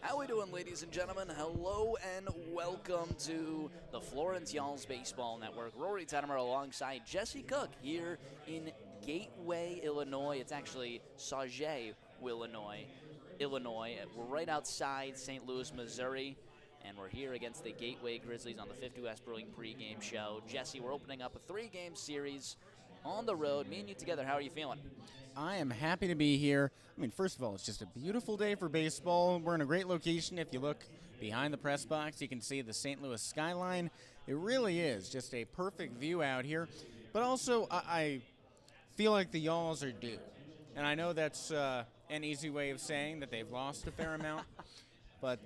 How we doing, ladies and gentlemen? Hello and welcome to the Florence Y'all's Baseball Network. Rory Tettemer alongside Jesse Cook here in Gateway, Illinois. It's actually Sauget, Illinois. We're right outside St. Louis, Missouri, and we're here against the Gateway Grizzlies on the 50 West Brewing pregame show. Jesse, we're opening up a three-game series on the road. Me and you together, how are you feeling? I am happy to be here. I mean, first of all, it's just a beautiful day for baseball. We're in a great location. If you look behind the press box, you can see the St. Louis skyline. It really is just a perfect view out here. But also, I feel like the Y'alls are due. And I know that's an easy way of saying that they've lost a fair amount. But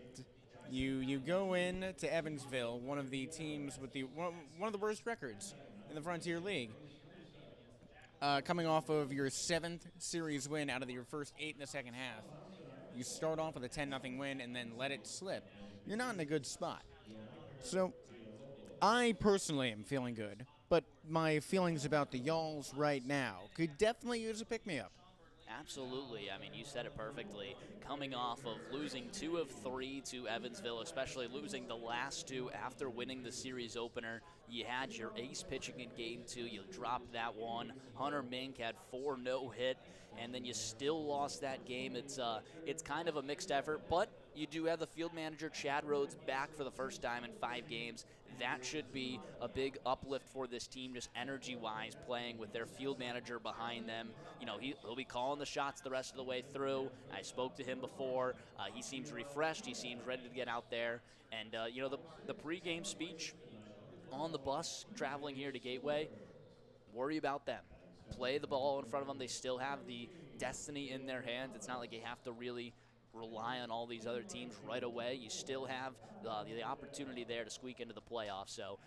you go in to Evansville, one of the teams with one of the worst records in the Frontier League. Coming off of your seventh series win out of your first 8 in the second half, you start off with a 10-0 win and then let it slip. You're not in a good spot. So, I personally am feeling good, but my feelings about the Y'alls right now could definitely use a pick-me-up. Absolutely. I mean, you said it perfectly. Coming off of losing 2 of 3 to Evansville, especially losing the last 2 after winning the series opener. You had your ace pitching in Game 2. You dropped that one. Hunter Mink had 4 no-hit, and then you still lost that game. It's kind of a mixed effort, but you do have the field manager, Chad Rhodes, back for the first time in 5 games. That should be a big uplift for this team, just energy-wise, playing with their field manager behind them. You know, he'll be calling the shots the rest of the way through. I spoke to him before. He seems refreshed. He seems ready to get out there. And, the pregame speech on the bus traveling here to Gateway, worry about them. Play the ball in front of them. They still have the destiny in their hands. It's not like you have to really rely on all these other teams right away. You still have the opportunity there to squeak into the playoffs. So,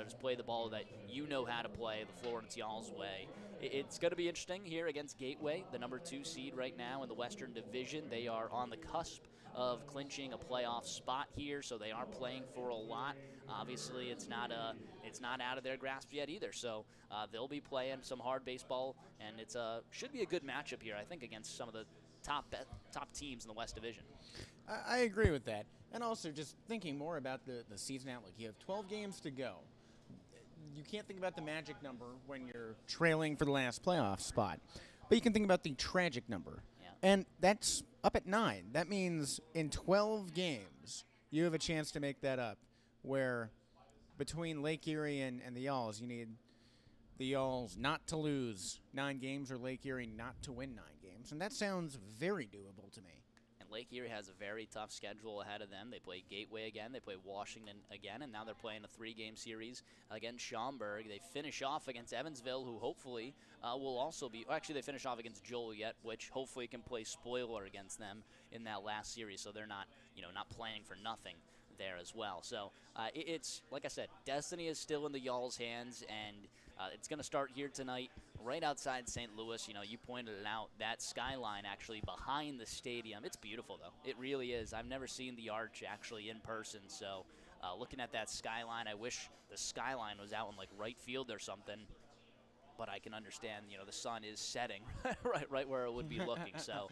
just play the ball that you know how to play, the Florence Y'alls way. It's going to be interesting here against Gateway, the number 2 seed right now in the Western Division. They are on the cusp of clinching a playoff spot here, so they are playing for a lot. Obviously, it's not out of their grasp yet either. So they'll be playing some hard baseball, and it should be a good matchup here, I think, against some of the top teams in the West Division. I agree with that. And also, just thinking more about the season outlook, you have 12 games to go. You can't think about the magic number when you're trailing for the last playoff spot, but you can think about the tragic number. Yeah. And that's up at 9. That means in 12 games, you have a chance to make that up, where between Lake Erie and the Y'alls, you need the Y'alls not to lose 9 games or Lake Erie not to win 9 games. And that sounds very doable to me. And Lake Erie has a very tough schedule ahead of them. They play Gateway again. They play Washington again. And now they're playing a 3-game series against Schaumburg. They finish off against Evansville, who hopefully will also be – actually, they finish off against Joliet, which hopefully can play spoiler against them in that last series. So they're not playing for nothing there as well. So it's, like I said, destiny is still in the Y'alls' hands, and it's going to start here tonight right outside St. Louis. You pointed it out, that skyline actually behind the stadium. It's beautiful, though. It really is. I've never seen the arch actually in person, so looking at that skyline, I wish the skyline was out in like right field or something. But I can understand, the sun is setting right where it would be looking. So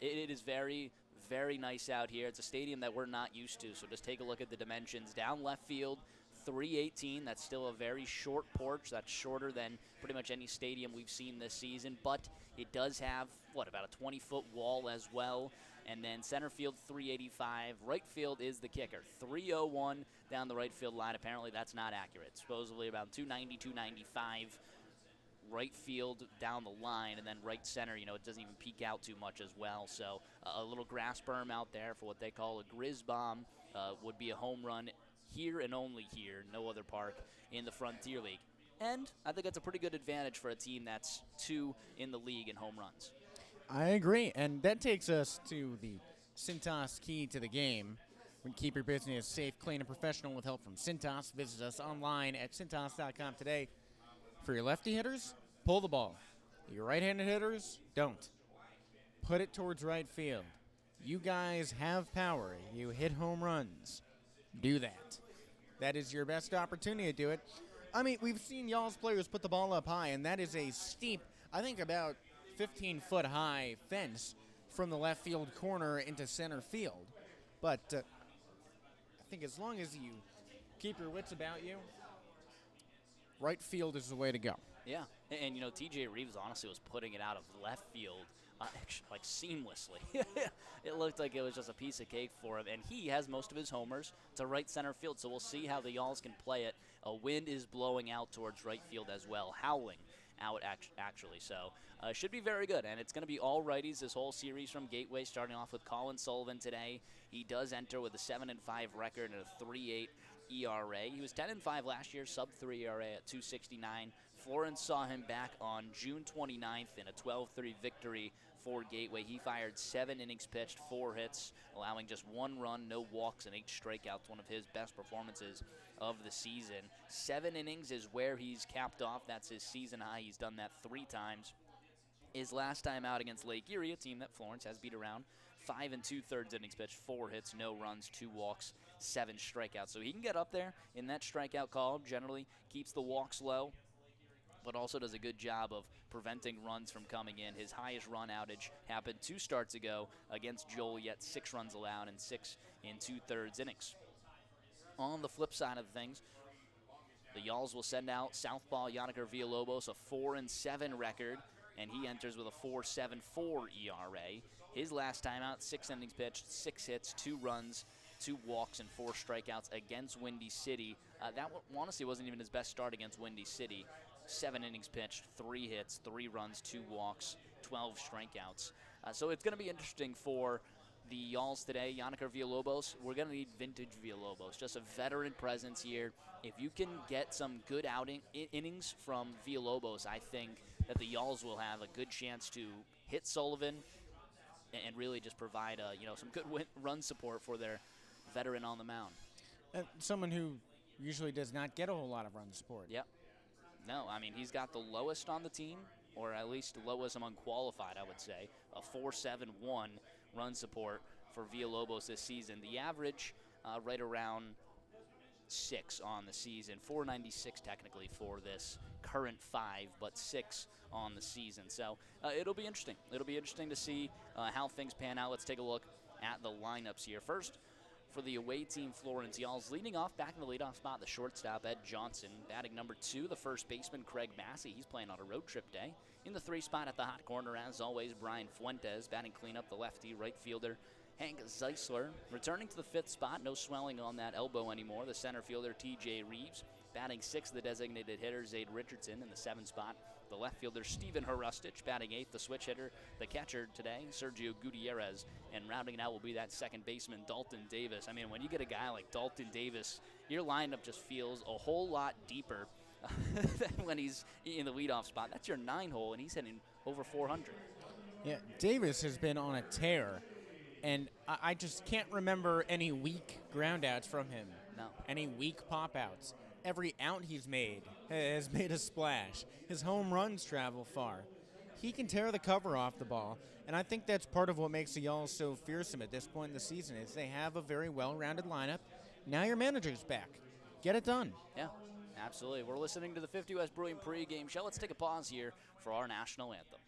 it is very, very nice out here. It's a stadium that we're not used to. So just take a look at the dimensions. Down left field, 318. That's still a very short porch. That's shorter than pretty much any stadium we've seen this season. But it does have, about a 20-foot wall as well. And then center field, 385. Right field is the kicker, 301 down the right field line. Apparently that's not accurate. Supposedly about 290, 295. Right field down the line, and then right center, it doesn't even peek out too much as well. So a little grass berm out there for what they call a Grizz bomb would be a home run here and only here, no other park in the Frontier League. And I think that's a pretty good advantage for a team that's 2 in the league in home runs. I agree, and that takes us to the Cintas key to the game. Keep your business safe, clean, and professional with help from Cintas. Visit us online at cintas.com today. For your lefty hitters, pull the ball. Your right-handed hitters, don't. Put it towards right field. You guys have power. You hit home runs. Do that. That is your best opportunity to do it. I mean, we've seen Y'alls players put the ball up high, and that is a steep, I think about 15-foot high fence from the left field corner into center field. But I think as long as you keep your wits about you, right field is the way to go. Yeah, and TJ Reeves honestly was putting it out of left field like seamlessly. It looked like it was just a piece of cake for him, and he has most of his homers to right center field, so we'll see how the Y'alls can play it. A wind is blowing out towards right field as well, howling out actually, so should be very good, and it's going to be all righties this whole series from Gateway, starting off with Colin Sullivan today. He does enter with a 7-5 record and a 3.8 ERA. He was 10-5 last year, sub-3 ERA at 269. Florence saw him back on June 29th in a 12-3 victory for Gateway. He fired 7 innings pitched, 4 hits, allowing just 1 run, no walks, and 8 strikeouts, one of his best performances of the season. 7 innings is where he's capped off. That's his season high. He's done that 3 times. His last time out against Lake Erie, a team that Florence has beat around, 5 2/3 innings pitched, 4 hits, no runs, 2 walks, 7 strikeouts. So he can get up there in that strikeout column, generally keeps the walks low, but also does a good job of preventing runs from coming in. His highest run outage happened 2 starts ago against Joliet, 6 runs allowed in 6 2/3 innings. On the flip side of things, the Y'alls will send out southpaw Yanniker Villalobos, a 4-7 record, and he enters with a 4.74 ERA. His last time out, 6 innings pitched, 6 hits, 2 runs, 2 walks, and 4 strikeouts against Windy City. That honestly wasn't even his best start against Windy City. 7 innings pitched, 3 hits, 3 runs, 2 walks, 12 strikeouts. So it's going to be interesting for the Y'alls today. Yanniker Villalobos, we're going to need vintage Villalobos, just a veteran presence here. If you can get some good innings from Villalobos, I think that the Y'alls will have a good chance to hit Sullivan and really just provide some good run support for their veteran on the mound. Someone who usually does not get a whole lot of run support. Yep. No, I mean, he's got the lowest on the team, or at least the lowest among qualified, I would say, a 4.71 run support for Villalobos this season. The average right around 6 on the season, 4.96 technically for this current 5, but 6 on the season. So it'll be interesting. It'll be interesting to see how things pan out. Let's take a look at the lineups here. First, for the away team, Florence Y'alls leading off back in the leadoff spot, the shortstop, Ed Johnson. Batting number 2, the first baseman, Craig Massey. He's playing on a road trip day. In the 3 spot at the hot corner, as always, Brian Fuentes. Batting cleanup, the lefty, right fielder, Hank Zeisler. Returning to the 5th spot, no swelling on that elbow anymore, the center fielder, TJ Reeves. Batting 6th, the designated hitter, Zaid Richardson. In the 7th spot, the left fielder, Steven Hrustich. Batting 8th, the switch hitter, the catcher today, Sergio Gutierrez. And rounding it out will be that second baseman, Dalton Davis. I mean, when you get a guy like Dalton Davis, your lineup just feels a whole lot deeper than when he's in the leadoff spot. That's your 9-hole, and he's hitting over 400. Yeah, Davis has been on a tear, and I just can't remember any weak groundouts from him. No. Any weak pop-outs. Every out he's made has made a splash. His home runs travel far. He can tear the cover off the ball, and I think that's part of what makes the Y'alls so fearsome at this point in the season is they have a very well-rounded lineup. Now your manager's back. Get it done. Yeah, absolutely. We're listening to the 50 West Brewing pregame show. Let's take a pause here for our national anthem.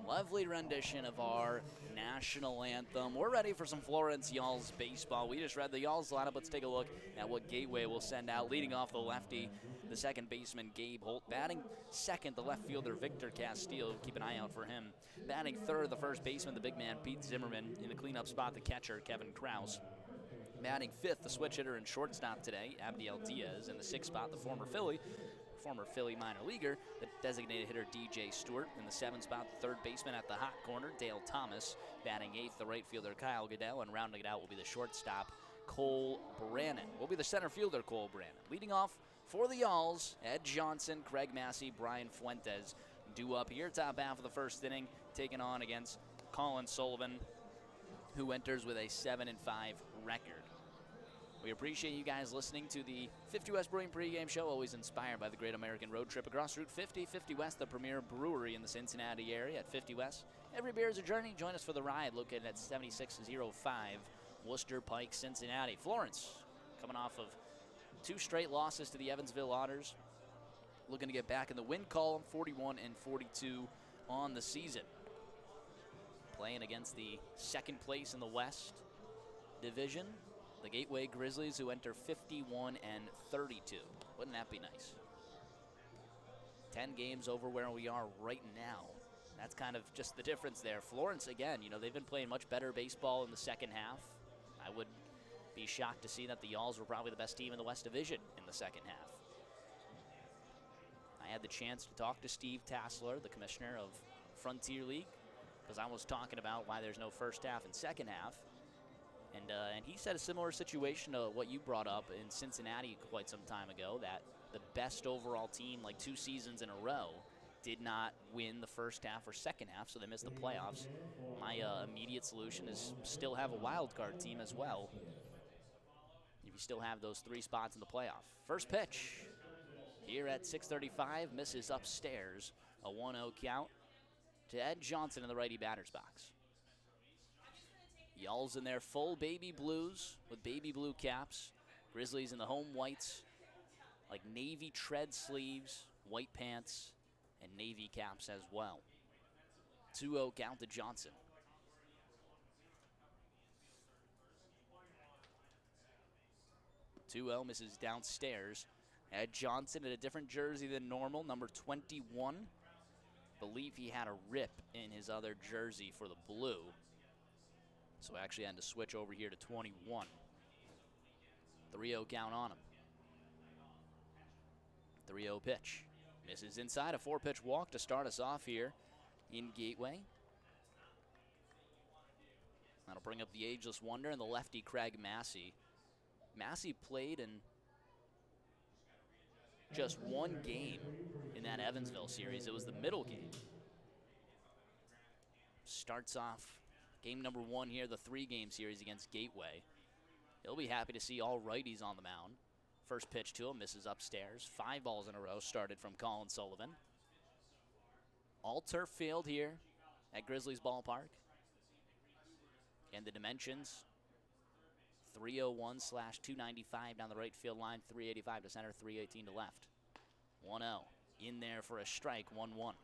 lovely rendition of our national anthem. We're ready for some Florence Y'alls baseball. We just read the Y'alls lineup. Let's take a look at what Gateway will send out. Leading off the lefty, the second baseman Gabe Holt. Batting second, the left fielder Victor Castillo. Keep an eye out for him. Batting third, the first baseman, the big man Pete Zimmerman. In the cleanup spot, the catcher Kevin Krause. Batting fifth, the switch hitter and shortstop today, Abdiel Diaz. In the sixth spot, the former Philly minor leaguer, the designated hitter DJ Stewart. In the seventh spot, the third baseman at the hot corner, Dale Thomas. Batting eighth, the right fielder Kyle Goodell, and rounding it out will be the shortstop Cole Brannon. Will be the center fielder Cole Brannon. Leading off for the Y'alls, Ed Johnson, Craig Massey, Brian Fuentes. Due up here, top half of the first inning, taking on against Colin Sullivan, who enters with a 7-5 record. We appreciate you guys listening to the 50 West Brewing pregame show, always inspired by the Great American Road Trip across Route 50. 50 West, the premier brewery in the Cincinnati area at 50 West. Every beer is a journey. Join us for the ride located at 7605 Worcester Pike, Cincinnati. Florence, coming off of 2 straight losses to the Evansville Otters. Looking to get back in the win column, 41-42 on the season. Playing against the second place in the West Division, the Gateway Grizzlies, who enter 51-32. Wouldn't that be nice? 10 games over where we are right now. That's kind of just the difference there. Florence, again, they've been playing much better baseball in the second half. I would be shocked to see that the Y'alls were probably the best team in the West Division in the second half. I had the chance to talk to Steve Tassler, the commissioner of Frontier League, because I was talking about why there's no first half and second half. And he said a similar situation to what you brought up in Cincinnati quite some time ago, that the best overall team, like 2 seasons in a row, did not win the first half or second half, so they missed the playoffs. My immediate solution is still have a wild card team as well, if you still have those 3 spots in the playoff. First pitch here at 6:35, misses upstairs. A 1-0 count to Ed Johnson in the righty batter's box. Y'alls in their full baby blues with baby blue caps. Grizzlies in the home whites, like navy tread sleeves, white pants, and navy caps as well. 2-0 count to Johnson. Misses downstairs. Ed Johnson in a different jersey than normal, number 21. Believe he had a rip in his other jersey for the blue, so actually had to switch over here to 21. 3-0 count on him. 3-0 pitch. Misses inside, a 4-pitch walk to start us off here in Gateway. That'll bring up the ageless wonder and the lefty Craig Massey. Massey played in just 1 game in that Evansville series. It was the middle game. Starts off game number 1 here, the 3-game series against Gateway. He'll be happy to see all righties on the mound. First pitch to him, misses upstairs. 5 balls in a row started from Colin Sullivan. All turf field here at Grizzlies Ballpark. And the dimensions, 301/295 down the right field line, 385 to center, 318 to left. 1-0 in there for a strike, 1-1.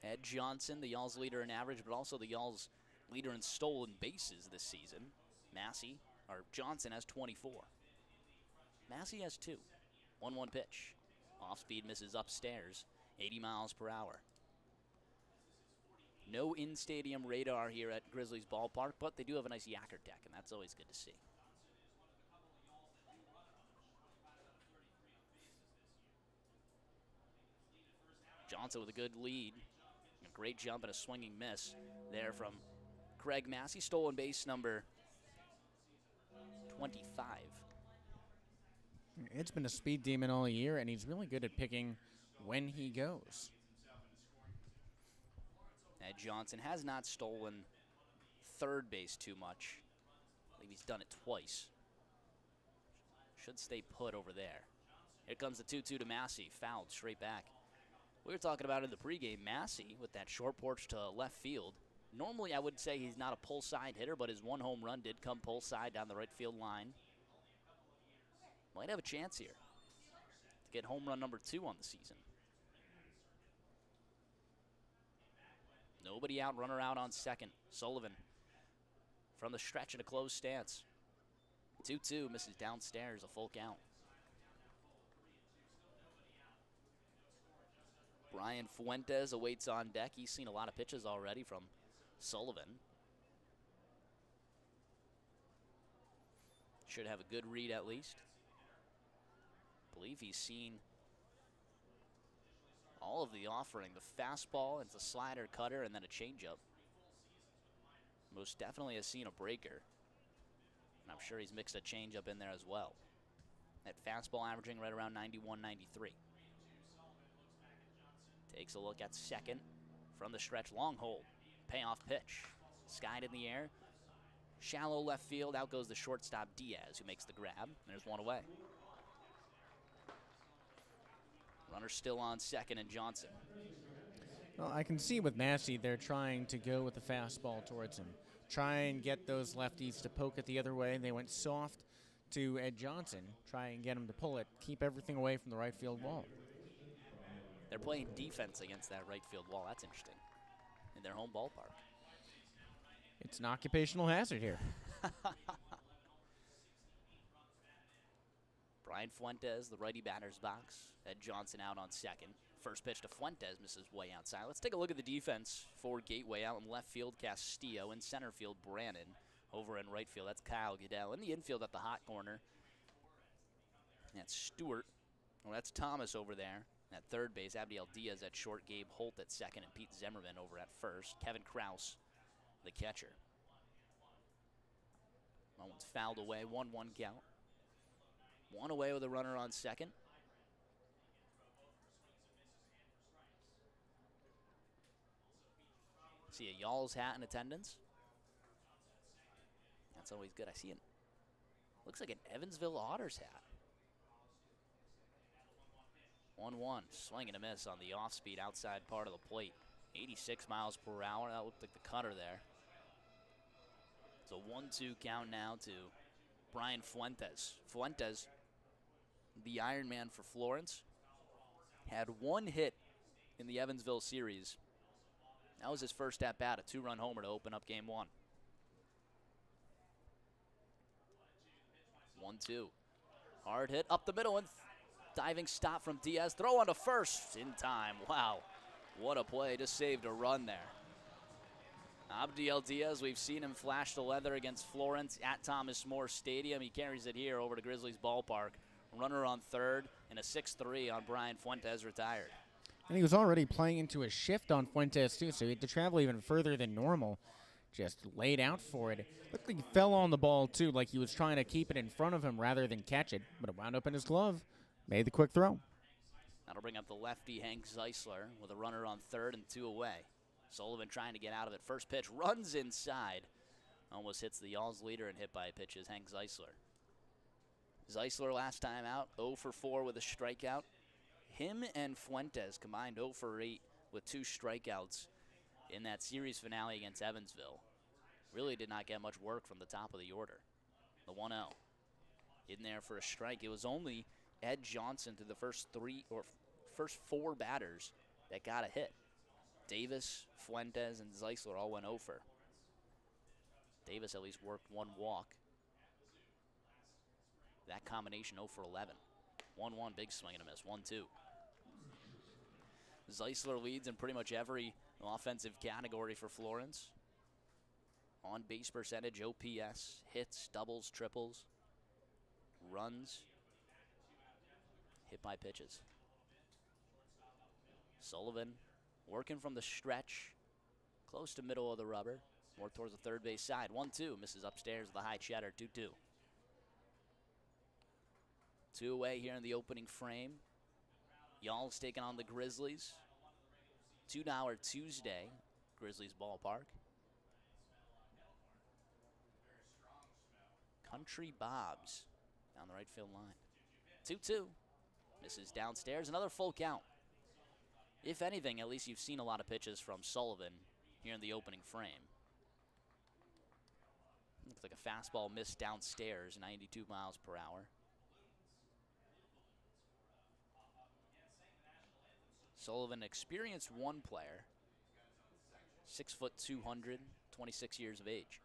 Ed Johnson, the Y'alls leader in average, but also the Y'alls leader in stolen bases this season. Johnson has 24. Massey has 2. 1-1 pitch. Off speed, misses upstairs, 80 miles per hour. No in-stadium radar here at Grizzlies Ballpark, but they do have a nice Yacker deck, and that's always good to see. Johnson with a good lead. A great jump and a swinging miss there from Craig Massey. Stolen base number 25. It's been a speed demon all year, and he's really good at picking when he goes. Ed Johnson has not stolen third base too much. I believe he's done it twice. Should stay put over there. Here comes the 2-2 to Massey. Fouled straight back. We were talking about in the pregame, Massey with that short porch to left field. Normally I would say he's not a pull side hitter, but his 1 home run did come pull side down the right field line. Might have a chance here to get home run number 2 on the season. Nobody out, runner out on second. Sullivan from the stretch in a closed stance. 2-2, misses downstairs, a full count. Brian Fuentes awaits on deck. He's seen a lot of pitches already from Sullivan. Should have a good read at least. I believe he's seen all of the offering. The fastball, and the slider, cutter, and then a changeup. Most definitely has seen a breaker. And I'm sure he's mixed a changeup in there as well. That fastball averaging right around 91, 93. Takes a look at second from the stretch, long hold, payoff pitch, skied in the air, shallow left field. Out goes the shortstop Diaz, who makes the grab. There's one away. Runner still on second, and Johnson. Well, I can see with Massey, they're trying to go with the fastball towards him, try and get those lefties to poke it the other way. They went soft to Ed Johnson, try and get him to pull it, keep everything away from the right field wall. They're playing defense against that right field wall. That's interesting. In their home ballpark. It's an occupational hazard here. Brian Fuentes, the righty batter's box. Ed Johnson out on second. First pitch to Fuentes, misses way outside. Let's take a look at the defense for Gateway. Out in left field, Castillo. In center field, Brannon. Over in right field, that's Kyle Goodell. In the infield at the hot corner, that's Stewart. Well, that's Thomas over there. At third base, Abdiel Diaz at short, Gabe Holt at second, and Pete Zimmerman over at first. Kevin Kraus, the catcher. That one's fouled away, 1-1 count. One away with a runner on second. See a Y'all's hat in attendance. That's always good. I see it. Looks like an Evansville Otters hat. 1-1, swing and a miss on the off-speed outside part of the plate. 86 miles per hour. That looked like the cutter there. It's a 1-2 count now to Brian Fuentes. Fuentes, the Iron Man for Florence, had one hit in the Evansville series. That was his first at-bat, a two-run homer to open up game one. 1-2. Hard hit up the middle, and diving stop from Diaz. Throw on to first in time. Wow, what a play. Just saved a run there. Abdiel Diaz, we've seen him flash the leather against Florence at Thomas More Stadium. He carries it here over to Grizzlies ballpark. Runner on third, and a 6-3 on Brian Fuentes, retired. And he was already playing into a shift on Fuentes, too, so he had to travel even further than normal. Just laid out for it. Looked like he fell on the ball, too, like he was trying to keep it in front of him rather than catch it, but it wound up in his glove. Made the quick throw. That'll bring up the lefty Hank Zeisler with a runner on third and two away. Sullivan trying to get out of it. First pitch runs inside. Almost hits the Y'all's leader, and hit by a pitch is Hank Zeisler. Zeisler last time out, 0 for 4 with a strikeout. Him and Fuentes combined 0 for 8 with 2 strikeouts in that series finale against Evansville. Really did not get much work from the top of the order. The 1-0. In there for a strike. It was only Ed Johnson through the first four batters that got a hit. Davis, Fuentes, and Zeisler all went 0 for. Davis at least worked one walk. That combination 0 for 11. 1-1, big swing and a miss. 1-2. Zeisler leads in pretty much every offensive category for Florence. On base percentage, OPS, hits, doubles, triples, runs, hit by pitches. Sullivan working from the stretch, close to middle of the rubber, more towards the third base side. 1-2, misses upstairs with a high cheddar. 2-2. 2 away here in the opening frame. Y'all's taking on the Grizzlies. $2 Tuesday, Grizzlies ballpark. Country Bob's down the right field line. 2-2. Misses downstairs. Another full count. If anything, at least you've seen a lot of pitches from Sullivan here in the opening frame. Looks like a fastball missed downstairs, 92 miles per hour. Sullivan experienced one player. 6 foot 200, 26 years of age.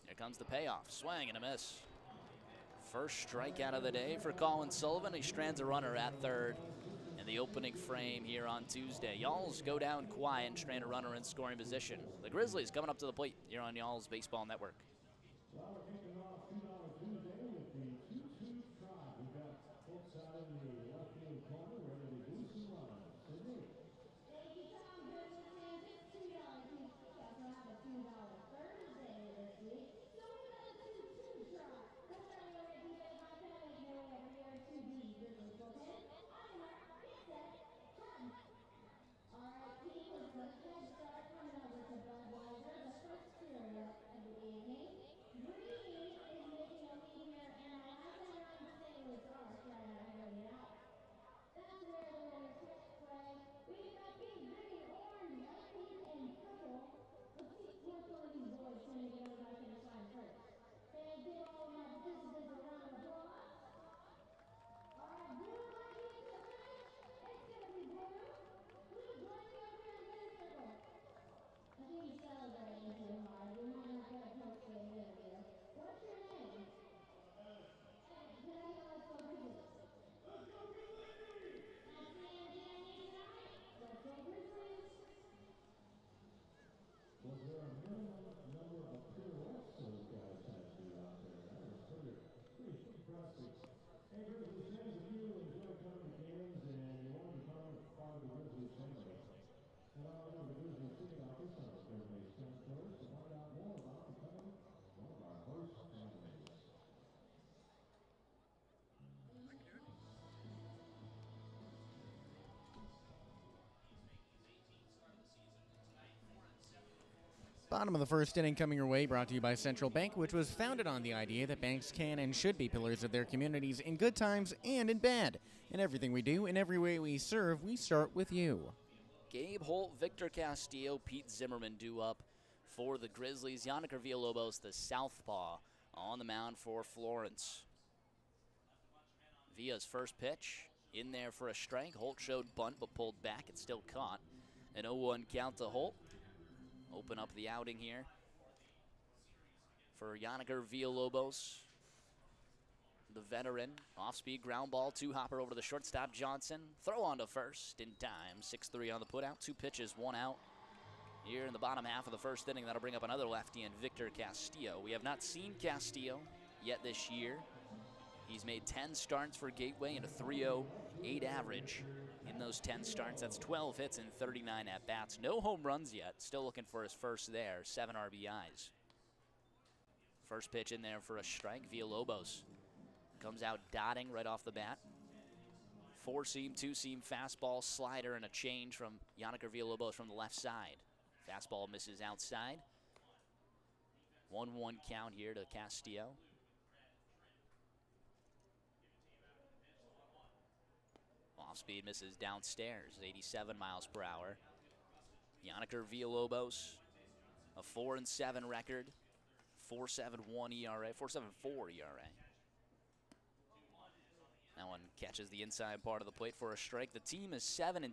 Here comes the payoff. Swing and a miss. First strikeout of the day for Colin Sullivan. He strands a runner at third in the opening frame here on Tuesday. Y'all's go down quiet and strand a runner in scoring position. The Grizzlies coming up to the plate here on Y'all's Baseball Network. Bottom of the first inning coming your way, brought to you by Central Bank, which was founded on the idea that banks can and should be pillars of their communities in good times and in bad. In everything we do, in every way we serve, we start with you. Gabe Holt, Victor Castillo, Pete Zimmerman due up for the Grizzlies. Yannick Villalobos, the southpaw, on the mound for Florence. Villa's first pitch in there for a strike. Holt showed bunt but pulled back. It's still caught. An 0-1 count to Holt. Open up the outing here for Yannick Villalobos, the veteran. Off-speed ground ball, two-hopper over to the shortstop, Johnson. Throw on to first in time. 6-3 on the put-out. 2 pitches, 1 out. Here in the bottom half of the first inning, that'll bring up another lefty in Victor Castillo. We have not seen Castillo yet this year. He's made 10 starts for Gateway and a 3.08 average in those 10 starts. That's 12 hits and 39 at-bats. No home runs yet. Still looking for his first there. 7 RBIs. First pitch in there for a strike. Villalobos comes out dotting right off the bat. 4-seam, 2-seam fastball, slider, and a change from Yannick Villalobos from the left side. Fastball misses outside. 1-1 count here to Castillo. Off-speed misses downstairs, 87 miles per hour. Yannick Villalobos, a 4-7 record, 4.71 ERA, 4.74 ERA. That one catches the inside part of the plate for a strike. The team is 7-10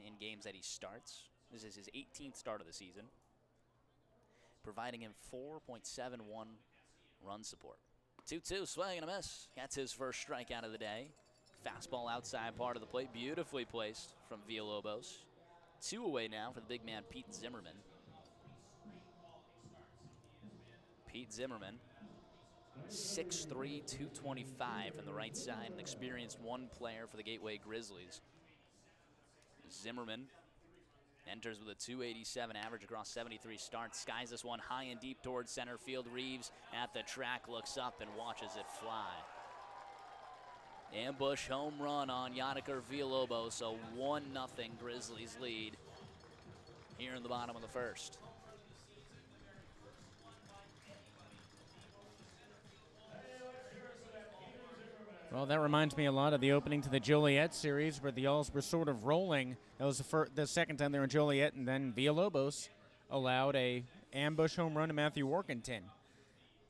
in games that he starts. This is his 18th start of the season, providing him 4.71 run support. 2-2, swing and a miss. That's his first strikeout of the day. Fastball outside part of the plate, beautifully placed from Villalobos. 2 away now for the big man, Pete Zimmerman. Pete Zimmerman, 6'3", 225 from the right side, an experienced one player for the Gateway Grizzlies. Zimmerman enters with a 287 average across 73 starts. Skies this one high and deep towards center field. Reeves at the track looks up and watches it fly. Ambush home run on Yannick Villalobos, a 1-0 Grizzlies lead here in the bottom of the first. Well, that reminds me a lot of the opening to the Joliet series where the Y'alls were sort of rolling. That was the second time they were in Joliet, and then Villalobos allowed a ambush home run to Matthew Workington.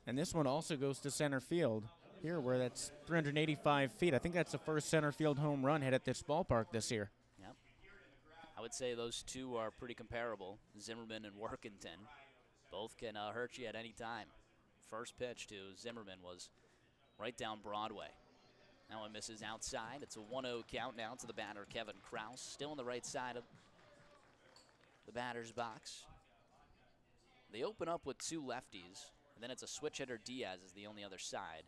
And this one also goes to center field. here where that's 385 feet. I think that's the first center field home run hit at this ballpark this year. Yep. I would say those two are pretty comparable, Zimmerman and Workington. Both can hurt you at any time. First pitch to Zimmerman was right down Broadway. That one misses outside. It's a 1-0 count now to the batter, Kevin Krause. Still on the right side of the batter's box. They open up with two lefties, and then it's a switch hitter. Diaz is the only other side.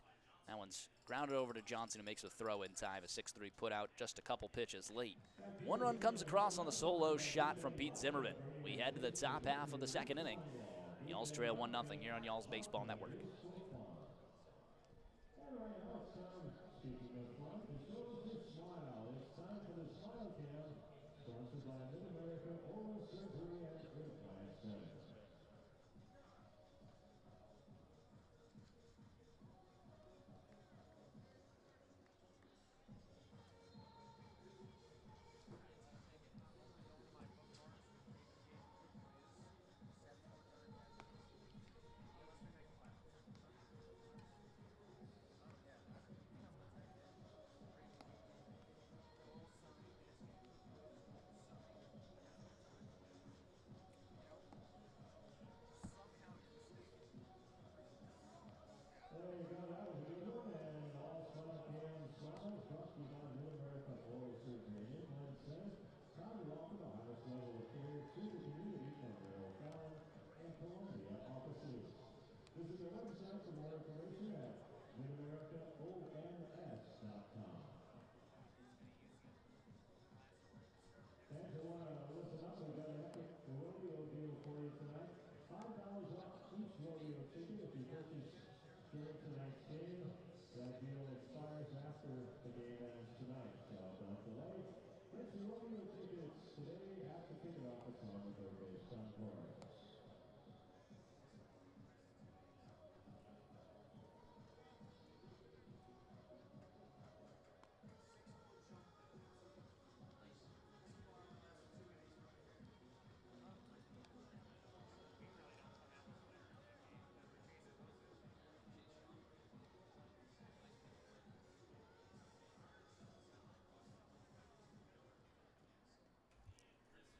That one's grounded over to Johnson, who makes a throw in time. A 6-3 put out just a couple pitches late. One run comes across on the solo shot from Pete Zimmerman. We head to the top half of the second inning. Y'all's trail 1-0 here on Y'all's Baseball Network.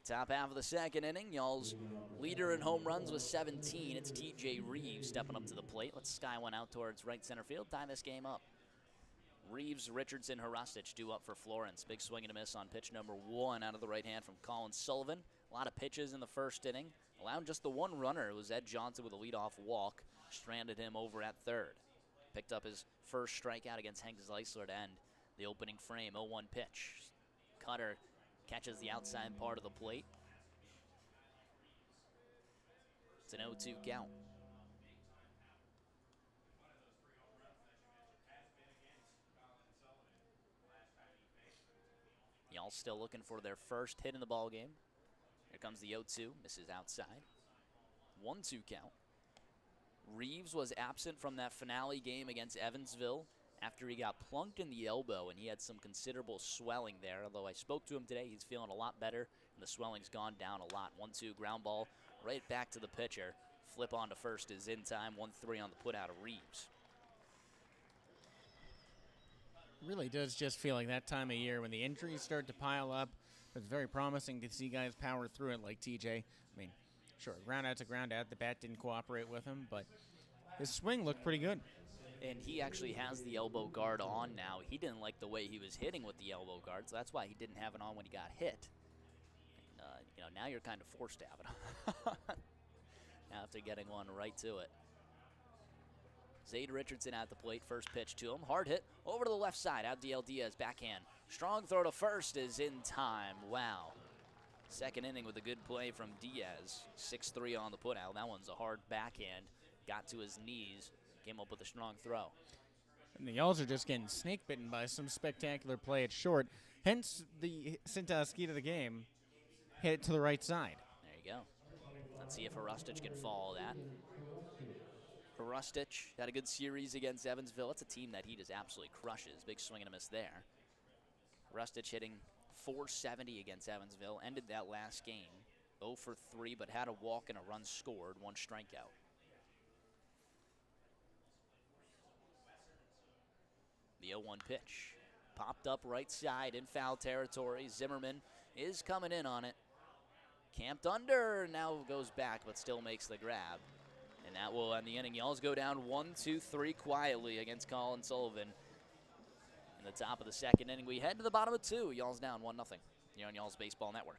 Top half of the second inning, y'all's leader in home runs with 17. It's TJ Reeves stepping up to the plate. Let's sky one out towards right center field, tie this game up. Reeves, Richardson, Harustich due up for Florence. Big swing and a miss on pitch number 1 out of the right hand from Colin Sullivan. A lot of pitches in the first inning. Allowed just the one runner. It was Ed Johnson with a leadoff walk. Stranded him over at third. Picked up his first strikeout against Hank Zeisler to end the opening frame. 0-1 pitch. Cutter catches the outside part of the plate. It's an 0-2 count. Y'all still looking for their first hit in the ball game. Here comes the 0-2, misses outside. 1-2 count. Reeves was absent from that finale game against Evansville after he got plunked in the elbow, and he had some considerable swelling there. Although I spoke to him today, he's feeling a lot better, and the swelling's gone down a lot. 1-2 ground ball right back to the pitcher. Flip on to first is in time. 1-3 on the put out of Reeves. Really does just feel like that time of year when the injuries start to pile up. It's very promising to see guys power through it like TJ. I mean, sure, ground out's a ground out. The bat didn't cooperate with him, but his swing looked pretty good. And he actually has the elbow guard on now. He didn't like the way he was hitting with the elbow guard, so that's why he didn't have it on when he got hit. And, now you're kind of forced to have it on after getting one right to it. Zade Richardson at the plate, first pitch to him. Hard hit over to the left side. Abdiel Diaz, backhand. Strong throw to first is in time. Wow. Second inning with a good play from Diaz. 6-3 on the putout. That one's a hard backhand. Got to his knees. Came up with a strong throw. And the Y'alls are just getting snake bitten by some spectacular play at short. Hence the Cintas key to the game. Hit it to the right side. There you go. Let's see if Harustich can follow that. Harustich had a good series against Evansville. It's a team that he just absolutely crushes. Big swing and a miss there. Harustich hitting .470 against Evansville. Ended that last game 0 for 3, but had a walk and a run scored, 1 strikeout. The 0-1 pitch. Popped up right side in foul territory. Zimmerman is coming in on it. Camped under, now goes back, but still makes the grab. And that will end the inning. Y'alls go down 1-2-3 quietly against Colin Sullivan in the top of the second inning. We head to the bottom of 2. Y'alls down 1-0 here on Y'alls Baseball Network.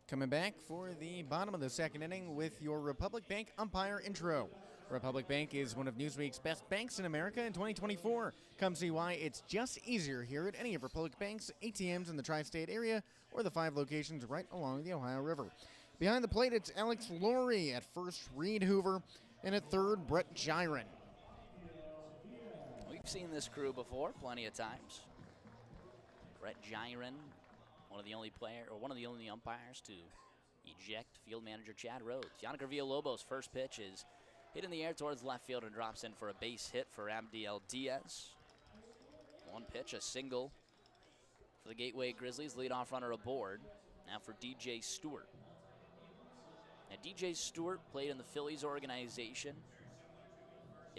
Coming back for the bottom of the second inning with your Republic Bank umpire intro. Republic Bank is one of Newsweek's best banks in America in 2024. Come see why it's just easier here at any of Republic Bank's ATMs in the tri-state area or the 5 locations right along the Ohio River. Behind the plate, it's Alex Rory. At first, Reed Hoover. And at third, Brett Gyron. We've seen this crew before plenty of times. Brett Gyron, one of the only umpires to eject field manager Chad Rhodes. Yannick Villalobos' first pitch is hit in the air towards left field and drops in for a base hit for Abdiel Diaz. One pitch, a single for the Gateway Grizzlies. Leadoff runner aboard. Now for DJ Stewart. Now DJ Stewart played in the Phillies organization,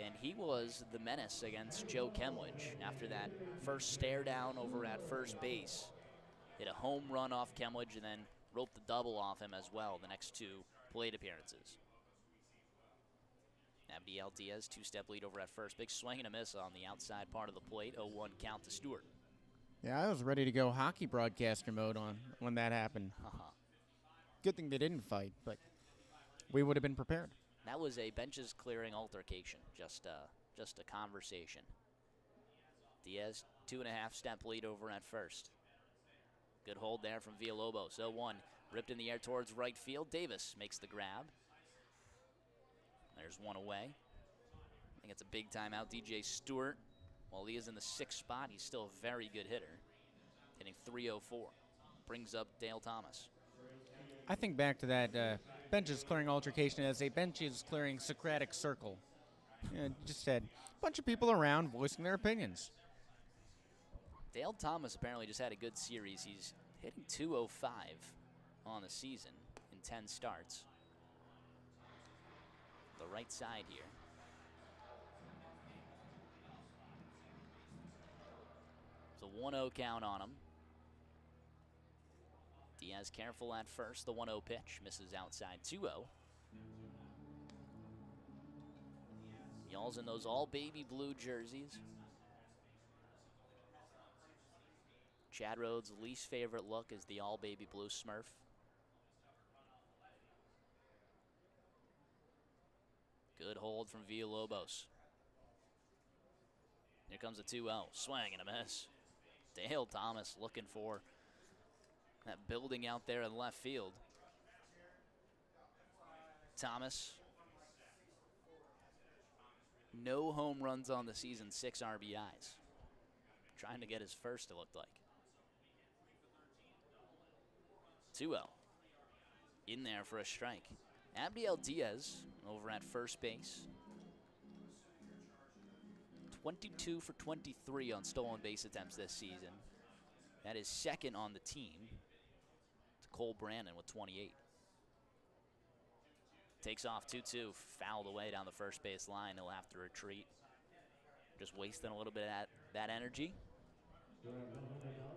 and he was the menace against Joe Kemwich after that first stare down over at first base. Hit a home run off Kemwich and then roped the double off him as well the next 2 plate appearances. Abdiel Diaz, 2-step lead over at first. Big swing and a miss on the outside part of the plate. 0-1 count to Stewart. Yeah, I was ready to go hockey broadcaster mode on when that happened. Good thing they didn't fight, but we would have been prepared. That was a benches clearing altercation, just a conversation. Diaz, 2.5-step lead over at first. Good hold there from Villalobos. 0-1, ripped in the air towards right field. Davis makes the grab. There's one away. I think it's a big time out. DJ Stewart, while he is in the 6th spot, he's still a very good hitter. Hitting .304. Brings up Dale Thomas. I think back to that benches clearing altercation as a benches clearing Socratic circle. Just had a bunch of people around voicing their opinions. Dale Thomas apparently just had a good series. He's hitting .205 on the season in 10 starts. The right side here. It's a 1-0 count on him. Diaz careful at first. The 1-0 pitch misses outside. 2-0. Y'all's in those all baby blue jerseys. Chad Rhodes' least favorite look is the all baby blue Smurf. Good hold from Villalobos. Here comes a 2-0. Swing and a miss. Dale Thomas looking for that building out there in left field. Thomas, no home runs on the season, 6 RBIs. Trying to get his first, it looked like. 2-0. In there for a strike. Abdiel Diaz over at first base. 22 for 23 on stolen base attempts this season. That is second on the team to Cole Brandon with 28. Takes off 2-2, fouled away down the first base line. He'll have to retreat. Just wasting a little bit of that energy.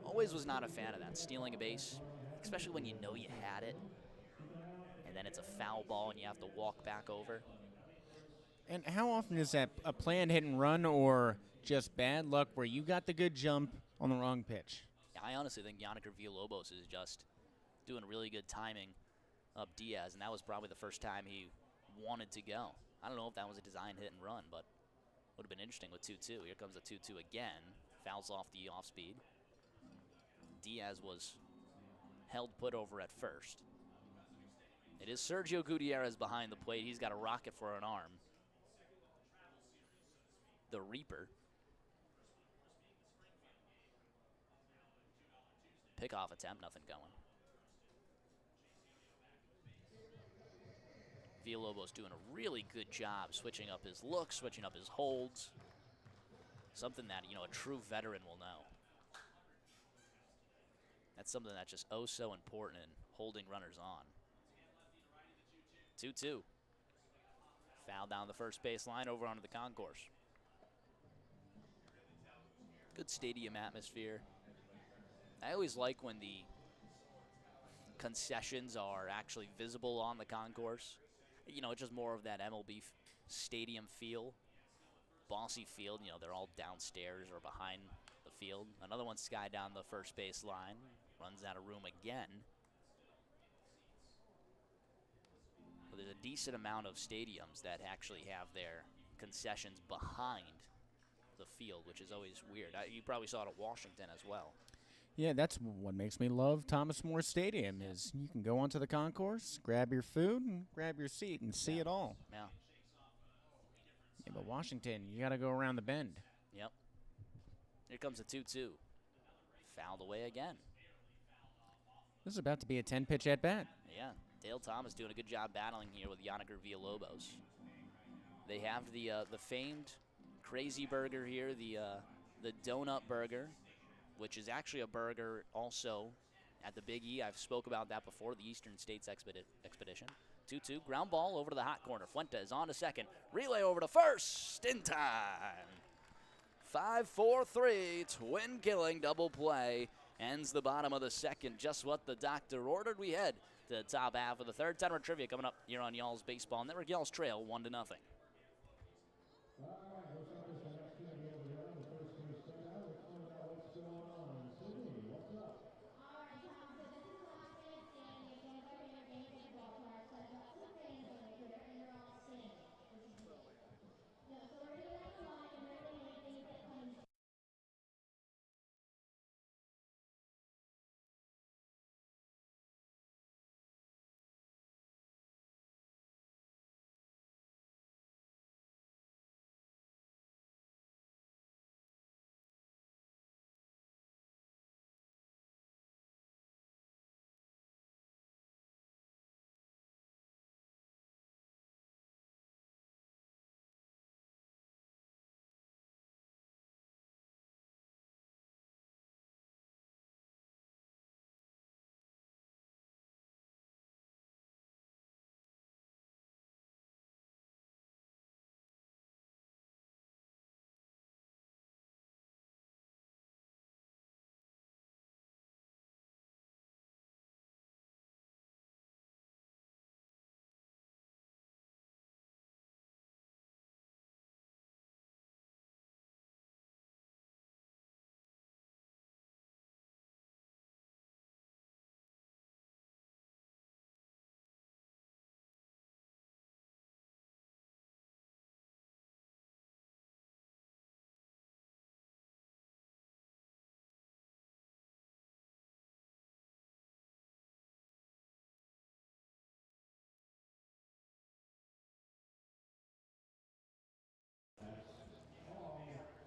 Always was not a fan of that, stealing a base, especially when you know you had it, and then it's a foul ball and you have to walk back over. And how often is that a planned hit and run or just bad luck where you got the good jump on the wrong pitch? Yeah, I honestly think Yannick Villalobos is just doing really good timing up Diaz, and that was probably the first time he wanted to go. I don't know if that was a design hit and run, but would have been interesting with 2-2. Here comes a 2-2 again. Fouls off the off speed. Diaz was held put over at first. It is Sergio Gutierrez behind the plate. He's got a rocket for an arm. The Reaper. Pickoff attempt, nothing going. Villalobos doing a really good job switching up his looks, switching up his holds. Something that, a true veteran will know. That's something that's just oh so important in holding runners on. 2-2. Foul down the first base line over onto the concourse. Good stadium atmosphere. I always like when the concessions are actually visible on the concourse. It's just more of that MLB stadium feel. Bossy field, they're all downstairs or behind the field. Another one sky down the first base line. Runs out of room again. But there's a decent amount of stadiums that actually have their concessions behind the field, which is always weird. You probably saw it at Washington as well. Yeah, that's what makes me love Thomas More Stadium is you can go onto the concourse, grab your food, and grab your seat and see it all. Yeah. Yeah, but Washington, you got to go around the bend. Yep. Here comes a 2-2. Fouled away again. This is about to be a 10-pitch at-bat. Yeah, Dale Thomas doing a good job battling here with Yannick Villalobos. They have the famed Crazy Burger here, the Donut Burger, which is actually a burger also at the Big E. I've spoke about that before, the Eastern States Expedition. 2-2, ground ball over to the hot corner. Fuentes on to second. Relay over to first in time. 5-4-3, twin killing double play. Ends the bottom of the second, just what the doctor ordered. We head to the top half of the third. Tettemer trivia coming up here on Y'all's Baseball Network. Y'all's trail 1-0.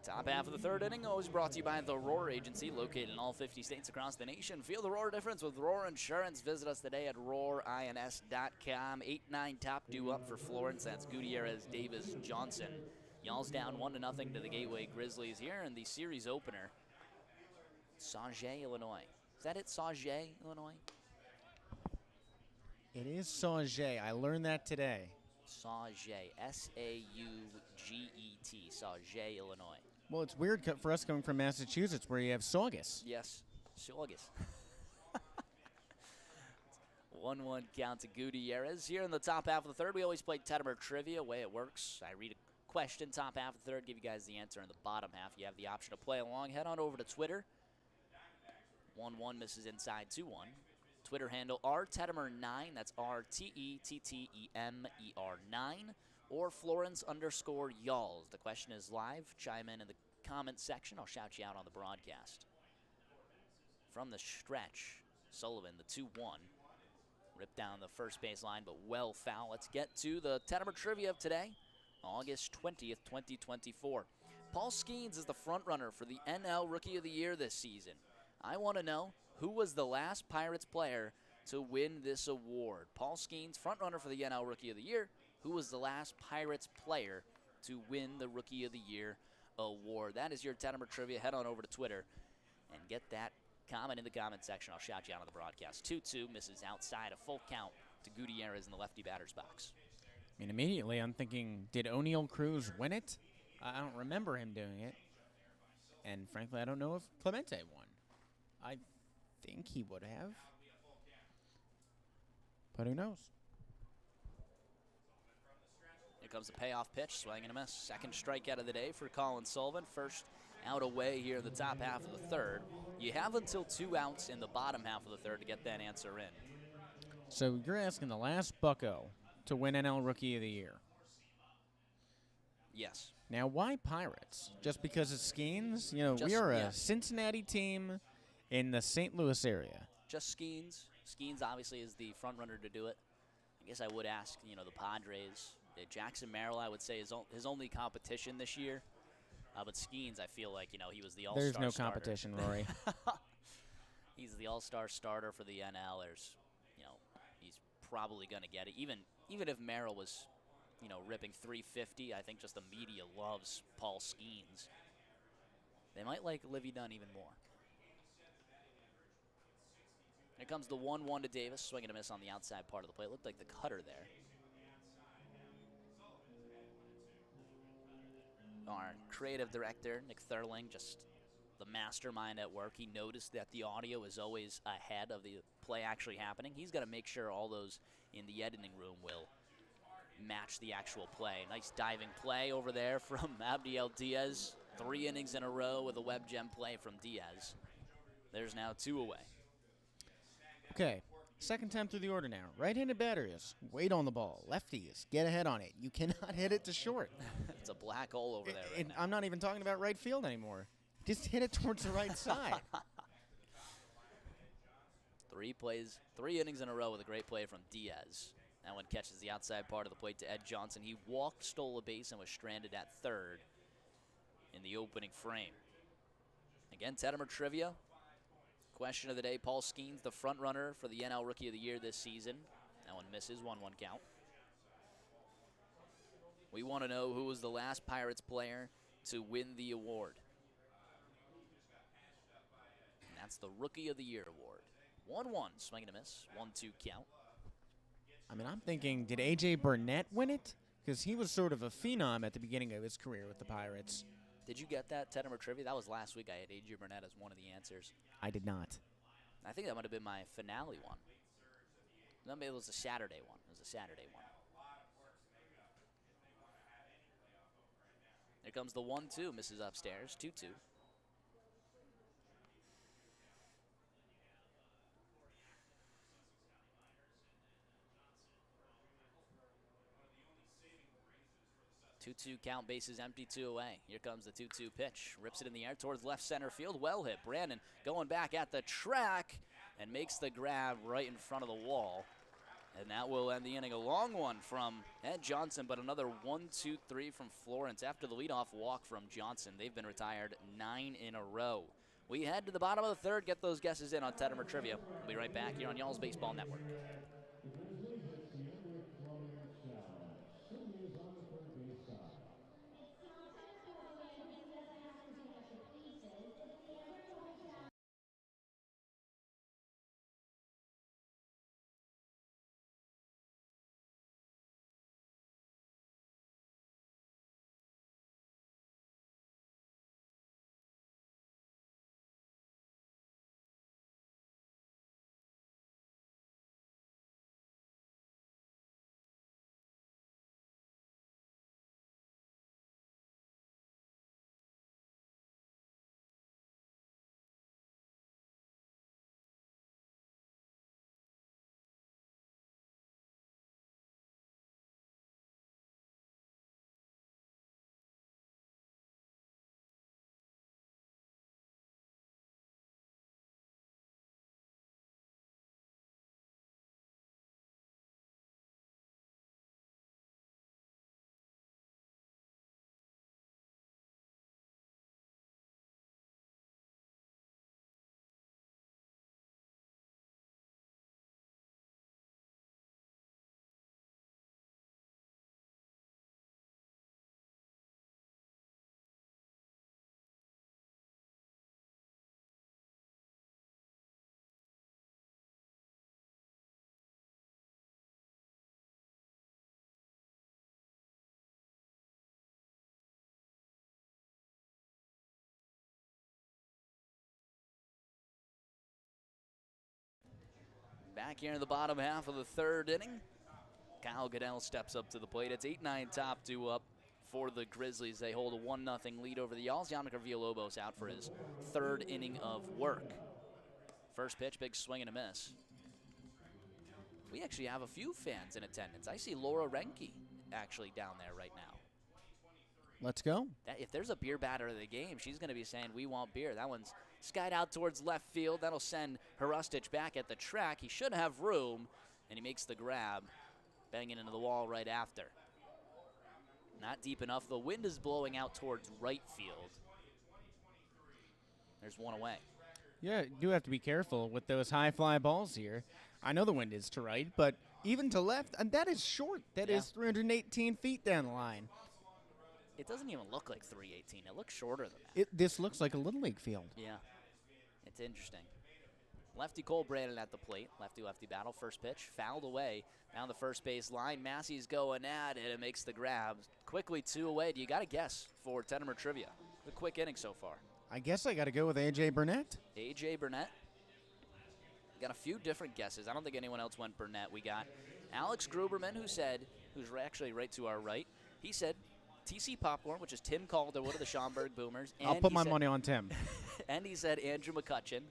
Top half of the third inning, always brought to you by the Roar Agency, located in all 50 states across the nation. Feel the Roar difference with Roar Insurance. Visit us today at roarins.com. 8-9 top due up for Florence. That's Gutierrez, Davis, Johnson. Y'all's down 1-0 to the Gateway Grizzlies here in the series opener. Sauget, Illinois. Is that it, Sauget, Illinois? It is Sauget. I learned that today. Sauget, S-A-U-G-E-T, Sauget, Illinois. Well, it's weird for us coming from Massachusetts where you have Saugus. Yes, Saugus. 1-1 count to Gutierrez. Here in the top half of the third, we always play Tettemer trivia. Way it works, I read a question top half of the third, give you guys the answer in the bottom half. You have the option to play along. Head on over to Twitter. 1-1 misses inside 2-1. Twitter handle rtettemer9, that's RTETTEMER9, or Florence_y'alls. The question is live. Chime in the comment section. I'll shout you out on the broadcast. From the stretch, Sullivan, the 2-1. Ripped down the first baseline, but well foul. Let's get to the Tettemer trivia of today, August 20th, 2024. Paul Skeens is the front runner for the NL Rookie of the Year this season. I want to know, who was the last Pirates player to win this award? Paul Skeens, front runner for the NL Rookie of the Year. Who was the last Pirates player to win the Rookie of the Year award? That is your Tettemer trivia. Head on over to Twitter and get that comment in the comment section. I'll shout you out on the broadcast. 2-2 misses outside, a full count to Gutierrez in the lefty batter's box. I mean, immediately I'm thinking, did O'Neal Cruz win it? I don't remember him doing it. And frankly, I don't know if Clemente won. I think he would have. But who knows? Here comes the payoff pitch, swing and a miss. Second strikeout of the day for Colin Sullivan. First out away here in the top half of the third. You have until 2 outs in the bottom half of the third to get that answer in. So you're asking the last bucko to win NL Rookie of the Year. Yes. Now, why Pirates? Just because it's Skeens? You know, we are a Cincinnati team in the St. Louis area. Just Skeens. Skeens obviously is the front runner to do it. I guess I would ask, the Padres. Jackson Merrill, I would say, is his only competition this year. But Skeens, I feel like, he was the all-star There's no starter. competition, Rory. He's the all-star starter for the NL. He's probably going to get it. Even if Merrill was, ripping 350, I think just the media loves Paul Skeens. They might like Livy Dunn even more. Here comes the 1-1 to Davis. Swing and a miss on the outside part of the plate. Looked like the cutter there. Our creative director, Nick Thurling, just the mastermind at work. He noticed that the audio is always ahead of the play actually happening. He's got to make sure all those in the editing room will match the actual play. Nice diving play over there from Abdiel Diaz. 3 innings in a row with a web gem play from Diaz. There's now 2 away. Okay, second time through the order now. Right-handed batters, wait on the ball. Lefties, get ahead on it. You cannot hit it to short. It's a black hole over there right now. I'm not even talking about right field anymore. Just hit it towards the right side. 3 innings in a row with a great play from Diaz. That one catches the outside part of the plate to Ed Johnson. He walked, stole a base, and was stranded at third in the opening frame. Again, Tettemer trivia. Question of the day, Paul Skeens, the front runner for the NL Rookie of the Year this season. That one misses, 1-1 count. We want to know who was the last Pirates player to win the award. And that's the Rookie of the Year award. 1-1, swing and a miss, 1-2 count. I mean, I'm thinking, did A.J. Burnett win it? Because he was sort of a phenom at the beginning of his career with the Pirates. Did you get that Tettemer trivia? That was last week. I had A.J. Burnett as one of the answers. I did not. I think that might have been my finale one. No, maybe it was a Saturday one. It was a Saturday one. Here comes the 1-2. Misses upstairs. 2-2. Two count, bases empty, 2 away. Here comes the 2-2 pitch. Rips it in the air towards left center field. Well hit. Brandon going back at the track and makes the grab right in front of the wall. And that will end the inning. A long one from Ed Johnson, but another 1-2-3 from Florence. After the leadoff walk from Johnson, they've been retired 9 in a row. We head to the bottom of the third. Get those guesses in on Tettemer Trivia. We'll be right back here on Y'all's Baseball Network. Back here in the bottom half of the third inning, Kyle Goodell steps up to the plate. It's 8-9 top, 2 up for the Grizzlies. They hold a 1-0 lead over the Y'alls. Yannick Villalobos out for his third inning of work. First pitch, big swing and a miss. We actually have a few fans in attendance. I see Laura Renke actually down there right now. Let's go. If there's a beer batter of the game, she's going to be saying, "We want beer." That one's skied out towards left field. That'll send Hrustich back at the track. He should have room, and he makes the grab, banging into the wall right after. Not deep enough. The wind is blowing out towards right field. There's one away. Yeah, you do have to be careful with those high fly balls here. I know the wind is to right, but even to left, and that is short. That is 318 feet down the line. It doesn't even look like 318. It looks shorter than that. This looks like a Little League field. Yeah, it's interesting. Lefty Cole Brandon at the plate. Lefty-lefty battle. First pitch, fouled away down the first base line. Massey's going at it and makes the grab. Quickly 2 away. Do you got a guess for Tettemer trivia? A quick inning so far. I guess I got to go with A.J. Burnett. A.J. Burnett. Got a few different guesses. I don't think anyone else went Burnett. We got Alex Gruberman, who's actually right to our right. He said TC Popcorn, which is Tim Calderwood of the Schaumburg Boomers. And I'll put my money on Tim. And he said Andrew McCutcheon.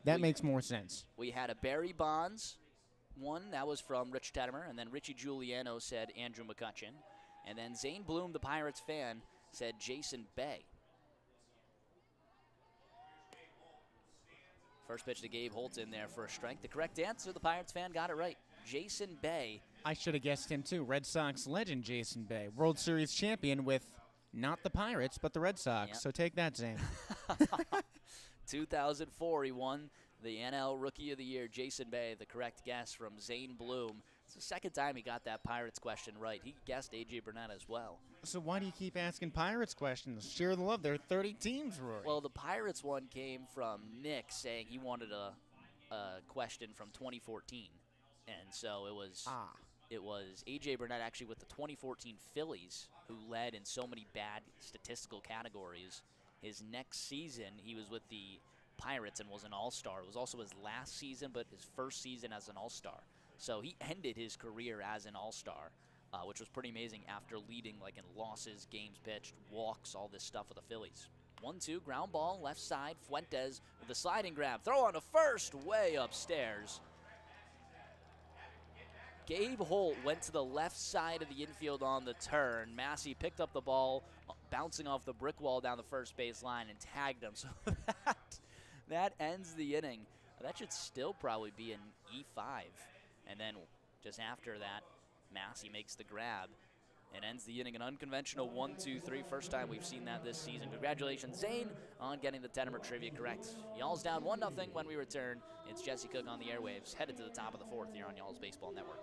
That makes more sense. We had a Barry Bonds one. That was from Rich Tettemer. And then Richie Giuliano said Andrew McCutcheon. And then Zane Bloom, the Pirates fan, said Jason Bay. First pitch to Gabe Holt in there for a strike. The correct answer, the Pirates fan got it right. Jason Bay. I should have guessed him too. Red Sox legend Jason Bay. World Series champion with not the Pirates, but the Red Sox. Yep. So take that, Zane. 2004, he won the NL Rookie of the Year. Jason Bay, the correct guess from Zane Bloom. It's the second time he got that Pirates question right. He guessed A.J. Burnett as well. So why do you keep asking Pirates questions? Share the love. There are 30 teams, Rory. Well, the Pirates one came from Nick saying he wanted a question from 2014. And so it was A.J. Burnett actually with the 2014 Phillies, who led in so many bad statistical categories. His next season, he was with the Pirates and was an all-star. It was also his last season, but his first season as an all-star. So he ended his career as an all-star, which was pretty amazing after leading like in losses, games pitched, walks, all this stuff with the Phillies. 1-2, ground ball, left side. Fuentes with the sliding grab. Throw on to first, way upstairs. Gabe Holt went to the left side of the infield on the turn. Massey picked up the ball, bouncing off the brick wall down the first base line and tagged him. So that ends the inning. That should still probably be an E5. And then just after that, Massey makes the grab and ends the inning. An unconventional 1-2-3. First time we've seen that this season. Congratulations, Zane, on getting the Tettemer trivia correct. Y'all's down 1-0 when we return. It's Jesse Cook on the airwaves, headed to the top of the fourth here on Y'all's Baseball Network.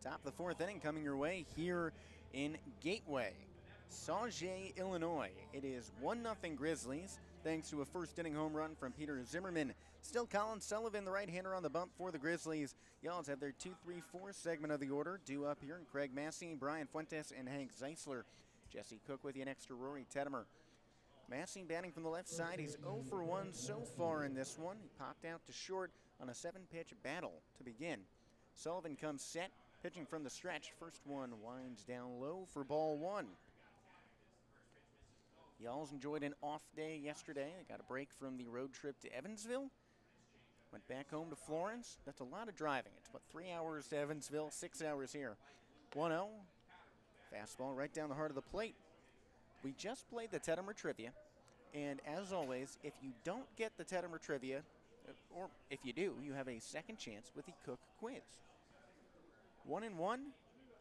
Top of the fourth inning coming your way here in Gateway, Sauget, Illinois. It is 1-0 Grizzlies, thanks to a first inning home run from Peter Zimmerman. Still Colin Sullivan, the right-hander on the bump for the Grizzlies. Y'alls have their 2-3-4 segment of the order due up here. Craig Massey, Brian Fuentes, and Hank Zeisler. Jesse Cook with you next to Rory Tettemer. Massey batting from the left side. He's 0 for 1 so far in this one. He popped out to short on a 7-pitch battle to begin. Sullivan comes set, pitching from the stretch. First one winds down low for ball one. Y'all's enjoyed an off day yesterday. They got a break from the road trip to Evansville. Went back home to Florence. That's a lot of driving. It's about 3 hours to Evansville, 6 hours here. 1-0. Fastball right down the heart of the plate. We just played the Tettemer Trivia. And as always, if you don't get the Tettemer Trivia, or if you do, you have a second chance with the Cook Quiz. 1-1,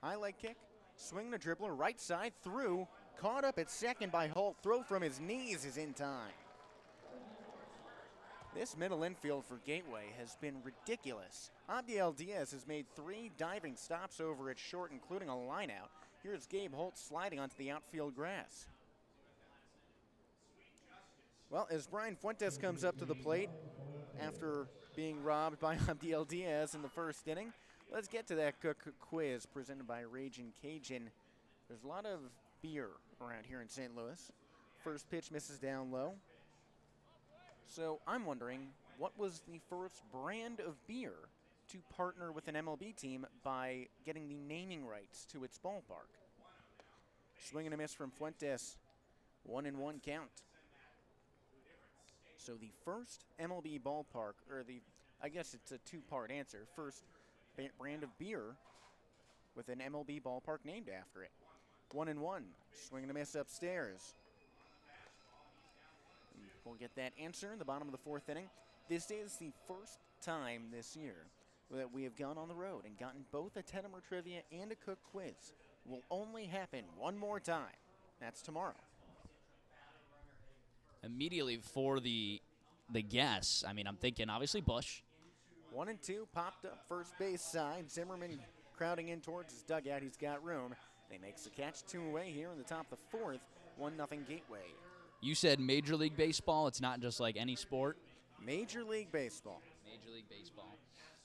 high leg kick, swing the dribbler, right side, through, caught up at second by Holt. Throw from his knees is in time. This middle infield for Gateway has been ridiculous. Abdiel Diaz has made 3 diving stops over at short, including a line out. Here's Gabe Holt sliding onto the outfield grass. Well, as Brian Fuentes comes up to the plate after being robbed by Abdiel Diaz in the first inning, let's get to that Cook Quiz presented by Ragin' Cajun. There's a lot of beer around here in St. Louis. First pitch misses down low. So I'm wondering, what was the first brand of beer to partner with an MLB team by getting the naming rights to its ballpark? Swing and a miss from Fuentes. 1-1 count. So the first MLB ballpark, or I guess it's a two-part answer. First brand of beer with an MLB ballpark named after it. 1-1. Swing and a miss upstairs. We'll get that answer in the bottom of the fourth inning. This is the first time this year that we have gone on the road and gotten both a Tettemer Trivia and a Cook Quiz. Will only happen one more time. That's tomorrow. Immediately for the guess, I mean, I'm thinking obviously Bush. 1-2, popped up first base side. Zimmerman crowding in towards his dugout. He's got room. They makes the catch 2 away here in the top of the fourth. 1-0 Gateway. You said Major League Baseball. It's not just like any sport. Major League Baseball. Major League Baseball.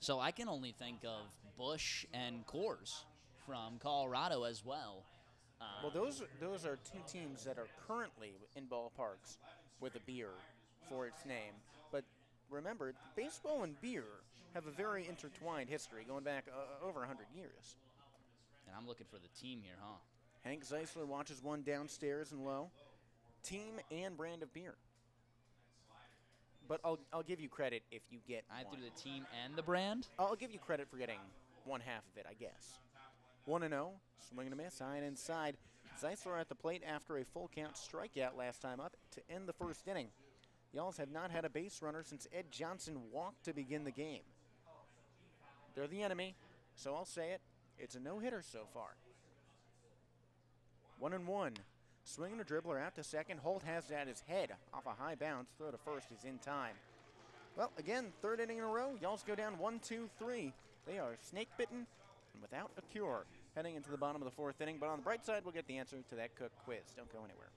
So I can only think of Busch and Coors from Colorado as well. Well, those are 2 teams that are currently in ballparks with a beer for its name. But remember, baseball and beer have a very intertwined history going back over 100 years. And I'm looking for the team here, huh? Hank Zeisler watches one downstairs and low. Team and brand of beer. But I'll give you credit if you get I have to one. do the team and the brand? I'll give you credit for getting one half of it, I guess. 1-0, swing and a miss, high and inside. Zeisler at the plate after a full count strikeout last time up to end the first inning. Y'alls have not had a base runner since Ed Johnson walked to begin the game. They're the enemy, so I'll say it. It's a no-hitter so far. 1-1. Swinging a dribbler out to second. Holt has at his head off a high bounce. Throw to first is in time. Well, again, third inning in a row. Y'alls go down 1-2-3. They are snake-bitten and without a cure heading into the bottom of the fourth inning. But on the bright side, we'll get the answer to that Cook Quiz. Don't go anywhere.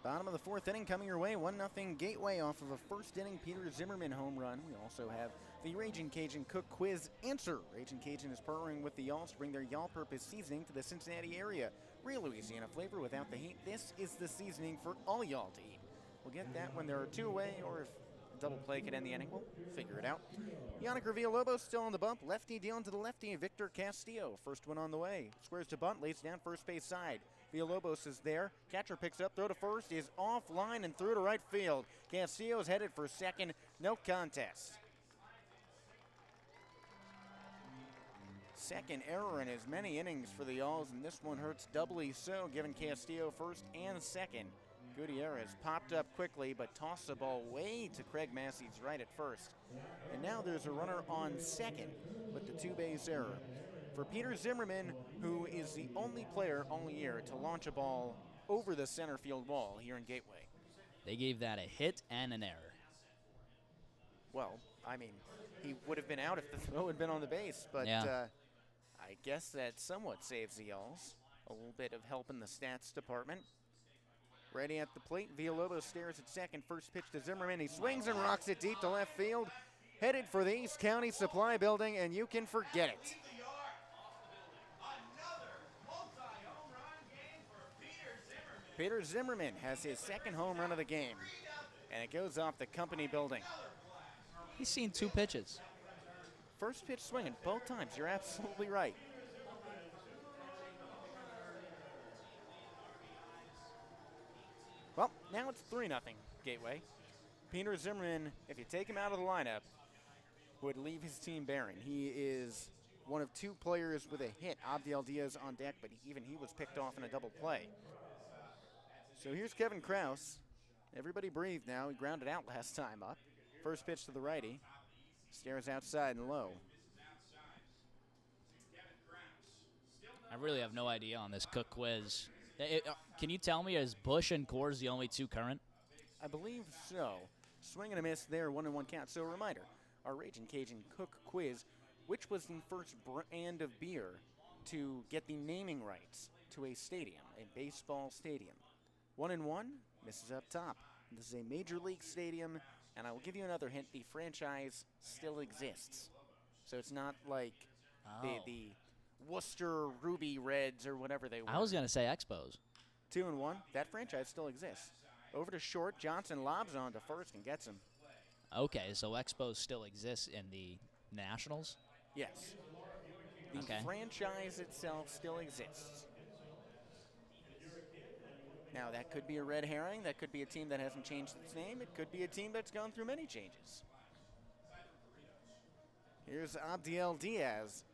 Bottom of the fourth inning coming your way. 1-0 Gateway off of a first inning Peter Zimmerman home run. We also have the Raging Cajun Cook Quiz answer. Raging Cajun is partnering with the Y'alls to bring their Y'all-purpose seasoning to the Cincinnati area. Real Louisiana flavor without the heat. This is the seasoning for all y'all to eat. We'll get that when there are two away, or if double play could end the inning. We'll figure it out. Yannick Villalobos still on the bump. Lefty dealing to the lefty, Victor Castillo. First one on the way. Squares to bunt, lays down first base side. Villalobos is there. Catcher picks up, throw to first, is offline and through to right field. Castillo is headed for second. No contest. Second error in as many innings for the Y'alls, and this one hurts doubly so, giving Castillo first and second. Gutierrez popped up quickly, but tossed the ball way to Craig Massey's right at first. And now there's a runner on second with the two-base error. For Peter Zimmerman, who is the only player all year to launch a ball over the center field wall here in Gateway. They gave that a hit and an error. Well, I mean, he would have been out if the throw had been on the base, but yeah. I guess that somewhat saves the Y'alls. A little bit of help in the stats department. Ready at the plate, Villalobos stares at second. First pitch to Zimmerman. He swings and rocks it deep to left field. Headed for the East County Supply Building, and you can forget it. Peter Zimmerman has his second home run of the game, and it goes off the company building. He's seen two pitches. First pitch swinging both times. You're absolutely right. Well, now it's 3-0 Gateway. Peter Zimmerman, if you take him out of the lineup, would leave his team barren. He is one of two players with a hit. Abdiel Diaz on deck, but even he was picked off in a double play. So here's Kevin Kraus. Everybody breathe now. He grounded out last time up. First pitch to the righty. Stares outside and low. I really have no idea on this Cook Quiz. Can you tell me, is Bush and Coors the only two current? I believe so. Swing and a miss there, 1-1 count. So a reminder, our Raging Cajun Cook Quiz, which was the first brand of beer to get the naming rights to a stadium, a baseball stadium. 1-1, misses up top. This is a major league stadium, and I will give you another hint, the franchise still exists. So it's not like the Worcester Ruby Reds or whatever they were. I was going to say Expos. 2-1, that franchise still exists. Over to short, Johnson lobs on to first and gets him. Okay, so Expos still exists in the Nationals? Yes. The franchise itself still exists. Now, that could be a red herring. That could be a team that hasn't changed its name. It could be a team that's gone through many changes. Here's Abdiel Diaz.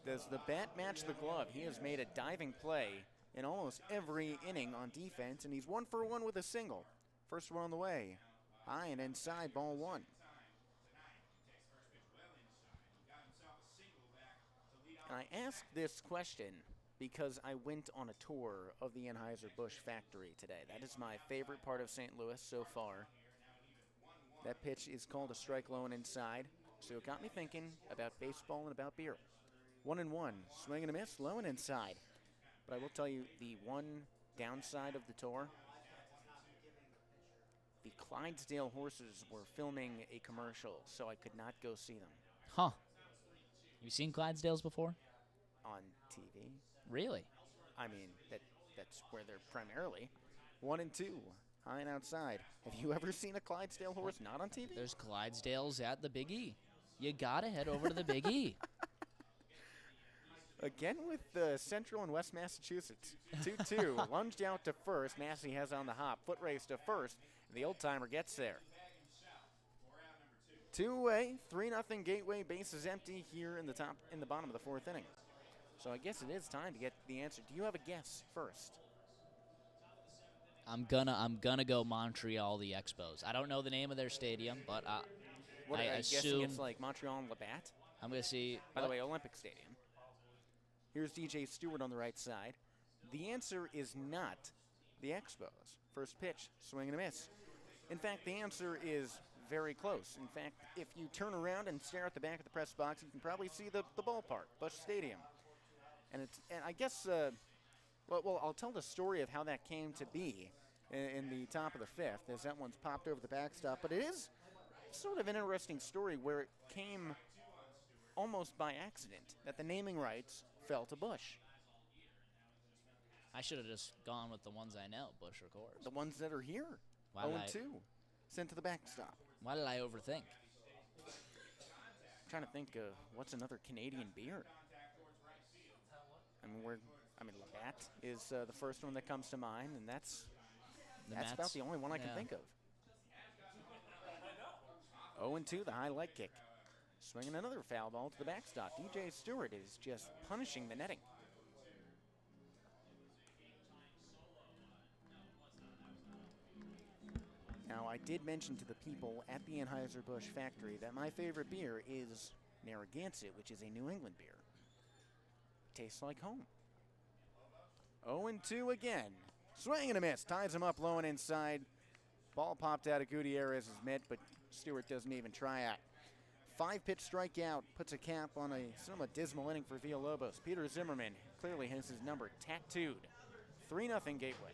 Does the bat match the glove? He has made a diving play in almost every inning on defense, and he's 1 for 1 with a single. First one on the way. High and inside, ball one. And I asked this question because I went on a tour of the Anheuser-Busch factory today. That is my favorite part of St. Louis so far. That pitch is called a strike low and inside, so it got me thinking about baseball and about beer. 1-1, swing and a miss, low and inside. But I will tell you the one downside of the tour, the Clydesdale horses were filming a commercial, so I could not go see them. Huh. You seen Clydesdales before? On TV. Really? I mean, that's where they're primarily. 1-2, high and outside. Have you ever seen a Clydesdale horse not on TV? There's Clydesdales at the Big E. You gotta head over to the Big E. Again with Central and West Massachusetts. 2-2, lunged out to first. Massey has on the hop. Foot race to first. The old-timer gets there. 2-away, 3-0 Gateway. Base is empty here in the bottom of the fourth inning. So I guess it is time to get the answer. Do you have a guess first? I'm gonna go Montreal the Expos. I don't know the name of their stadium, but I assume it's like Montreal and Labatt. I'm gonna see. By the way, Olympic Stadium. Here's DJ Stewart on the right side. The answer is not the Expos. First pitch, swing and a miss. In fact, the answer is very close. In fact, if you turn around and stare at the back of the press box, you can probably see the ballpark, Busch Stadium. And I guess, well, I'll tell the story of how that came to be. in the top of the fifth as that one's popped over the backstop. But it is sort of an interesting story where it came almost by accident that the naming rights fell to Bush. I should have just gone with the ones I know, Bush or Coors. The ones that are here. Why 0-2. Sent to the backstop. Why did I overthink? I'm trying to think of what's another Canadian beer. Labatt is the first one that comes to mind, and that's about the only one I can think of. 0-2, the high leg kick. Swinging another foul ball to the backstop. DJ Stewart is just punishing the netting. Now, I did mention to the people at the Anheuser-Busch factory that my favorite beer is Narragansett, which is a New England beer. Tastes like home. 0-2 again. Swing and a miss. Ties him up low and inside. Ball popped out of Gutierrez's mitt, but Stewart doesn't even try out. 5-pitch strikeout puts a cap on a somewhat dismal inning for Villalobos. Peter Zimmerman clearly has his number tattooed. 3-0 Gateway.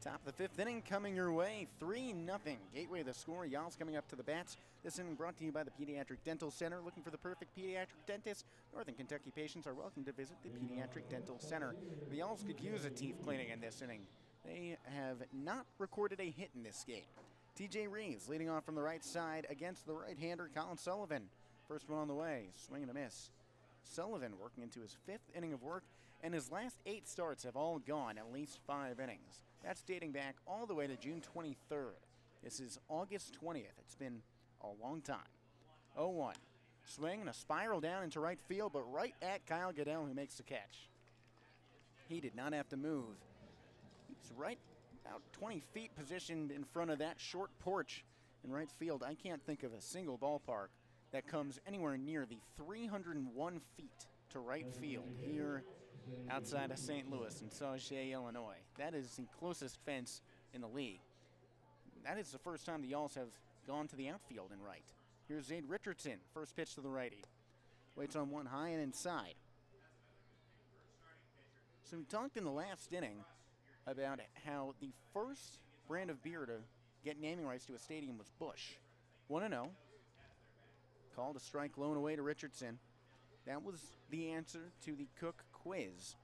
Top of the fifth inning coming your way, 3-0. Gateway the score. Y'all's coming up to the bats. This inning brought to you by the Pediatric Dental Center. Looking for the perfect pediatric dentist? Northern Kentucky patients are welcome to visit the Pediatric Dental Center. The Y'alls could use a teeth cleaning in this inning. They have not recorded a hit in this game. TJ Reeves leading off from the right side against the right-hander Colin Sullivan. First one on the way, swing and a miss. Sullivan working into his fifth inning of work, and his last 8 starts have all gone at least 5 innings. That's dating back all the way to June 23rd. This is August 20th. It's been a long time. 0-1. Swing and a spiral down into right field, but right at Kyle Goodell, who makes the catch. He did not have to move. He's right about 20 feet positioned in front of that short porch in right field. I can't think of a single ballpark that comes anywhere near the 301 feet to right field here outside of St. Louis in Sauget, Illinois. That is the closest fence in the league. That is the first time the Y'alls have gone to the outfield in right. Here's Zade Richardson, first pitch to the righty. Waits on one high and inside. So we talked in the last inning about how the first brand of beer to get naming rights to a stadium was Busch. 1-0. Called a strike low and away to Richardson. That was the answer to the Cook quiz.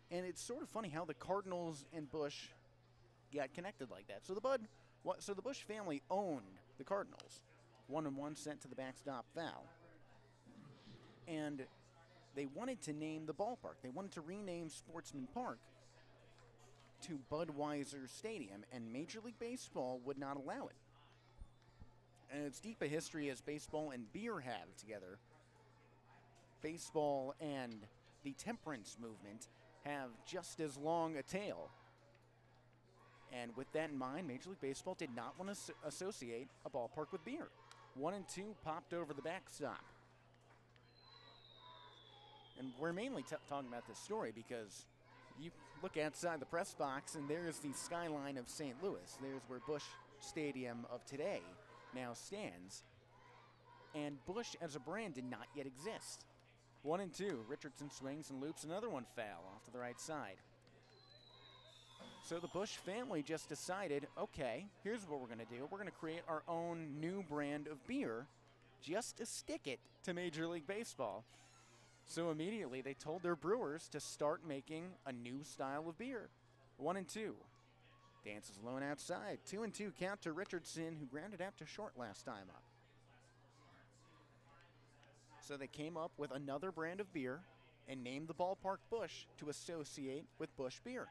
And it's sort of funny how the Cardinals and Busch got connected like that. So the Busch family owned the Cardinals. 1-1 sent to the backstop foul. And they wanted to name the ballpark. They wanted to rename Sportsman Park to Budweiser Stadium, and Major League Baseball would not allow it. And it's deep a history as baseball and beer have together. Baseball and the temperance movement have just as long a tail. And with that in mind, Major League Baseball did not want to associate a ballpark with beer. 1 and 2 popped over the backstop. And we're mainly talking about this story because you look outside the press box and there's the skyline of St. Louis. There's where Busch Stadium of today now stands. And Busch as a brand did not yet exist. 1 and 2, Richardson swings and loops another one foul off to the right side. So the Busch family just decided, okay, here's what we're going to do. We're going to create our own new brand of beer just to stick it to Major League Baseball. So immediately they told their brewers to start making a new style of beer. 1 and 2. Dance is alone outside. 2 and 2 count to Richardson, who grounded out to short last time up. So they came up with another brand of beer and named the ballpark Busch to associate with Busch beer.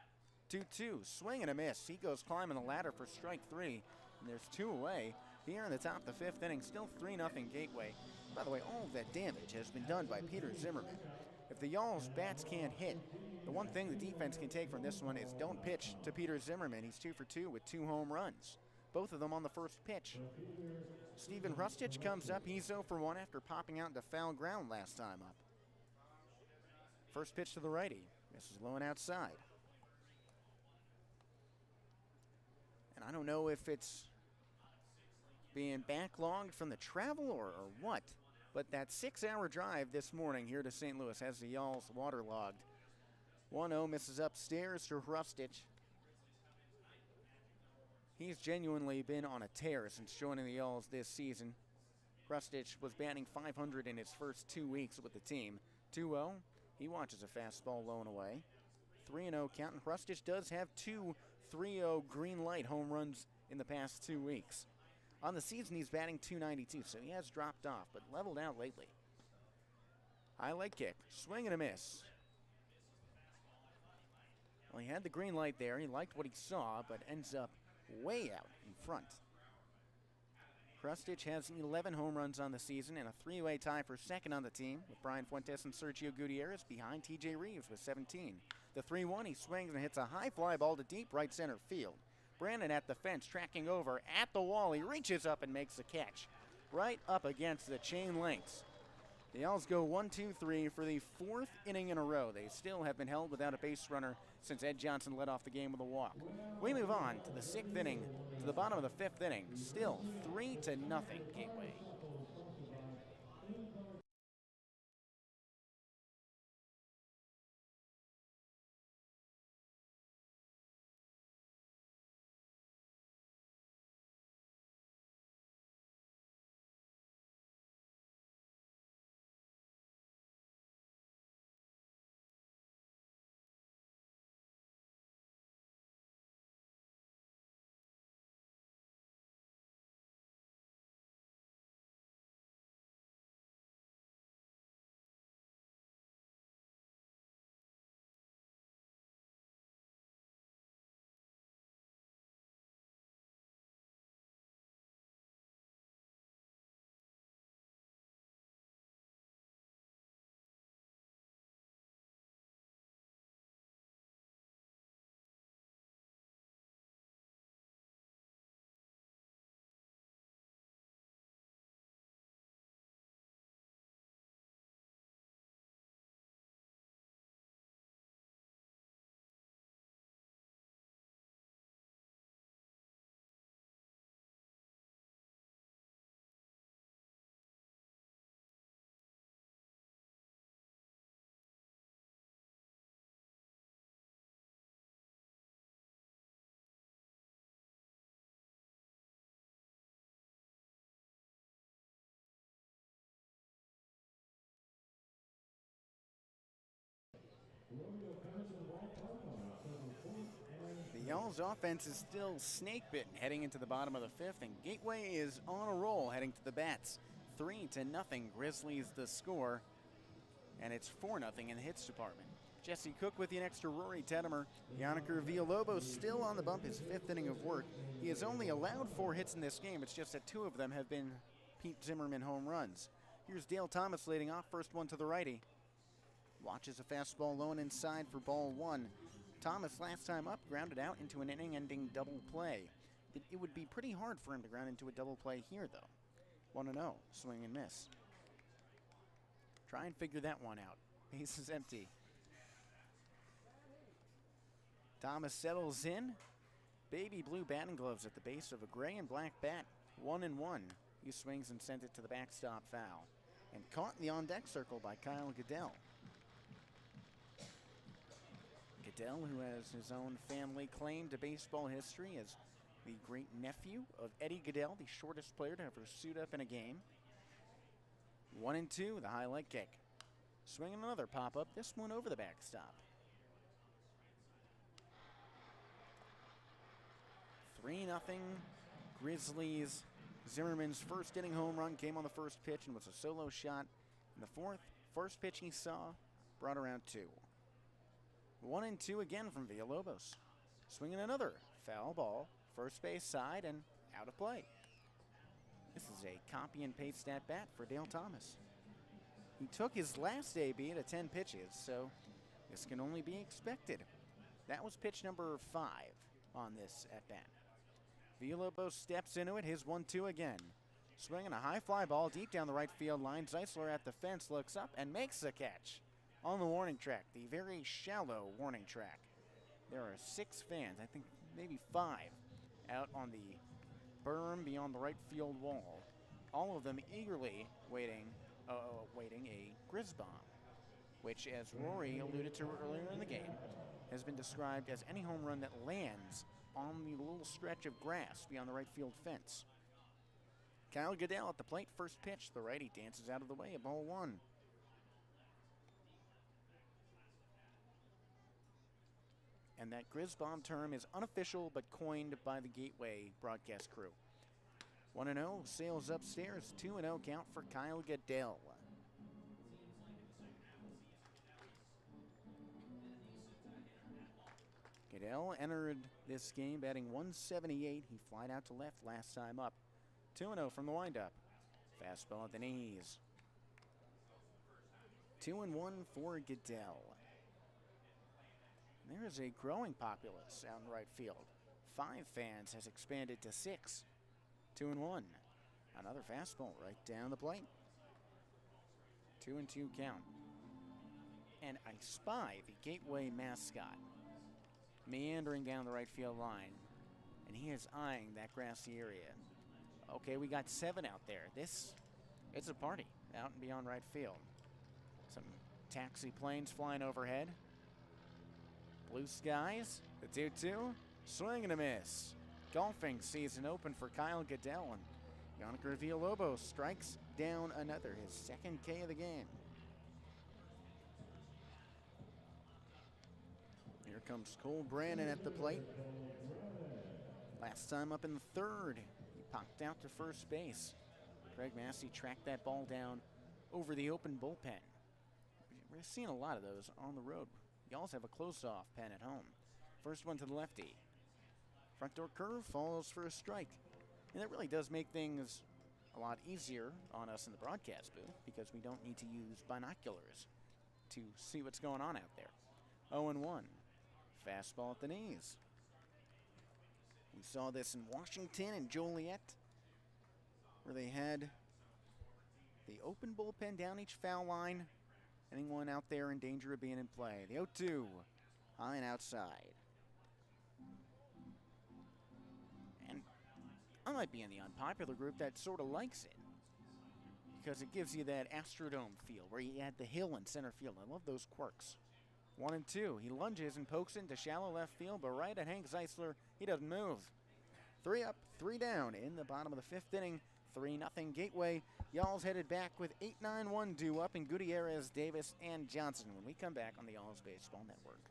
2-2, swing and a miss. He goes climbing the ladder for strike 3, and there's 2 away. Here in the top of the 5th inning, still 3-0 Gateway. By the way, all of that damage has been done by Peter Zimmerman. If the Y'all's bats can't hit, the one thing the defense can take from this one is don't pitch to Peter Zimmerman. He's 2 for 2 with 2 home runs, both of them on the first pitch. Steven Hrustich comes up. He's 0 for 1 after popping out into foul ground last time up. First pitch to the righty. This is low and outside. And I don't know if it's being backlogged from the travel or what, but that 6-hour drive this morning here to St. Louis has the Y'alls waterlogged. 1-0 misses upstairs to Hrustich. He's genuinely been on a tear since joining the Y'alls this season. Hrustich was batting .500 in his first 2 weeks with the team. 2-0, he watches a fastball low and away. 3-0 count, and Hrustich does have 2 3-0 green light home runs in the past 2 weeks. On the season, he's batting .292, so he has dropped off, but leveled out lately. Highlight kick, swing and a miss. Well, he had the green light there. He liked what he saw, but ends up way out in front. Hrustich has 11 home runs on the season and a 3-way tie for second on the team, with Brian Fuentes and Sergio Gutierrez behind TJ Reeves with 17. The 3-1, he swings and hits a high fly ball to deep right center field. Brandon at the fence, tracking over at the wall. He reaches up and makes the catch right up against the chain links. The Y'alls go 1-2-3 for the 4th inning in a row. They still have been held without a base runner since Ed Johnson led off the game with a walk. We move on to the 6th inning, to the bottom of the 5th inning. Still 3-0 Gateway. The Y'alls offense is still snake bitten heading into the bottom of the 5th, and Gateway is on a roll heading to the bats. 3-0 Grizzlies the score, and it's 4-0 in the hits department. Jesse Cook with you next to Rory Tettemer. Yannicker Villalobos still on the bump, his 5th inning of work. He has only allowed 4 hits in this game. It's just that 2 of them have been Pete Zimmerman home runs. Here's Dale Thomas leading off, first one to the righty. Watches a fastball low and inside for ball one. Thomas, last time up, grounded out into an inning-ending double play. It would be pretty hard for him to ground into a double play here, though. 1-0, swing and miss. Try and figure that one out. Base is empty. Thomas settles in. Baby blue batting gloves at the base of a gray and black bat. 1-1. He swings and sends it to the backstop foul. And caught in the on-deck circle by Kyle Goodell. Goodell, who has his own family claim to baseball history as the great nephew of Eddie Goodell, the shortest player to ever suit up in a game. 1-2, the high leg kick. Swinging another pop-up, this one over the backstop. 3-0 Grizzlies. Zimmerman's first inning home run came on the first pitch and was a solo shot. In the fourth, first pitch he saw brought around 2. 1-2 again from Villalobos. Swinging another foul ball, first base side and out of play. This is a copy and paste at bat for Dale Thomas. He took his last AB to 10 pitches, so this can only be expected. That was pitch number 5 on this at bat. Villalobos steps into it, his 1-2 again. Swinging a high fly ball deep down the right field line. Zeisler at the fence looks up and makes the catch on the warning track, the very shallow warning track. There are 6 fans, I think maybe 5, out on the berm beyond the right field wall. All of them eagerly waiting a Grizz bomb, which, as Rory alluded to earlier in the game, has been described as any home run that lands on the little stretch of grass beyond the right field fence. Kyle Goodell at the plate, first pitch. The righty dances out of the way at ball 1. And that Grizz bomb term is unofficial but coined by the Gateway broadcast crew. 1-0, sails upstairs. 2-0 count for Kyle Goodell. Goodell entered this game batting 178. He flied out to left last time up. 2-0 from the windup. Fastball at the knees. 2-1 for Goodell. There is a growing populace out in right field. 5 fans has expanded to 6. 2-1. Another fastball right down the plate. 2-2 count. And I spy the Gateway mascot meandering down the right field line, and he is eyeing that grassy area. Okay, we got 7 out there. It's a party out and beyond right field. Some taxi planes flying overhead. Blue skies, the 2-2, swing and a miss. Golfing season open for Kyle Goodell, and Yonker Villalobos strikes down another, his second K of the game. Here comes Cole Brannon at the plate. Last time up in the 3rd, he popped out to first base. Craig Massey tracked that ball down over the open bullpen. We're seeing a lot of those on the road. You also have a close-off pen at home. First one to the lefty. Front door curve falls for a strike. And that really does make things a lot easier on us in the broadcast booth because we don't need to use binoculars to see what's going on out there. 0-1. Fastball at the knees. We saw this in Washington and Joliet, where they had the open bullpen down each foul line. Anyone out there in danger of being in play. The 0-2, high and outside. And I might be in the unpopular group that sort of likes it, because it gives you that Astrodome feel where you had the hill in center field. I love those quirks. 1-2, he lunges and pokes into shallow left field, but right at Hank Zeisler, he doesn't move. 3 up, 3 down in the bottom of the 5th inning. 3-0 Gateway. Y'all's headed back with 8-9-1 due up in Gutierrez, Davis, and Johnson when we come back on the Y'all's Baseball Network.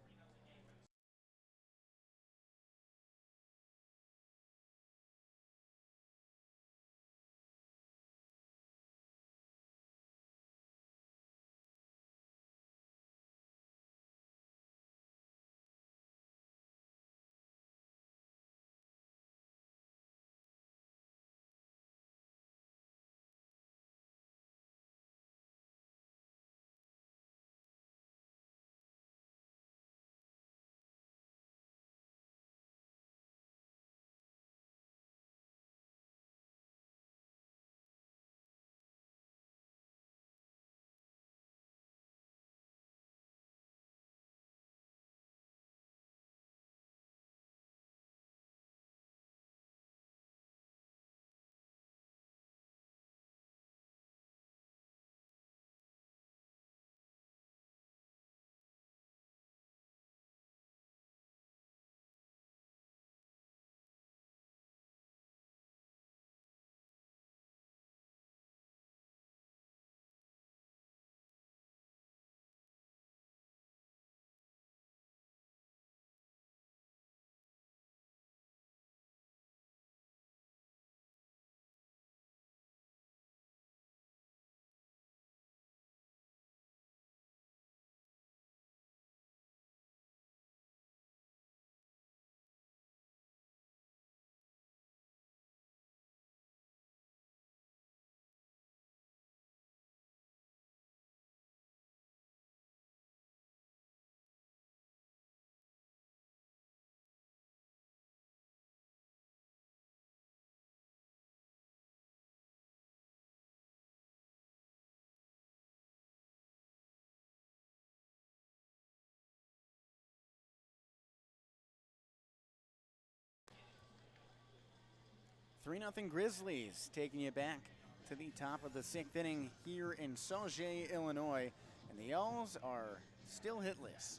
3-0 Grizzlies taking you back to the top of the 6th inning here in Sauget, Illinois. And the Owls are still hitless.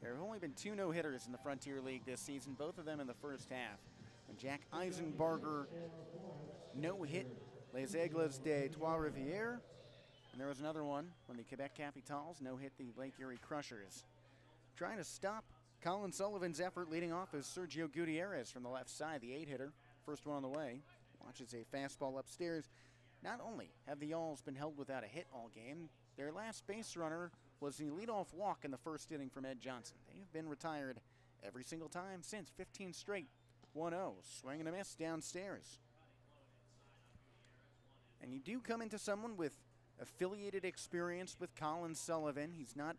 There have only been 2 no-hitters in the Frontier League this season, both of them in the first half. And Jack Eisenbarger no-hit Les Aigles de Trois-Rivières. And there was another one when the Quebec Capitals no-hit the Lake Erie Crushers. Trying to stop Colin Sullivan's effort leading off is Sergio Gutierrez from the left side, the 8-hitter. First one on the way. Watches a fastball upstairs. Not only have the Owls been held without a hit all game, their last base runner was the leadoff walk in the first inning from Ed Johnson. They have been retired every single time since, 15 straight. 1-0, swing and a miss downstairs. And you do come into someone with affiliated experience with Colin Sullivan. He's not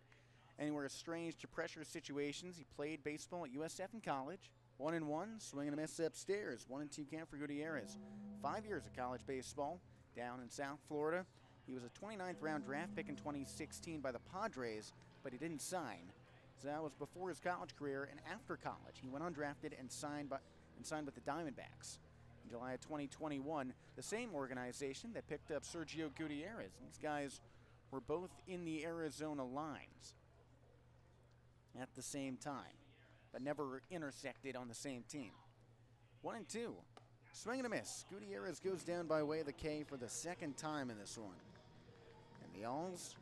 anywhere strange to pressure situations. He played baseball at USF in college. 1-1, swing and a miss upstairs. 1-2 count for Gutierrez. 5 years of college baseball down in South Florida. He was a 29th round draft pick in 2016 by the Padres, but he didn't sign. So that was before his college career, and after college, he went undrafted and signed with the Diamondbacks. In July of 2021, the same organization that picked up Sergio Gutierrez. These guys were both in the Arizona lines at the same time, but never intersected on the same team. 1-2, swing and a miss. Gutierrez goes down by way of the K for the second time in this one. And the Owls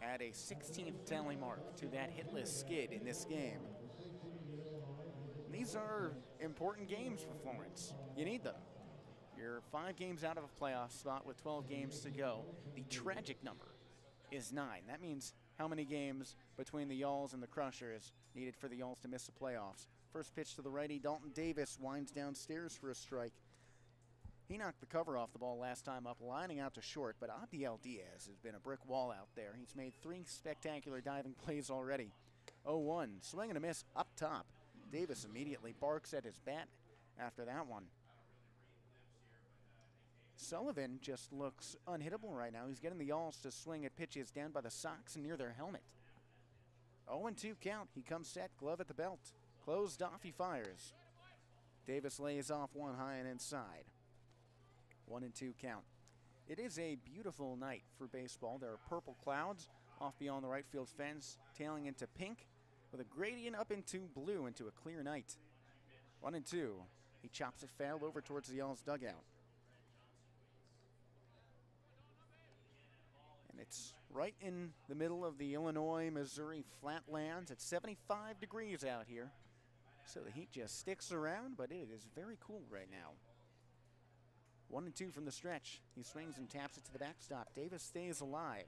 add a 16th tally mark to that hitless skid in this game. These are important games for Florence. You need them. You're 5 games out of a playoff spot with 12 games to go. The tragic number is 9. That means how many games between the Owls and the Crushers needed for the Owls to miss the playoffs. First pitch to the righty, Dalton Davis winds downstairs for a strike. He knocked the cover off the ball last time up, lining out to short, but Abdiel Diaz has been a brick wall out there. He's made 3 spectacular diving plays already. 0-1, swing and a miss up top. Davis immediately barks at his bat after that one. Sullivan just looks unhittable right now. He's getting the Owls to swing at pitches down by the socks and near their helmet. 0-2 count. He comes set, glove at the belt. Closed off, he fires. Davis lays off one high and inside. 1-2 count. It is a beautiful night for baseball. There are purple clouds off beyond the right field fence, tailing into pink, with a gradient up into blue into a clear night. 1-2. He chops it foul over towards the Owls dugout. And it's right in the middle of the Illinois-Missouri flatlands. It's 75 degrees out here. So the heat just sticks around, but it is very cool right now. 1-2 from the stretch. He swings and taps it to the backstop. Davis stays alive.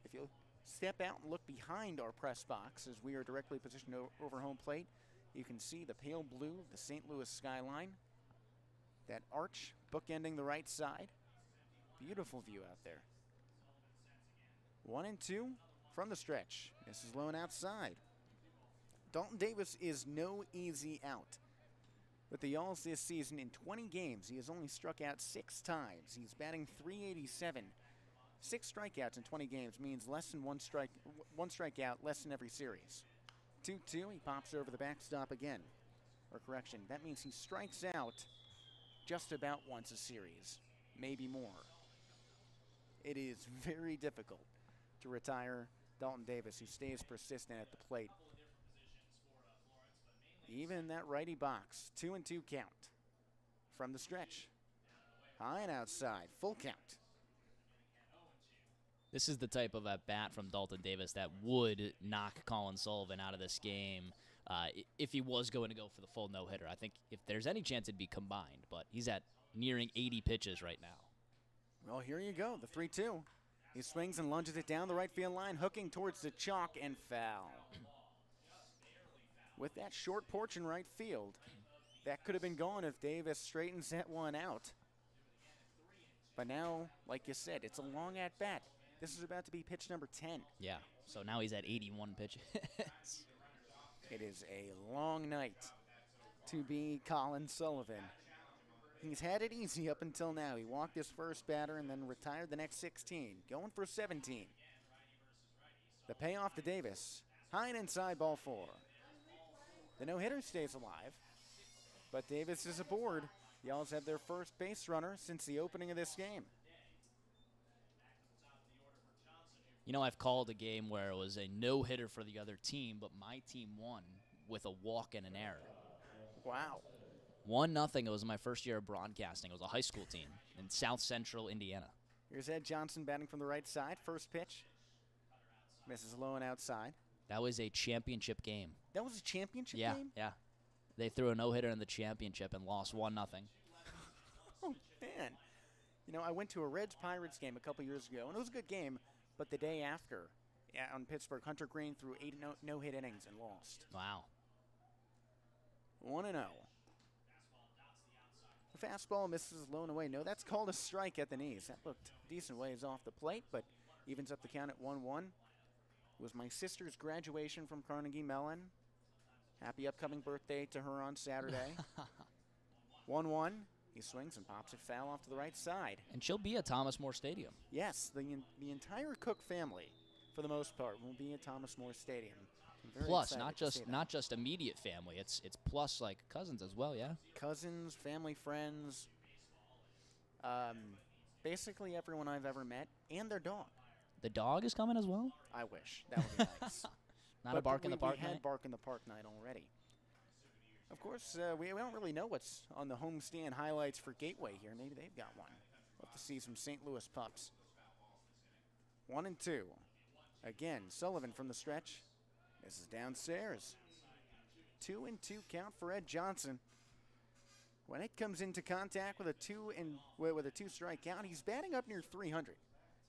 If you step out and look behind our press box as we are directly positioned over home plate, you can see the pale blue of the St. Louis skyline. That arch bookending the right side. Beautiful view out there. 1-2 from the stretch. This is low and outside. Dalton Davis is no easy out. With the Owls this season, in 20 games, he has only struck out 6 times. He's batting .387. 6 strikeouts in 20 games means less than one strikeout less than every series. 2-2, he pops over the backstop again. Or correction, that means he strikes out just about once a series, maybe more. It is very difficult to retire Dalton Davis, who stays persistent at the plate. Even in that righty box, 2-2 count from the stretch. High and outside, full count. This is the type of at bat from Dalton Davis that would knock Colin Sullivan out of this game if he was going to go for the full no-hitter. I think if there's any chance it'd be combined, but he's at nearing 80 pitches right now. Well, here you go, the 3-2. He swings and lunges it down the right field line, hooking towards the chalk and foul. With that short porch in right field, that could have been gone if Davis straightens that one out. But now, like you said, it's a long at bat. This is about to be pitch number 10. Yeah, so now he's at 81 pitches. It is a long night to be Colin Sullivan. He's had it easy up until now. He walked his first batter and then retired the next 16, going for 17. The payoff to Davis, high and inside, ball 4. The no-hitter stays alive, but Davis is aboard. The Owls have their first base runner since the opening of this game. You know, I've called a game where it was a no-hitter for the other team, but my team won with a walk and an error. Wow. 1-0. It was my first year of broadcasting. It was a high school team in South Central Indiana. Here's Ed Johnson batting from the right side. First pitch. Misses low and outside. That was a championship game. That was a championship game? Yeah. They threw a no-hitter in the championship and lost 1-0. Oh, man. You know, I went to a Reds-Pirates game a couple years ago, and it was a good game, but the day after, on Pittsburgh, Hunter Green threw 8 no-hit innings and lost. Wow. 1-0. The fastball misses low and away. No, that's called a strike at the knees. That looked decent ways off the plate, but evens up the count at 1-1. It was my sister's graduation from Carnegie Mellon. Happy upcoming birthday to her on Saturday. 1-1. He swings and pops it foul off to the right side. And she'll be at Thomas More Stadium. Yes, the entire Cook family, for the most part, will be at Thomas More Stadium. Plus, not just immediate family. It's plus like cousins as well, yeah? Cousins, family, friends. Basically everyone I've ever met, and their dog. The dog is coming as well? I wish. That would be nice. Not a Bark in the Park night? We had night? Bark in the Park night already. Of course, we don't really know what's on the homestand highlights for Gateway here. Maybe they've got one. We'll have to see some St. Louis pups. 1-2. Again, Sullivan from the stretch. This is downstairs. 2-2 count for Ed Johnson. When it comes into contact with a two-strike count, he's batting up near 300.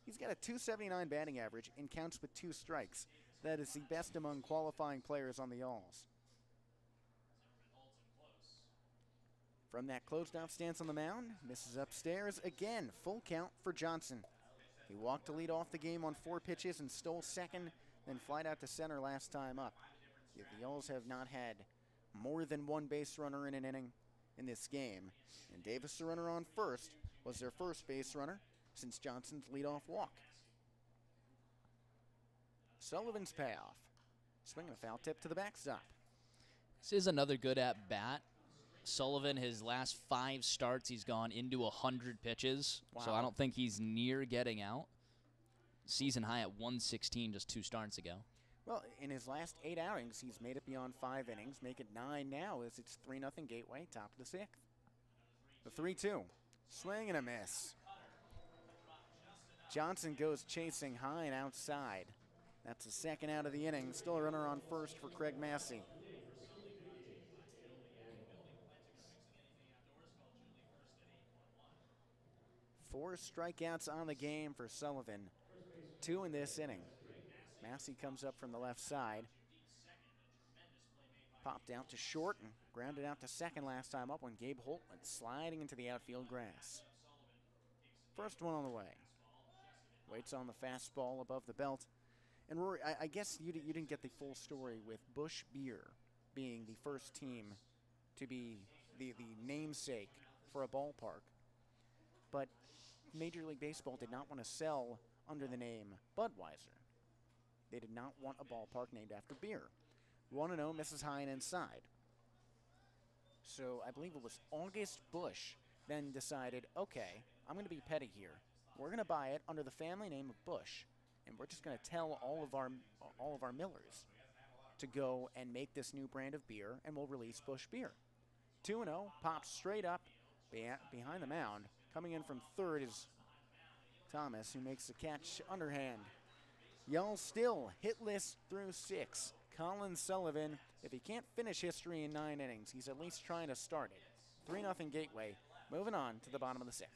He's got a 279 batting average and counts with 2 strikes. That is the best among qualifying players on the Owls. From that closed-off stance on the mound, misses upstairs again. Full count for Johnson. He walked to lead off the game on 4 pitches and stole second, then flied out to center last time up. The Owls have not had more than 1 base runner in an inning in this game. And Davis, the runner on first, was their first base runner since Johnson's leadoff walk. Sullivan's payoff. Swinging a foul tip to the backstop. This is another good at-bat. Sullivan, his last 5 starts, he's gone into 100 pitches. Wow. So I don't think he's near getting out. Season high at 116 just 2 starts ago. Well, in his last 8 outings, he's made it beyond 5 innings. Make it 9 now as it's 3-0 Gateway, top of the 6th. The 3-2. Swing and a miss. Johnson goes chasing high and outside. That's the second out of the inning. Still a runner on first for Craig Massey. Four strikeouts on the game for Sullivan. 2 in this inning. Massey comes up from the left side. Popped out to short and grounded out to second last time up when Gabe Holt went sliding into the outfield grass. First one on the way. Waits on the fastball above the belt. And Rory, I guess you didn't get the full story with Busch Beer being the first team to be the namesake for a ballpark. But Major League Baseball did not want to sell under the name Budweiser. They did not want a ballpark named after beer. 1-0, misses high and inside. So I believe it was August Busch then decided, okay, I'm going to be petty here. We're going to buy it under the family name of Busch, and we're just going to tell all of our millers to go and make this new brand of beer, and we'll release Busch Beer. 2-0, pops straight up behind the mound. Coming in from third is Thomas, who makes the catch underhand. Y'all still hitless through 6. Colin Sullivan, if he can't finish history in 9 innings, he's at least trying to start it. 3-0 Gateway. Moving on to the bottom of the 6th.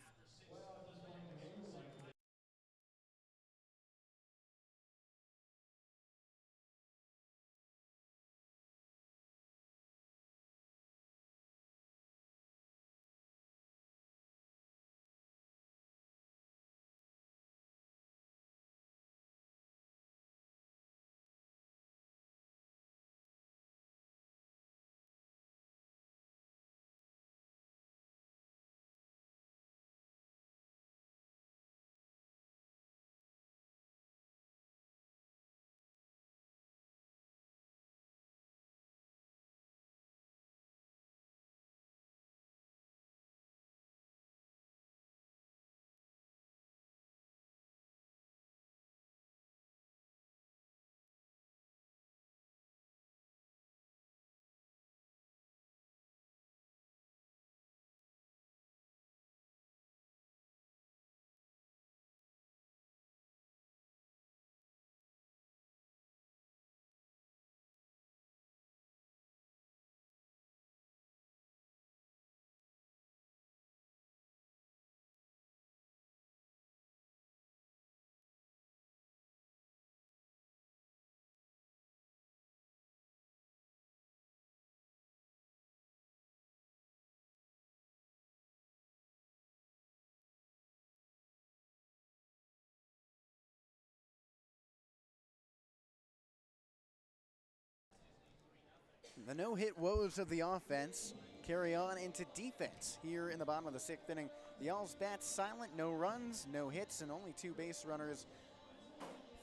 The no-hit woes of the offense carry on into defense here in the bottom of the 6th inning. The Owls bats silent, no runs, no hits, and only 2 base runners.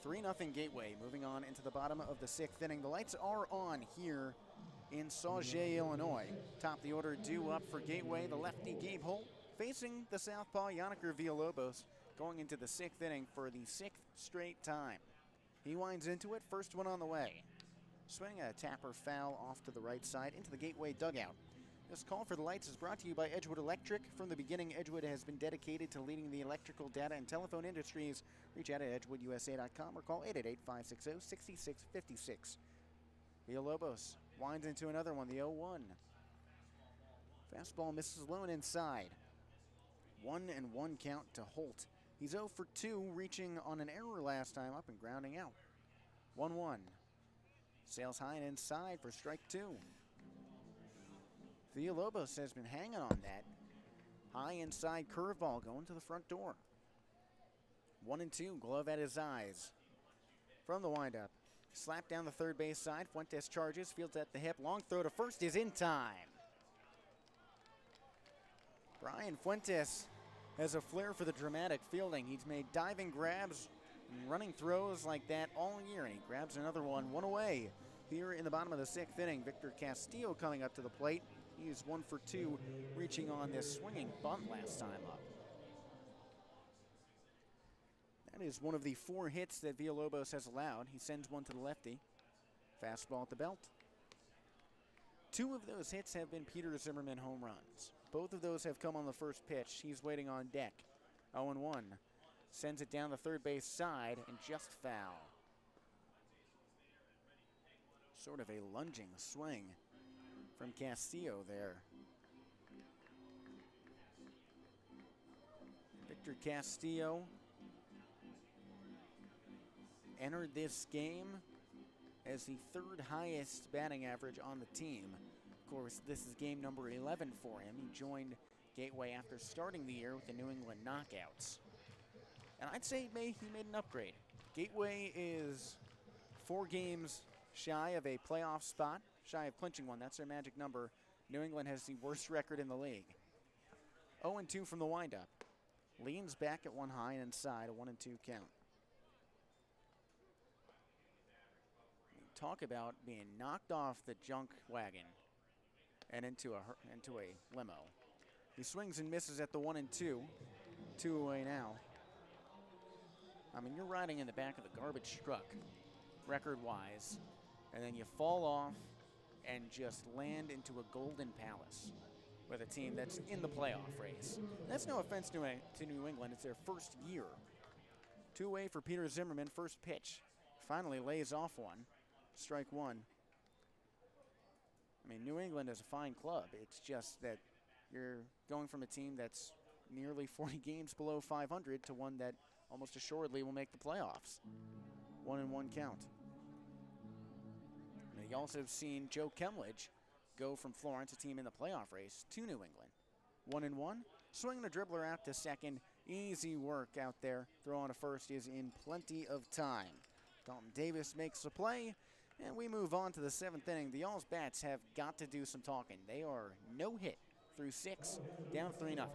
3-0 Gateway moving on into the bottom of the 6th inning. The lights are on here in Sauget, Illinois. Top of the order due up for Gateway, the lefty Gabe Holt facing the southpaw Yannicker Villalobos going into the 6th inning for the 6th straight time. He winds into it, first one on the way. Swing a tapper foul off to the right side into the Gateway dugout. This call for the lights is brought to you by Edgewood Electric. From the beginning, Edgewood has been dedicated to leading the electrical data and telephone industries. Reach out at edgewoodusa.com or call 888-560-6656. Villalobos winds into another one, the 0-1. Fastball misses low and inside. 1-1 count to Holt. He's 0 for 2, reaching on an error last time up and grounding out. 1-1. Sails high and inside for strike 2. Villalobos has been hanging on that. High inside curveball going to the front door. 1-2, glove at his eyes. From the windup, slap down the third base side. Fuentes charges, fields at the hip. Long throw to first is in time. Brian Fuentes has a flair for the dramatic fielding. He's made diving grabs and running throws like that all year, and he grabs another one away. Here in the bottom of the 6th inning, Victor Castillo coming up to the plate. He is 1 for 2, reaching on this swinging bunt last time up. That is one of the 4 hits that Villalobos has allowed. He sends one to the lefty. Fastball at the belt. 2 of those hits have been Peter Zimmerman home runs. Both of those have come on the first pitch. He's waiting on deck. 0-1. Sends it down the third base side and just foul. Sort of a lunging swing from Castillo there. Victor Castillo entered this game as the 3rd highest batting average on the team. Of course, this is game number 11 for him. He joined Gateway after starting the year with the New England Knockouts. And I'd say he made an upgrade. Gateway is 4 games shy of a playoff spot, shy of clinching one. That's their magic number. New England has the worst record in the league. 0-2 from the windup. Leans back at one high and inside, a 1-2 count. Talk about being knocked off the junk wagon and into a limo. He swings and misses at the 1-2. 2 away now. I mean, you're riding in the back of the garbage truck, record-wise, and then you fall off and just land into a golden palace with a team that's in the playoff race. That's no offense to New England. It's their first year. 2 away for Peter Zimmerman. First pitch. Finally lays off one. Strike 1. I mean, New England is a fine club. It's just that you're going from a team that's nearly 40 games below 500 to one that almost assuredly will make the playoffs. 1-1 count. And you also have seen Joe Kemledge go from Florence, a team in the playoff race, to New England. 1-1. Swinging a dribbler out to second. Easy work out there. Throw on to first is in plenty of time. Dalton Davis makes the play, and we move on to the 7th inning. The Owls bats have got to do some talking. They are no hit through 6, down 3-0.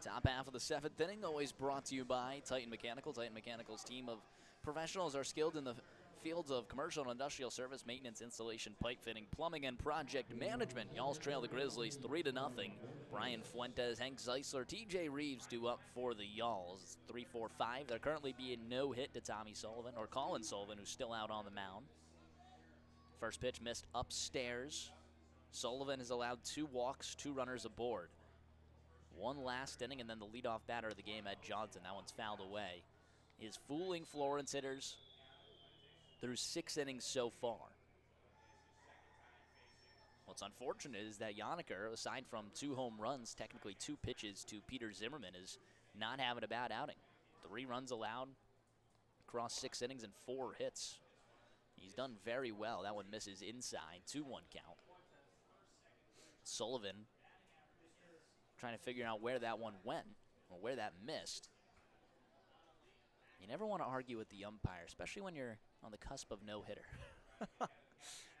Top half of the 7th inning, always brought to you by Titan Mechanical. Titan Mechanical's team of professionals are skilled in the fields of commercial and industrial service, maintenance, installation, pipe fitting, plumbing, and project management. Y'all's trail the Grizzlies 3-0. Brian Fuentes, Hank Zeisler, TJ Reeves due up for the Y'alls. 3-4-5. They're currently being no hit to Tommy Sullivan, or Colin Sullivan, who's still out on the mound. First pitch missed upstairs. Sullivan has allowed 2 walks, 2 runners aboard. One last inning, and then the leadoff batter of the game, Ed Johnson. That one's fouled away. Is fooling Florence hitters through 6 innings so far. What's unfortunate is that Yoniker, aside from 2 home runs, technically 2 pitches to Peter Zimmerman, is not having a bad outing. 3 runs allowed across 6 innings and 4 hits. He's done very well. That one misses inside, 2-1 count. Sullivan trying to figure out where that one went or where that missed. You never want to argue with the umpire, especially when you're on the cusp of no-hitter.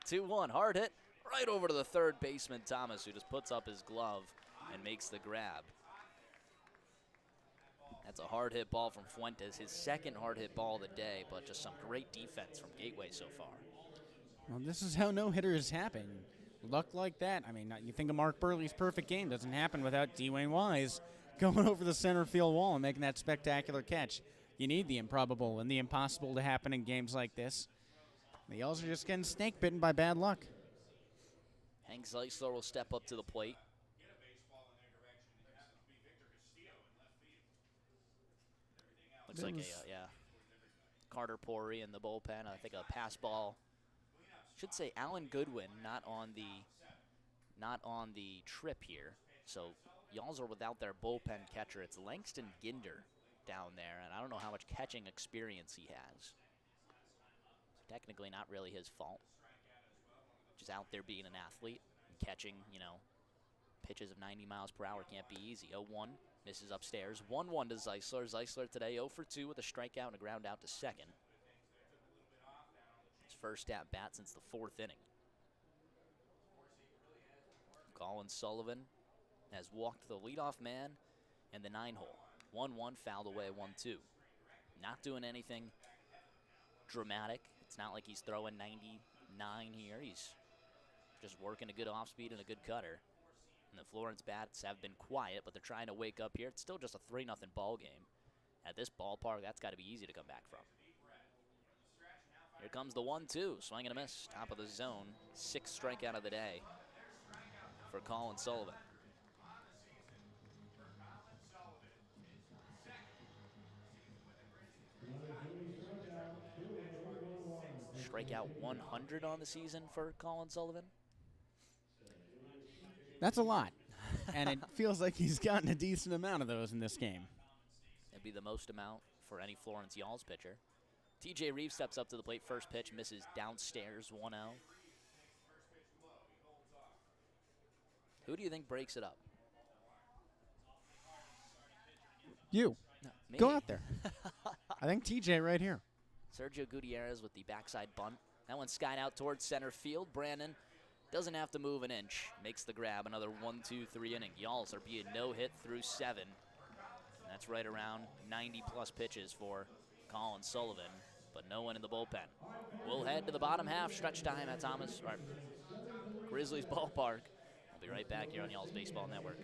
2-1, hard hit right over to the third baseman, Thomas, who just puts up his glove and makes the grab. That's a hard hit ball from Fuentes, his second hard hit ball of the day, but just some great defense from Gateway so far. Well, this is how no-hitters happen. Luck like that. I mean, you think of Mark Burley's perfect game. Doesn't happen without Dwayne Wise going over the center field wall and making that spectacular catch. You need the improbable and the impossible to happen in games like this. The Y'alls are just getting snake bitten by bad luck. Hank Zeisler will step up to the plate. Looks like Carter Pori in the bullpen. I think a pass ball. Should say Alan Goodwin, not on the trip here. So Y'alls are without their bullpen catcher. It's Langston Ginder down there, and I don't know how much catching experience he has. So technically not really his fault. Just out there being an athlete and catching, pitches of 90 miles per hour can't be easy. 0-1, misses upstairs. 1-1 to Zeisler. Zeisler today 0 for 2 with a strikeout and a ground out to second. His first at bat since the 4th inning. Colin Sullivan has walked the leadoff man in the 9-hole. 1-1, fouled away, 1-2. Not doing anything dramatic. It's not like he's throwing 99 here. He's just working a good off-speed and a good cutter. And the Florence bats have been quiet, but they're trying to wake up here. It's still just a 3-0 ball game. At this ballpark, that's got to be easy to come back from. Here comes the 1-2, swing and a miss, top of the zone. 6th strikeout of the day for Colin Sullivan. Strikeout 100 on the season for Colin Sullivan. That's a lot, and it feels like he's gotten a decent amount of those in this game. It'd be the most amount for any Florence Y'alls pitcher. TJ Reeves steps up to the plate. First pitch misses downstairs, 1-0. Who do you think breaks it up? You. No, me. Go out there. I think TJ right here. Sergio Gutierrez with the backside bunt. That one skied out towards center field. Brandon doesn't have to move an inch. Makes the grab. Another 1-2-3 inning. Y'alls are being no hit through 7. And that's right around 90-plus pitches for Colin Sullivan, but no one in the bullpen. We'll head to the bottom half. Stretch time at Grizzlies ballpark. We'll be right back here on Y'alls Baseball Network.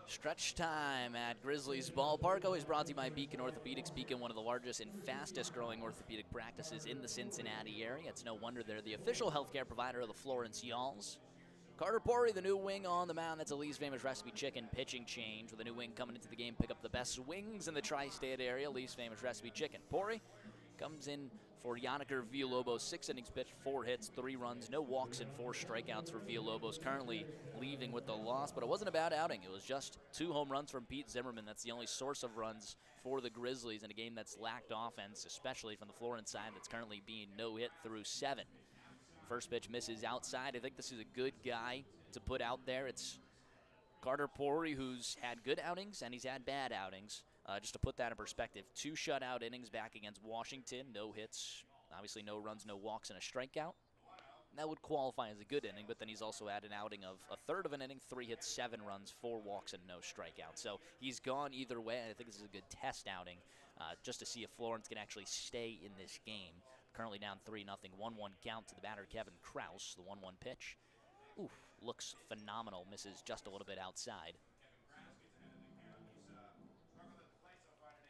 Stretch time at Grizzlies Ballpark, always brought to you by Beacon Orthopedics. Beacon, one of the largest and fastest growing orthopedic practices in the Cincinnati area. It's no wonder they're the official healthcare provider of the Florence Yalls. Carter Pori, the new wing on the mound. That's a Lee's Famous Recipe Chicken pitching change. With a new wing coming into the game, pick up the best wings in the tri-state area. Lee's Famous Recipe Chicken. Pori comes in for Yannicker Villalobos. 6 innings pitched, 4 hits, 3 runs, no walks, and 4 strikeouts for Villalobos. Currently leaving with the loss, but it wasn't a bad outing. It was just 2 home runs from Pete Zimmerman. That's the only source of runs for the Grizzlies in a game that's lacked offense, especially from the Florence side that's currently being no-hit through 7. First pitch misses outside. I think this is a good guy to put out there. It's Carter Pori, who's had good outings and he's had bad outings. Just to put that in perspective, 2 shutout innings back against Washington, no hits, obviously no runs, no walks, and a strikeout. That would qualify as a good inning, but then he's also had an outing of a third of an inning, 3 hits, 7 runs, 4 walks, and no strikeouts. So he's gone either way, and I think this is a good test outing just to see if Florence can actually stay in this game. Currently down 3-0, 1-1 count to the batter, Kevin Krause, the 1-1 pitch. Oof, looks phenomenal, misses just a little bit outside.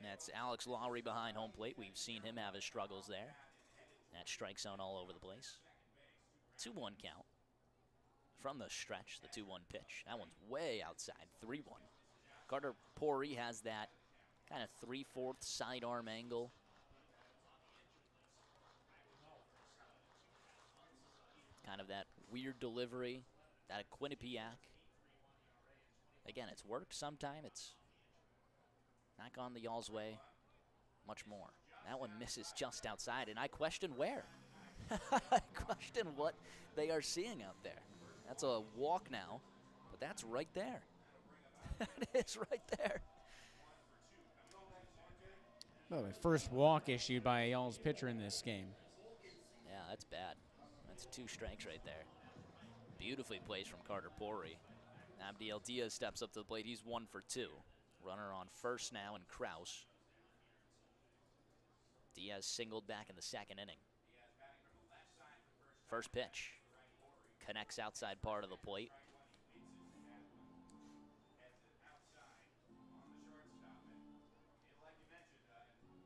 That's Alex Lowry behind home plate. We've seen him have his struggles there. That strike zone all over the place. 2-1 count from the stretch, the 2-1 pitch. That one's way outside, 3-1. Carter Pori has that kind of 3/4 sidearm angle. Kind of that weird delivery, that a Quinnipiac. Again, it's worked sometime. It's not gone the Y'all's way much more. That one misses just outside, and I question where. I question what they are seeing out there. That's a walk now, but that's right there. That is right there. Well, the first walk issued by a Y'all's pitcher in this game. Yeah, that's bad. That's 2 strikes right there. Beautifully placed from Carter Pori. Abdiel Diaz steps up to the plate. He's 1 for 2. Runner on first now, and Krause. Diaz singled back in the 2nd inning. First pitch. Connects outside part of the plate.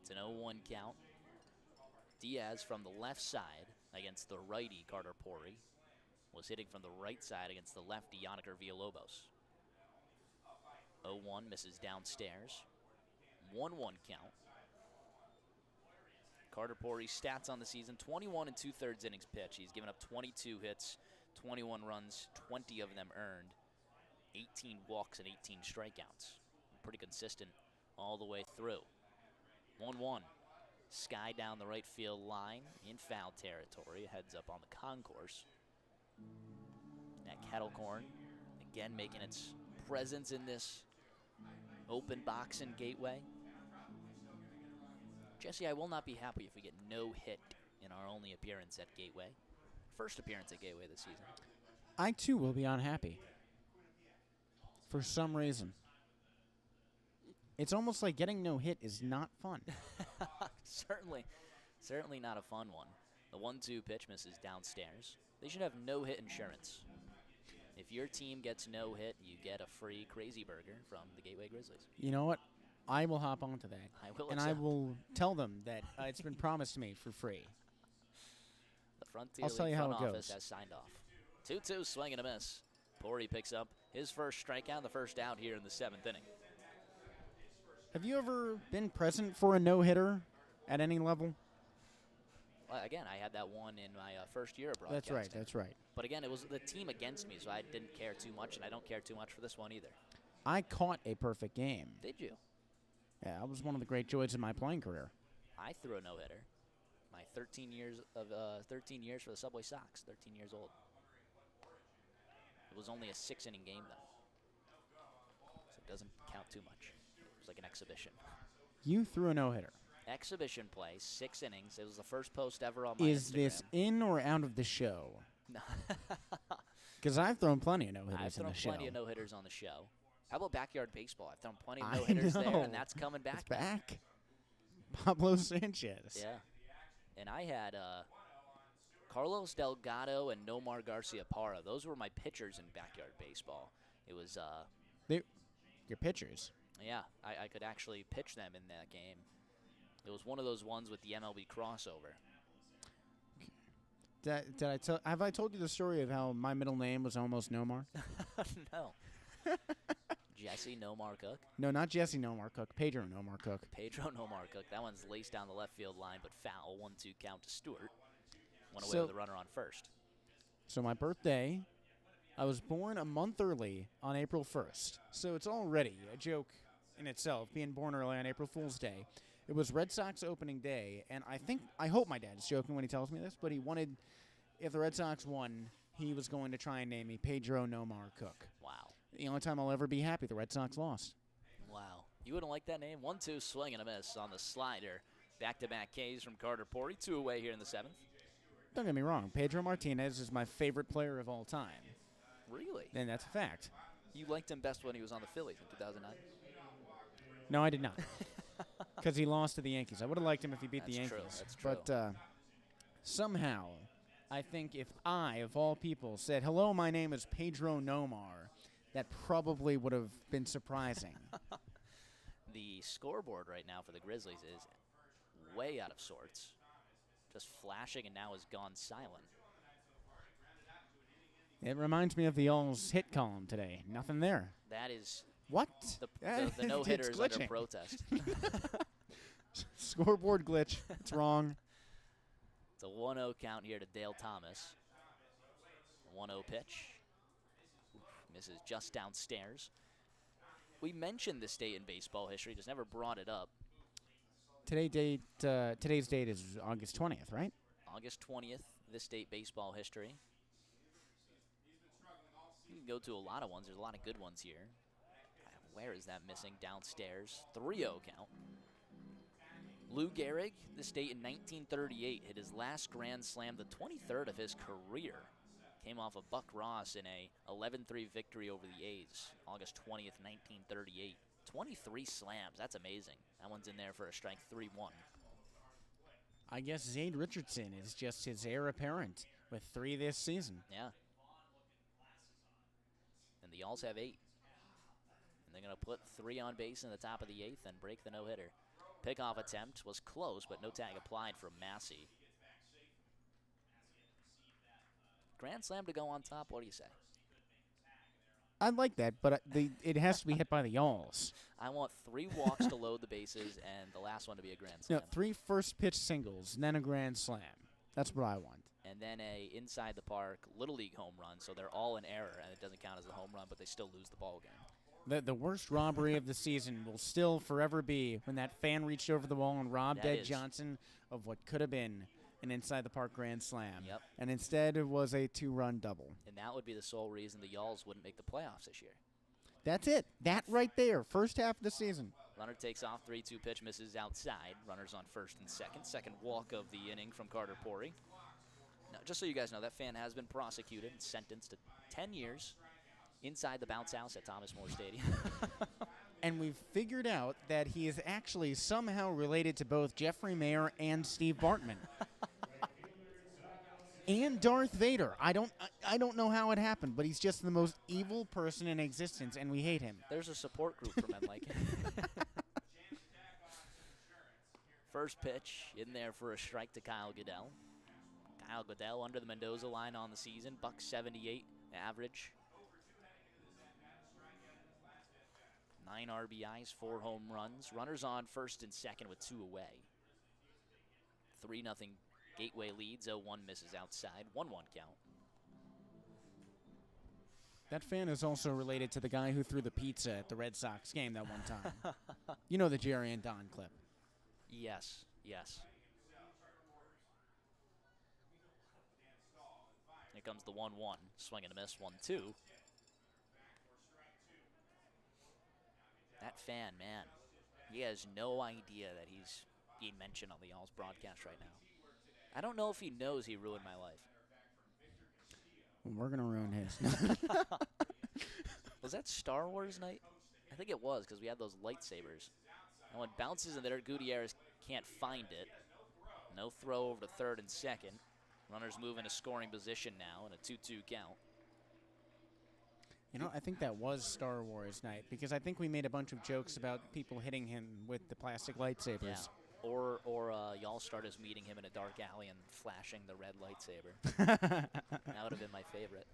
It's an 0-1 count. Diaz from the left side against the righty, Carter Pori, was hitting from the right side against the lefty, Yannicker Villalobos. 0-1, misses downstairs. 1-1 count. Carter Pori's stats on the season, 21 and 2/3 innings pitched. He's given up 22 hits, 21 runs, 20 of them earned, 18 walks, and 18 strikeouts. Pretty consistent all the way through. 1-1. Sky down the right field line in foul territory. Heads up on the concourse. That kettle corn, again, making its presence in this open box and gateway. Jesse, I will not be happy if we get no hit in our only appearance at Gateway. First appearance at Gateway this season. I, too, will be unhappy. For some reason. It's almost like getting no hit is not fun. Certainly not a fun one. The 1-2 pitch misses downstairs. They should have no hit insurance. If your team gets no hit, you get a free Crazy Burger from the Gateway Grizzlies. You know what? I will hop onto that. I will tell them that it's been promised to me for free. The Frontier I'll tell League you how front it office goes. has signed off. 2-2, swing and a miss. Pori picks up his first strikeout, the first out here in the 7th inning. Have you ever been present for a no-hitter at any level? Well, again, I had that one in my first year of broadcasting. That's right. But again, it was the team against me, so I didn't care too much, and I don't care too much for this one either. I caught a perfect game. Did you? Yeah, that was one of the great joys of my playing career. I threw a no-hitter. My 13 years for the Subway Sox, 13 years old. It was only a 6-inning game, though, so it doesn't count too much. It was like an exhibition. You threw a no-hitter. Exhibition play, 6 innings. It was the first post ever on my Is Instagram. this in or out of the show? No. Because I've thrown plenty of no-hitters I've on thrown the show. plenty of no-hitters on the show. How about backyard baseball? I've thrown plenty of no-hitters there, and that's coming back. It's back. Pablo Sanchez. Yeah. And I had Carlos Delgado and Nomar Garcia Parra. Those were my pitchers in backyard baseball. It was your pitchers. Yeah, I could actually pitch them in that game. It was one of those ones with the MLB crossover. Have I told you the story of how my middle name was almost Nomar? No. Jesse Nomar Cook? No, not Jesse Nomar Cook. Pedro Nomar Cook. Pedro Nomar Cook. That one's laced down the left field line, but foul. 1-2 count to Stewart. One away with the runner on first. So my birthday, I was born a month early on April 1st. So it's already a joke in itself, being born early on April Fool's Day. It was Red Sox opening day, and I hope my dad's joking when he tells me this, but he wanted, if the Red Sox won, he was going to try and name me Pedro Nomar Cook. Wow. The only time I'll ever be happy the Red Sox lost. Wow. You wouldn't like that name? 1-2, swing and a miss on the slider. Back-to-back Ks from Carter Porty. 2 away here in the 7th. Don't get me wrong. Pedro Martinez is my favorite player of all time. Really? And that's a fact. You liked him best when he was on the Phillies in 2009? No, I did not. Because he lost to the Yankees. I would have liked him if he beat the Yankees. That's true. But somehow, I think if I, of all people, said, hello, my name is Pedro Nomar, that probably would have been surprising. The scoreboard right now for the Grizzlies is way out of sorts. Just flashing and now has gone silent. It reminds me of the All's hit column today. Nothing there. That is what? The no-hitter is under protest. Scoreboard glitch. It's wrong. It's a 1-0 count here to Dale Thomas. 1-0 pitch. Oof, misses just downstairs. We mentioned this date in baseball history, just never brought it up. Today's date is August 20th, right? August 20th, this date baseball history. You can go to a lot of ones. There's a lot of good ones here. Where is that missing? Downstairs. 3-0 count. Lou Gehrig, this date in 1938, hit his last Grand Slam, the 23rd of his career. Came off of Buck Ross in a 11-3 victory over the A's, August 20th, 1938. 23 slams. That's amazing. That one's in there for a strike 3-1. I guess Zane Richardson is just his heir apparent with 3 this season. Yeah. And the Alls have 8. And they're going to put 3 on base in the top of the 8th and break the no-hitter. Pickoff attempt was close, but no tag applied from Massey. Grand slam to go on top. What do you say? I like that, but it has to be hit by the Alls. I want 3 walks to load the bases and the last one to be a grand slam. No, 3 first pitch singles, and then a grand slam. That's what I want. And then a inside the park Little League home run, so they're all in error, and it doesn't count as a home run, but they still lose the ball game. The worst robbery of the season will still forever be when that fan reached over the wall and robbed Ed Johnson of what could have been an inside-the-park grand slam. Yep. And instead it was a 2-run double. And that would be the sole reason the Yalls wouldn't make the playoffs this year. That's it. That right there. First half of the season. Runner takes off, 3-2 pitch, misses outside. Runners on first and second. Second walk of the inning from Carter Porty. Now, just so you guys know, that fan has been prosecuted and sentenced to 10 years inside the bounce house at Thomas More Stadium. And we've figured out that he is actually somehow related to both Jeffrey Mayer and Steve Bartman. And Darth Vader. I don't know how it happened, but he's just the most evil person in existence, and we hate him. There's a support group for men like him. First pitch in there for a strike to Kyle Goodell. Kyle Goodell under the Mendoza line on the season, .178 average. 9 RBIs, 4 home runs. Runners on first and second with 2 away. 3-0 Gateway leads. 0-1 misses outside. 1-1 count. That fan is also related to the guy who threw the pizza at the Red Sox game that one time. You know the Jerry and Don clip. Yes, yes. Here comes the 1-1. Swing and a miss. 1-2. That fan, man, he has no idea that he's being mentioned on the Alls broadcast right now. I don't know if he knows he ruined my life. Well, we're going to ruin his. Was that Star Wars night? I think it was, because we had those lightsabers. And when it bounces in there, Gutierrez can't find it. No throw over to third and second. Runners move into scoring position now in a 2-2 count. You know, I think that was Star Wars night because I think we made a bunch of jokes about people hitting him with the plastic lightsabers. Yeah. Or y'all start us meeting him in a dark alley and flashing the red lightsaber. That would have been my favorite.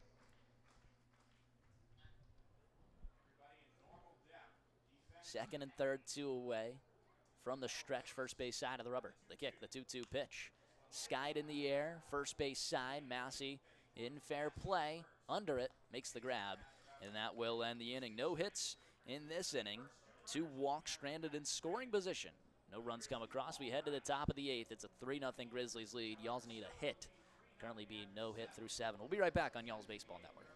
Second and third, 2 away from the stretch first base side of the rubber. The kick, the 2-2 pitch. Skied in the air, first base side. Massey in fair play, under it, makes the grab. And that will end the inning. No hits in this inning. 2 walks stranded in scoring position. No runs come across. We head to the top of the 8th. It's a 3-0 Grizzlies lead. Y'all's need a hit. Currently being no hit through 7. We'll be right back on Y'all's Baseball Network.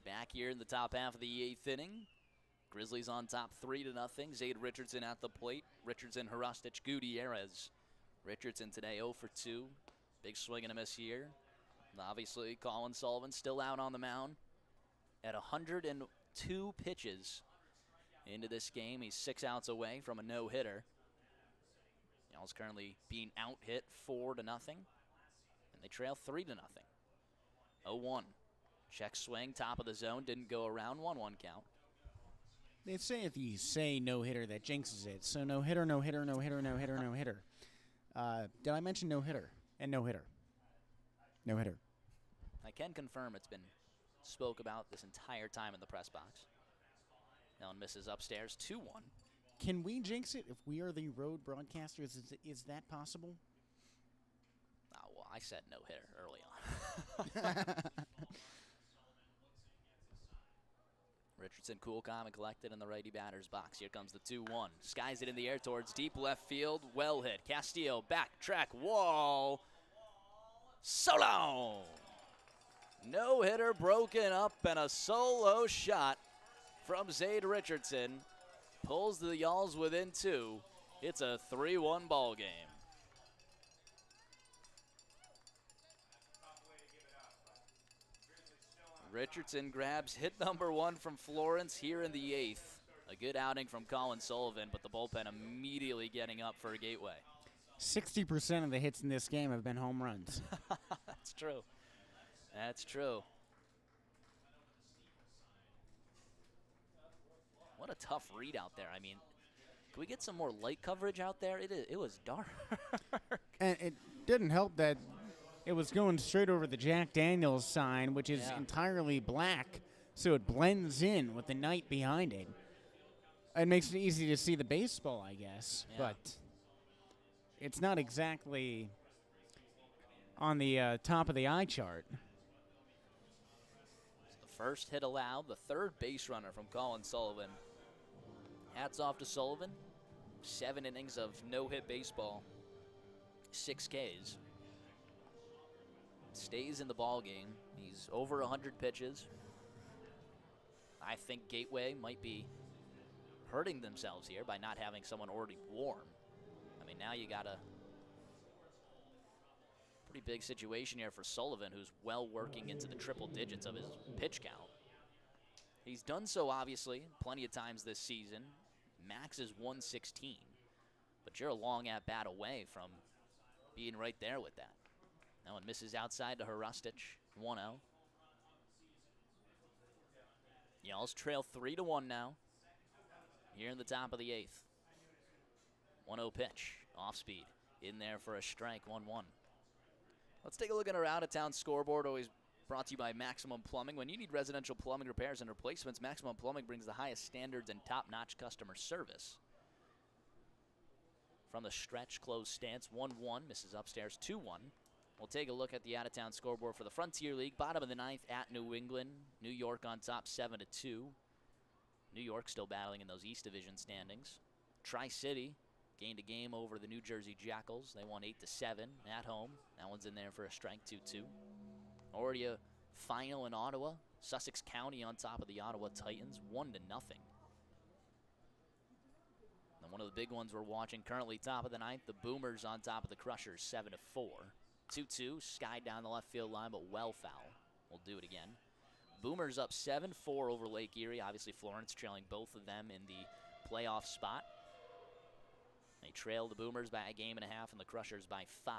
Back here in the top half of the 8th inning. Grizzlies on top 3-0. Zade Richardson at the plate. Richardson, Hrustic, Gutierrez. Richardson today 0 for 2. Big swing and a miss here. And obviously, Colin Sullivan still out on the mound at 102 pitches into this game. He's 6 outs away from a no-hitter. Y'all's currently being out-hit 4-0. And they trail 3-0. 0-1. Check swing, top of the zone, didn't go around, 1-1 count. They say if you say no-hitter, that jinxes it. So no-hitter, no-hitter, no-hitter, no-hitter, no-hitter. Did I mention no-hitter and no-hitter? No-hitter. I can confirm it's been spoke about this entire time in the press box. Ellen misses upstairs, 2-1. Can we jinx it if we are the road broadcasters? Is that possible? Oh, well, I said no-hitter early on. Richardson cool, calm, and collected in the righty batter's box. Here comes the 2-1. Skies it in the air towards deep left field. Well hit. Castillo, backtrack, wall. So long. No hitter broken up and a solo shot from Zade Richardson. Pulls the Y'alls within 2. It's a 3-1 ball game. Richardson grabs hit number 1 from Florence here in the 8th. A good outing from Colin Sullivan, but the bullpen immediately getting up for a gateway. 60% of the hits in this game have been home runs. That's true. That's true. What a tough read out there. I mean, can we get some more light coverage out there? It was dark. And it didn't help that it was going straight over the Jack Daniels sign, which is entirely black, so it blends in with the night behind it. It makes it easy to see the baseball, I guess, but it's not exactly on the top of the eye chart. The First hit allowed, the third base runner from Colin Sullivan. Hats off to Sullivan. 7 innings of no-hit baseball, 6 Ks. Stays in the ball game. He's over 100 pitches. I think Gateway might be hurting themselves here by not having someone already warm. I mean, now you got a pretty big situation here for Sullivan, who's well working into the triple digits of his pitch count. He's done so, obviously, plenty of times this season. Max is 116, but you're a long at-bat away from being right there with that. That one misses outside to Hrustic, 1-0. Y'all's trail 3-1 now. Here in the top of the 8th. 1-0 pitch, off speed, in there for a strike, 1-1. Let's take a look at our out-of-town scoreboard, always brought to you by Maximum Plumbing. When you need residential plumbing repairs and replacements, Maximum Plumbing brings the highest standards and top-notch customer service. From the stretch, close stance, 1-1, misses upstairs, 2-1. We'll take a look at the out-of-town scoreboard for the Frontier League. Bottom of the 9th at New England. New York on top, 7-2. New York still battling in those East Division standings. Tri-City gained a game over the New Jersey Jackals. They won 8-7 at home. That one's in there for a strike, 2-2. Already a final in Ottawa. Sussex County on top of the Ottawa Titans, 1-0. And one of the big ones we're watching currently, top of the 9th, the Boomers on top of the Crushers, 7-4. 2-2, sky down the left field line, but well foul. We'll do it again. Boomers up 7-4 over Lake Erie. Obviously, Florence trailing both of them in the playoff spot. They trail the Boomers by a game and a half and the Crushers by 5.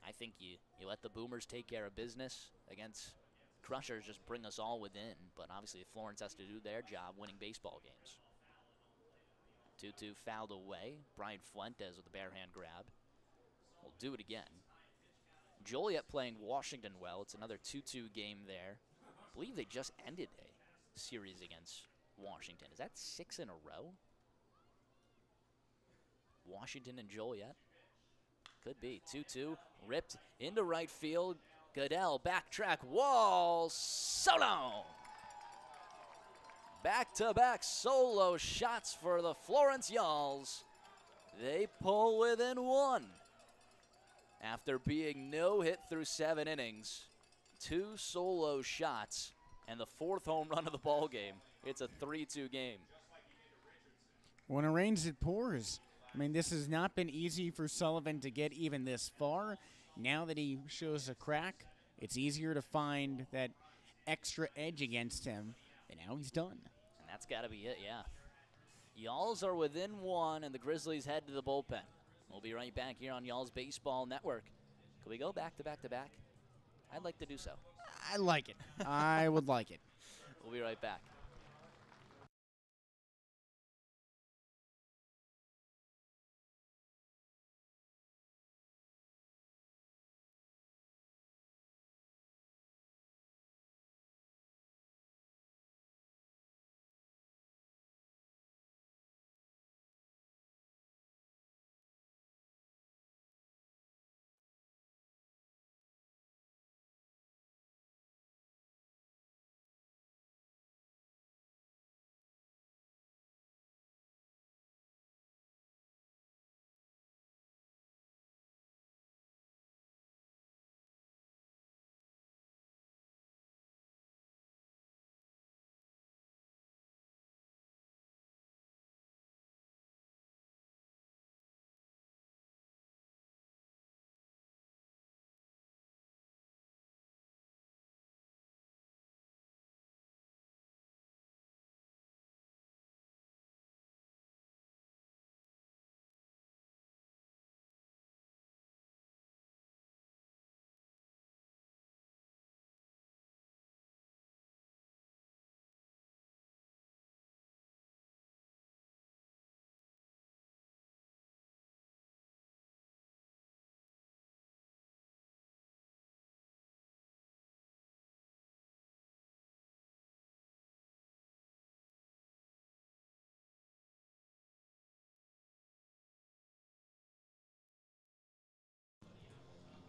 I think you let the Boomers take care of business against Crushers, just bring us all within. But obviously, Florence has to do their job winning baseball games. 2-2 fouled away. Brian Fuentes with the bare hand grab. We'll do it again. Joliet playing Washington well. It's another 2-2 game there. I believe they just ended a series against Washington. Is that 6 in a row? Washington and Joliet. Could be. 2-2. Ripped into right field. Goodell backtrack. Wall. Solo. Back-to-back solo shots for the Florence Yalls. They pull within 1. After being no hit through 7 innings, 2 solo shots, and the 4th home run of the ball game. It's a 3-2 game. When it rains, it pours. I mean, this has not been easy for Sullivan to get even this far. Now that he shows a crack, it's easier to find that extra edge against him, and now he's done. And that's got to be it, yeah. Y'alls are within 1, and the Grizzlies head to the bullpen. We'll be right back here on Y'all's Baseball Network. Could we go back to back to back? I'd like to do so. I like it. I would like it. We'll be right back.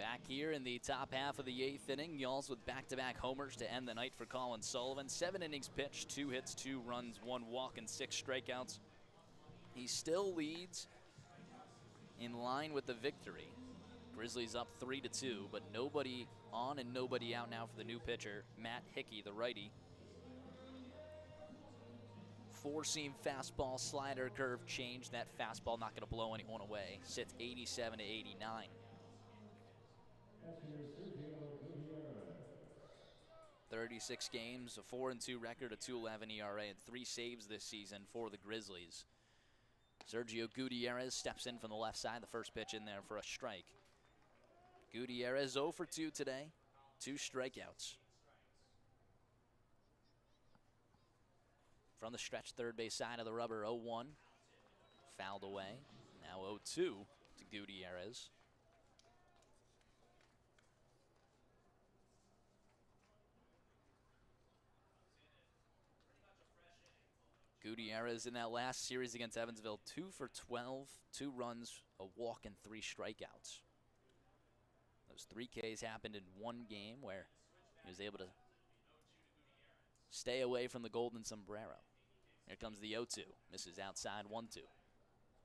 Back here in the top half of the 8th inning, Y'alls with back-to-back homers to end the night for Colin Sullivan. 7 innings pitched, 2 hits, 2 runs, 1 walk, and 6 strikeouts. He still leads in line with the victory. Grizzlies up 3-2, but nobody on and nobody out now for the new pitcher, Matt Hickey, the righty. 4-seam fastball, slider, curve change. That fastball not going to blow anyone away. Sits 87 to 89. 36 games, a 4-2 record, a 2.11 ERA, and 3 saves this season for the Grizzlies. Sergio Gutierrez steps in from the left side. The first pitch in there for a strike. Gutierrez 0 for 2 today, 2 strikeouts. From the stretch third base side of the rubber, 0-1. Fouled away. Now 0-2 to Gutierrez. Gutierrez in that last series against Evansville, 2 for 12, 2 runs, a walk, and 3 strikeouts. Those 3 Ks happened in one game where he was able to stay away from the golden sombrero. Here comes the 0-2. Misses outside, 1-2.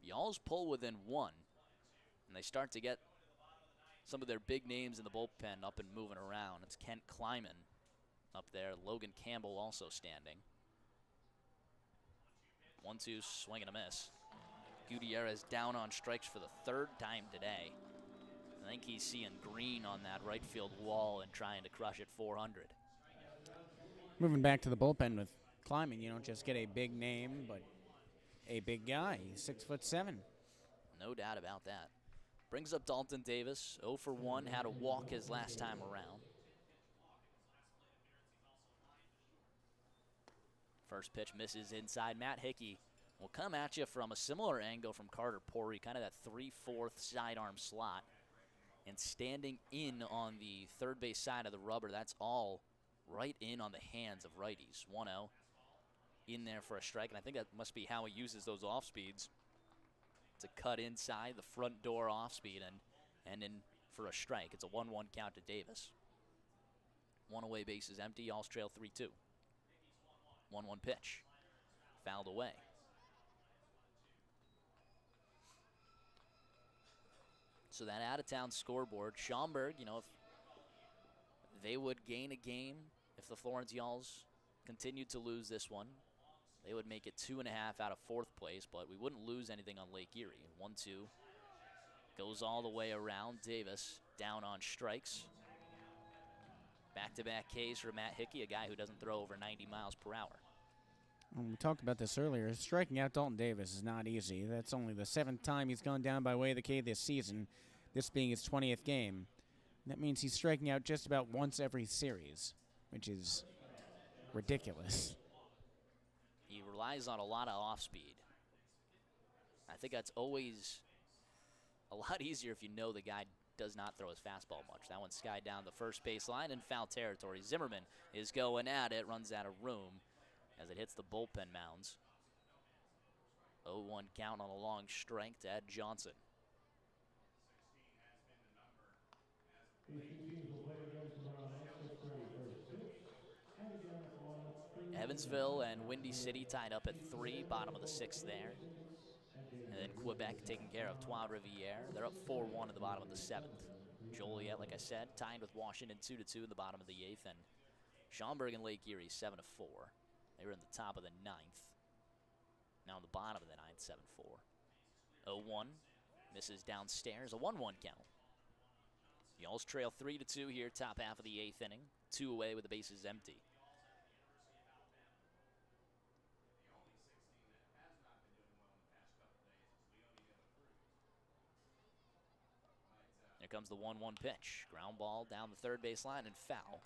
Y'alls pull within 1, and they start to get some of their big names in the bullpen up and moving around. It's Kent Kleiman up there. Logan Campbell also standing. 1-2, swing and a miss. Gutierrez down on strikes for the 3rd time today. I think he's seeing green on that right field wall and trying to crush it 400. Moving back to the bullpen with Kleiman, you don't just get a big name, but a big guy. He's 6'7". No doubt about that. Brings up Dalton Davis, 0 for 1, had a walk his last time around. First pitch misses inside. Matt Hickey will come at you from a similar angle from Carter Pori, kind of that 3/4 sidearm slot. And standing in on the third base side of the rubber, that's all right in on the hands of righties. 1-0 in there for a strike, and I think that must be how he uses those off speeds to cut inside the front door off speed and in for a strike. It's a 1-1 count to Davis. 1 away, bases empty. Y'alls trail 3-2. 1-1 pitch. Fouled away. So that out-of-town scoreboard, Schaumburg, you know, if they would gain a game, if the Florence Y'alls continued to lose this one, they would make it 2.5 out of 4th place, but we wouldn't lose anything on Lake Erie. 1-2 goes all the way around. Davis down on strikes. Back-to-back Ks for Matt Hickey, a guy who doesn't throw over 90 miles per hour. We talked about this earlier. Striking out Dalton Davis is not easy. That's only the 7th time he's gone down by way of the K this season, this being his 20th game. That means he's striking out just about once every series, which is ridiculous. He relies on a lot of off-speed. I think that's always a lot easier if you know the guy does not throw his fastball much. That one's skied down the first baseline in foul territory. Zimmerman is going at it, runs out of room as it hits the bullpen mounds. 0-1 count on a long strike to Ed Johnson. Evansville and Windy City tied up at 3, bottom of the 6th there. And then Quebec taking care of Trois Rivières. They're up 4-1 at the bottom of the 7th. Joliet, like I said, tied with Washington 2-2 in the bottom of the 8th. And Schaumburg and Lake Erie 7-4. They were in the top of the 9th. Now in the bottom of the 9th, 7-4. 0-1 misses downstairs, a 1-1 count. Y'alls trail 3-2 here, top half of the 8th inning. 2 away with the bases empty. Here comes the 1-1 pitch. Ground ball down the third baseline and foul.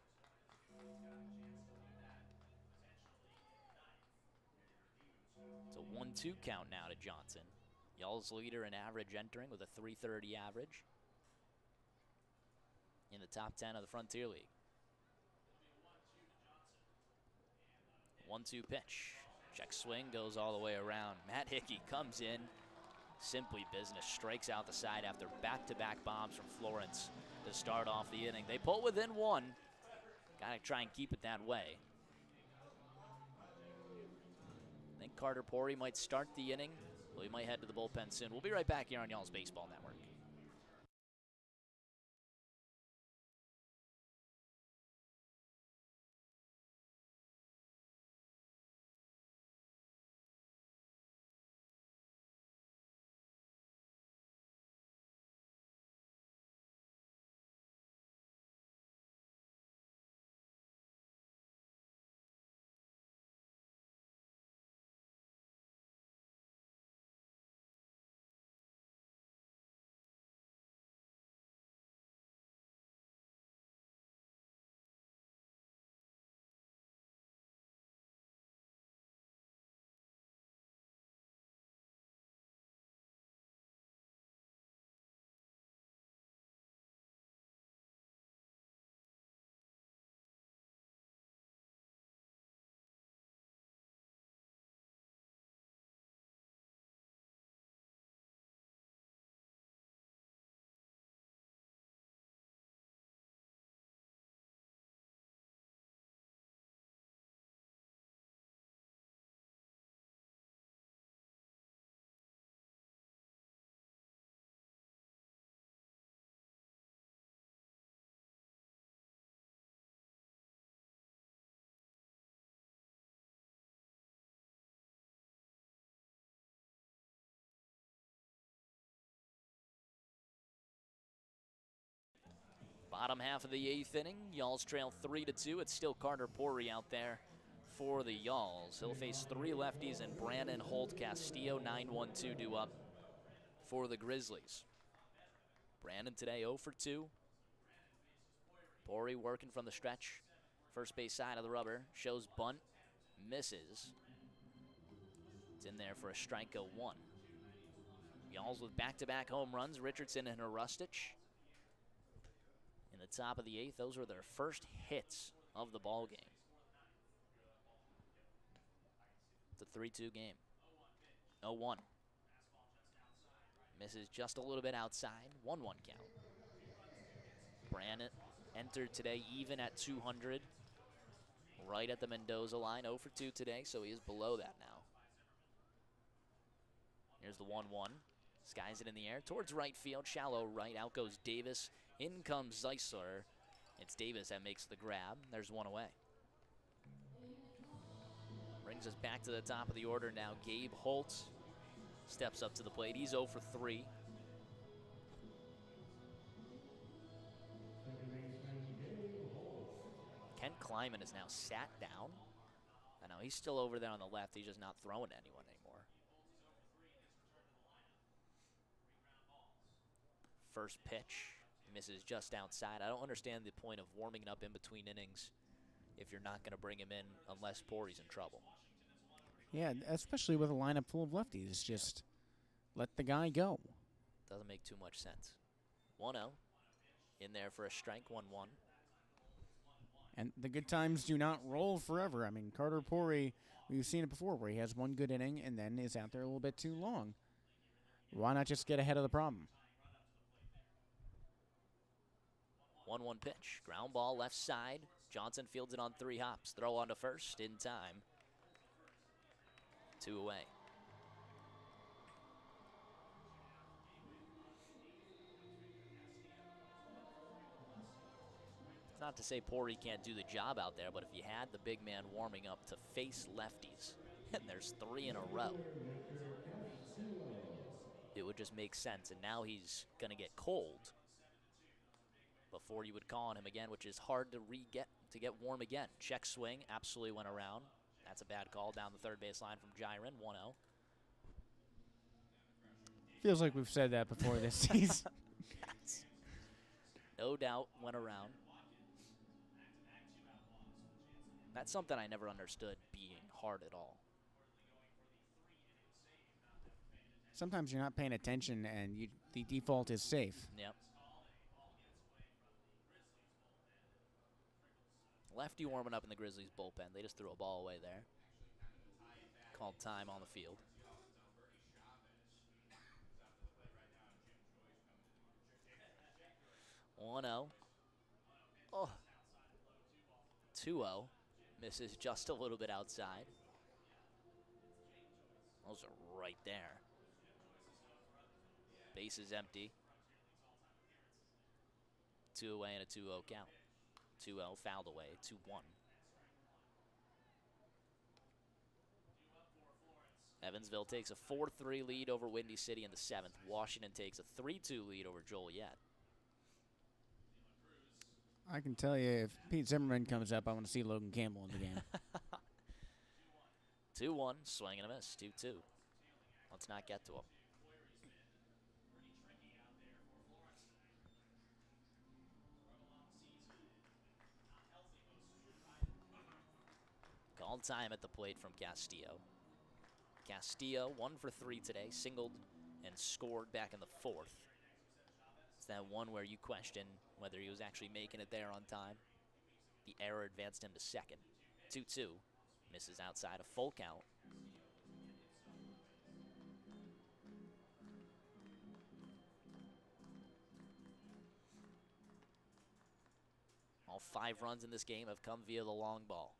It's a 1-2 count now to Johnson. Y'alls leader in average entering with a .330 average in the top 10 of the Frontier League. 1-2 pitch. Check swing goes all the way around. Matt Hickey comes in. Simply business. Strikes out the side after back-to-back bombs from Florence. to start off the inning. They pull within one. Got to try and keep it that way. I think Carter Pori might start the inning. Well, he might head to the bullpen soon. We'll be right back here on y'all's Baseball Network. Bottom half of the 8th inning, Y'alls trail 3-2. It's still Carter Pori out there for the Y'alls. He'll face 3 lefties and Brandon Holt Castillo, 9-1-2 due up for the Grizzlies. Brandon today 0 for 2. Pori working from the stretch. First base side of the rubber. Shows bunt. Misses. It's in there for a strike 0-1. Y'alls with back-to-back home runs. Richardson and Arustich. In the top of the 8th, those were their first hits of the ball game. It's a 3-2 game. 0-1. Misses just a little bit outside. 1-1 count. Brandon entered today even at 200. Right at the Mendoza line. 0 for 2 today, so he is below that now. Here's the 1-1. Skies it in the air towards right field. Shallow right. Out goes Davis. In comes Zeisler. It's Davis that makes the grab. There's one away. Brings us back to the top of the order now. Gabe Holt steps up to the plate. He's 0 for 3. Ken Kleiman is now sat down. I know he's still over there on the left. He's just not throwing to anyone anymore. First pitch misses just outside. I don't understand the point of warming up in between innings if you're not going to bring him in unless Pori's in trouble. Yeah, especially with a lineup full of lefties. Just let the guy go. Doesn't make too much sense. 1-0. In there for a strike, 1-1. And the good times do not roll forever. I mean, Carter Pori, we've seen it before where he has one good inning and then is out there a little bit too long. Why not just get ahead of the problem? 1-1 pitch. Ground ball left side. Johnson fields it on 3 hops. Throw on to first in time. 2 away. It's not to say Pori can't do the job out there, but if you had the big man warming up to face lefties, and there's 3 in a row, it would just make sense. And now he's going to get cold before you would call on him again, which is hard to get warm again. Check swing, absolutely went around. That's a bad call down the third base line from Jiren, 1-0. Feels like we've said that before this season. No doubt went around. That's something I never understood being hard at all. Sometimes you're not paying attention and the default is safe. Yep. Lefty warming up in the Grizzlies bullpen. They just threw a ball away there. Called time on the field. 1-0. 2-0. Misses just a little bit outside. Those are right there. Base is empty. 2 away and a 2-0 count. 2-0 fouled away. 2-1. Evansville takes a 4-3 lead over Windy City in the 7th. Washington takes a 3-2 lead over Joliet. I can tell you, if Pete Zimmerman comes up, I want to see Logan Campbell in the game. 2-1, swing and a miss. 2-2. Let's not get to him. Called time at the plate from Castillo. Castillo, 1 for 3 today, singled and scored back in the 4th. It's that one where you question whether he was actually making it there on time. The error advanced him to second. 2-2, misses outside, a full count. All 5 runs in this game have come via the long ball.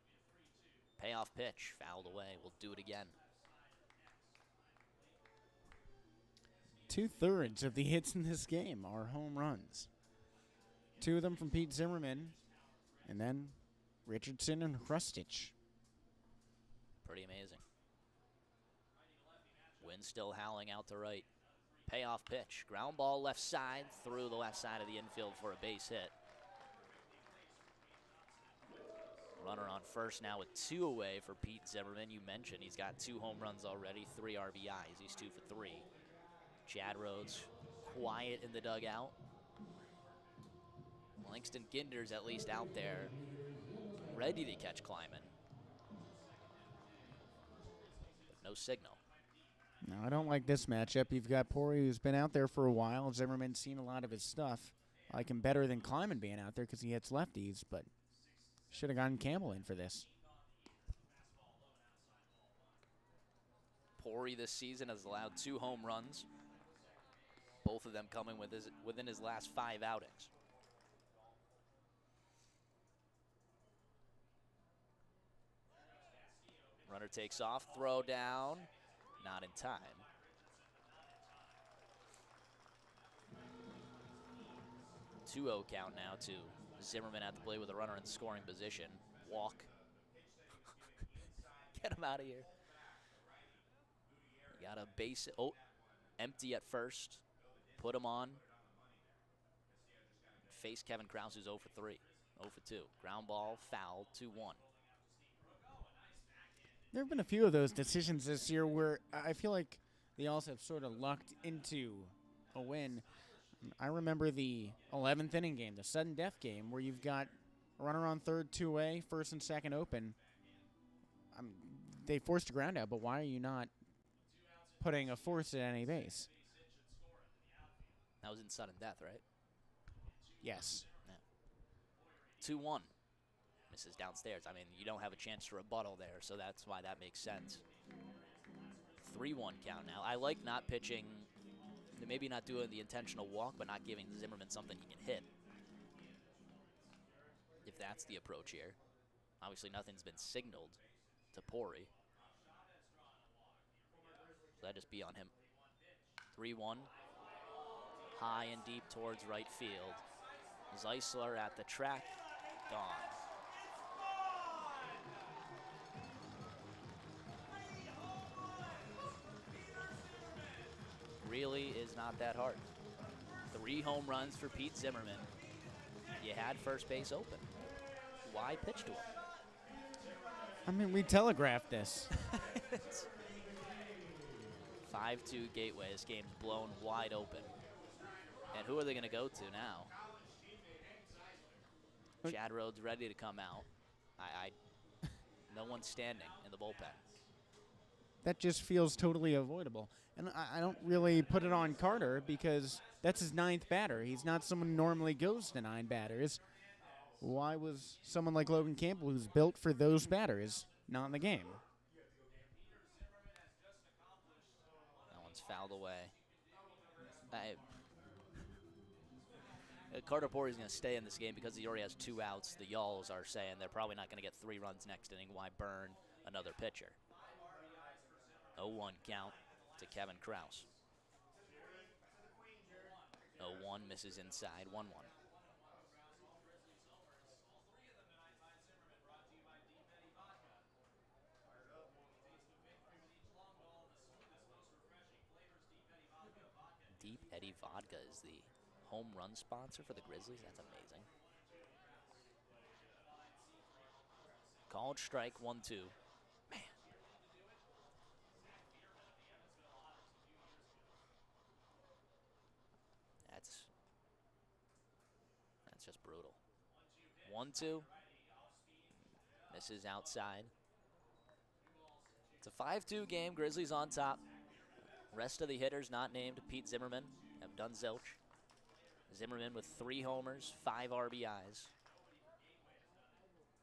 Payoff pitch, fouled away. We'll do it again. 2/3 of the hits in this game are home runs. 2 of them from Pete Zimmerman, and then Richardson and Hrustich. Pretty amazing. Wind still howling out to right. Payoff pitch. Ground ball left side, through the left side of the infield for a base hit. Runner on first now with 2 away for Pete Zimmerman. You mentioned he's got 2 home runs already, 3 RBIs. He's 2 for 3. Chad Rhodes quiet in the dugout. Langston Ginder's at least out there, ready to catch Kleiman. But no signal. No, I don't like this matchup. You've got Pori, who's been out there for a while. Zimmerman's seen a lot of his stuff. I like him better than Kleiman being out there because he hits lefties, but should have gotten Campbell in for this. Pori this season has allowed 2 home runs, both of them coming within his last 5 outings. Runner takes off, throw down, not in time. Two 2-0 count now to Zimmerman at the plate with a runner in scoring position. Walk. Get him out of here. Got a base, empty at first. Put him on. Face Kevin Krause, who's 0 for 3. 0 for 2. Ground ball, foul, 2-1. There have been a few of those decisions this year where I feel like the Alls have sort of lucked into a win. I remember the 11th inning game, the sudden death game, where you've got a runner on third, 2-away, first and second open. They forced a ground out, but why are you not putting a force at any base? That was in sudden death, right? Yes. Yeah. 2-1. Misses downstairs. I mean, you don't have a chance to rebuttal there, so that's why that makes sense. 3-1 count now. I like not pitching, maybe not doing the intentional walk, but not giving Zimmerman something he can hit. If that's the approach here. Obviously, nothing's been signaled to Pori. So that just be on him. 3-1. High and deep towards right field. Zeisler at the track. Gone. Really is not that hard. 3 home runs for Pete Zimmerman. You had first base open. Why pitch to him? I mean, we telegraphed this. 5-2 Gateway. This game's blown wide open. And who are they going to go to now? Chad Rhodes ready to come out. No one's standing in the bullpen. That just feels totally avoidable. And I don't really put it on Carter because that's his 9th batter. He's not someone who normally goes to 9 batters. Why was someone like Logan Campbell, who's built for those batters, not in the game? That one's fouled away. Carter Pori's going to stay in this game because he already has 2 outs. The Yalls are saying they're probably not going to get 3 runs next inning. Why burn another pitcher? 0-1 count to Kevin Krause. 0-1 misses inside. 1-1. Deep Eddy Vodka is the home run sponsor for the Grizzlies. That's amazing. Called strike, 1-2. Man. That's just brutal. 1-2. Misses outside. It's a 5-2 game. Grizzlies on top. Rest of the hitters not named. Pete Zimmerman have done zilch. Zimmerman with 3 homers, 5 RBIs.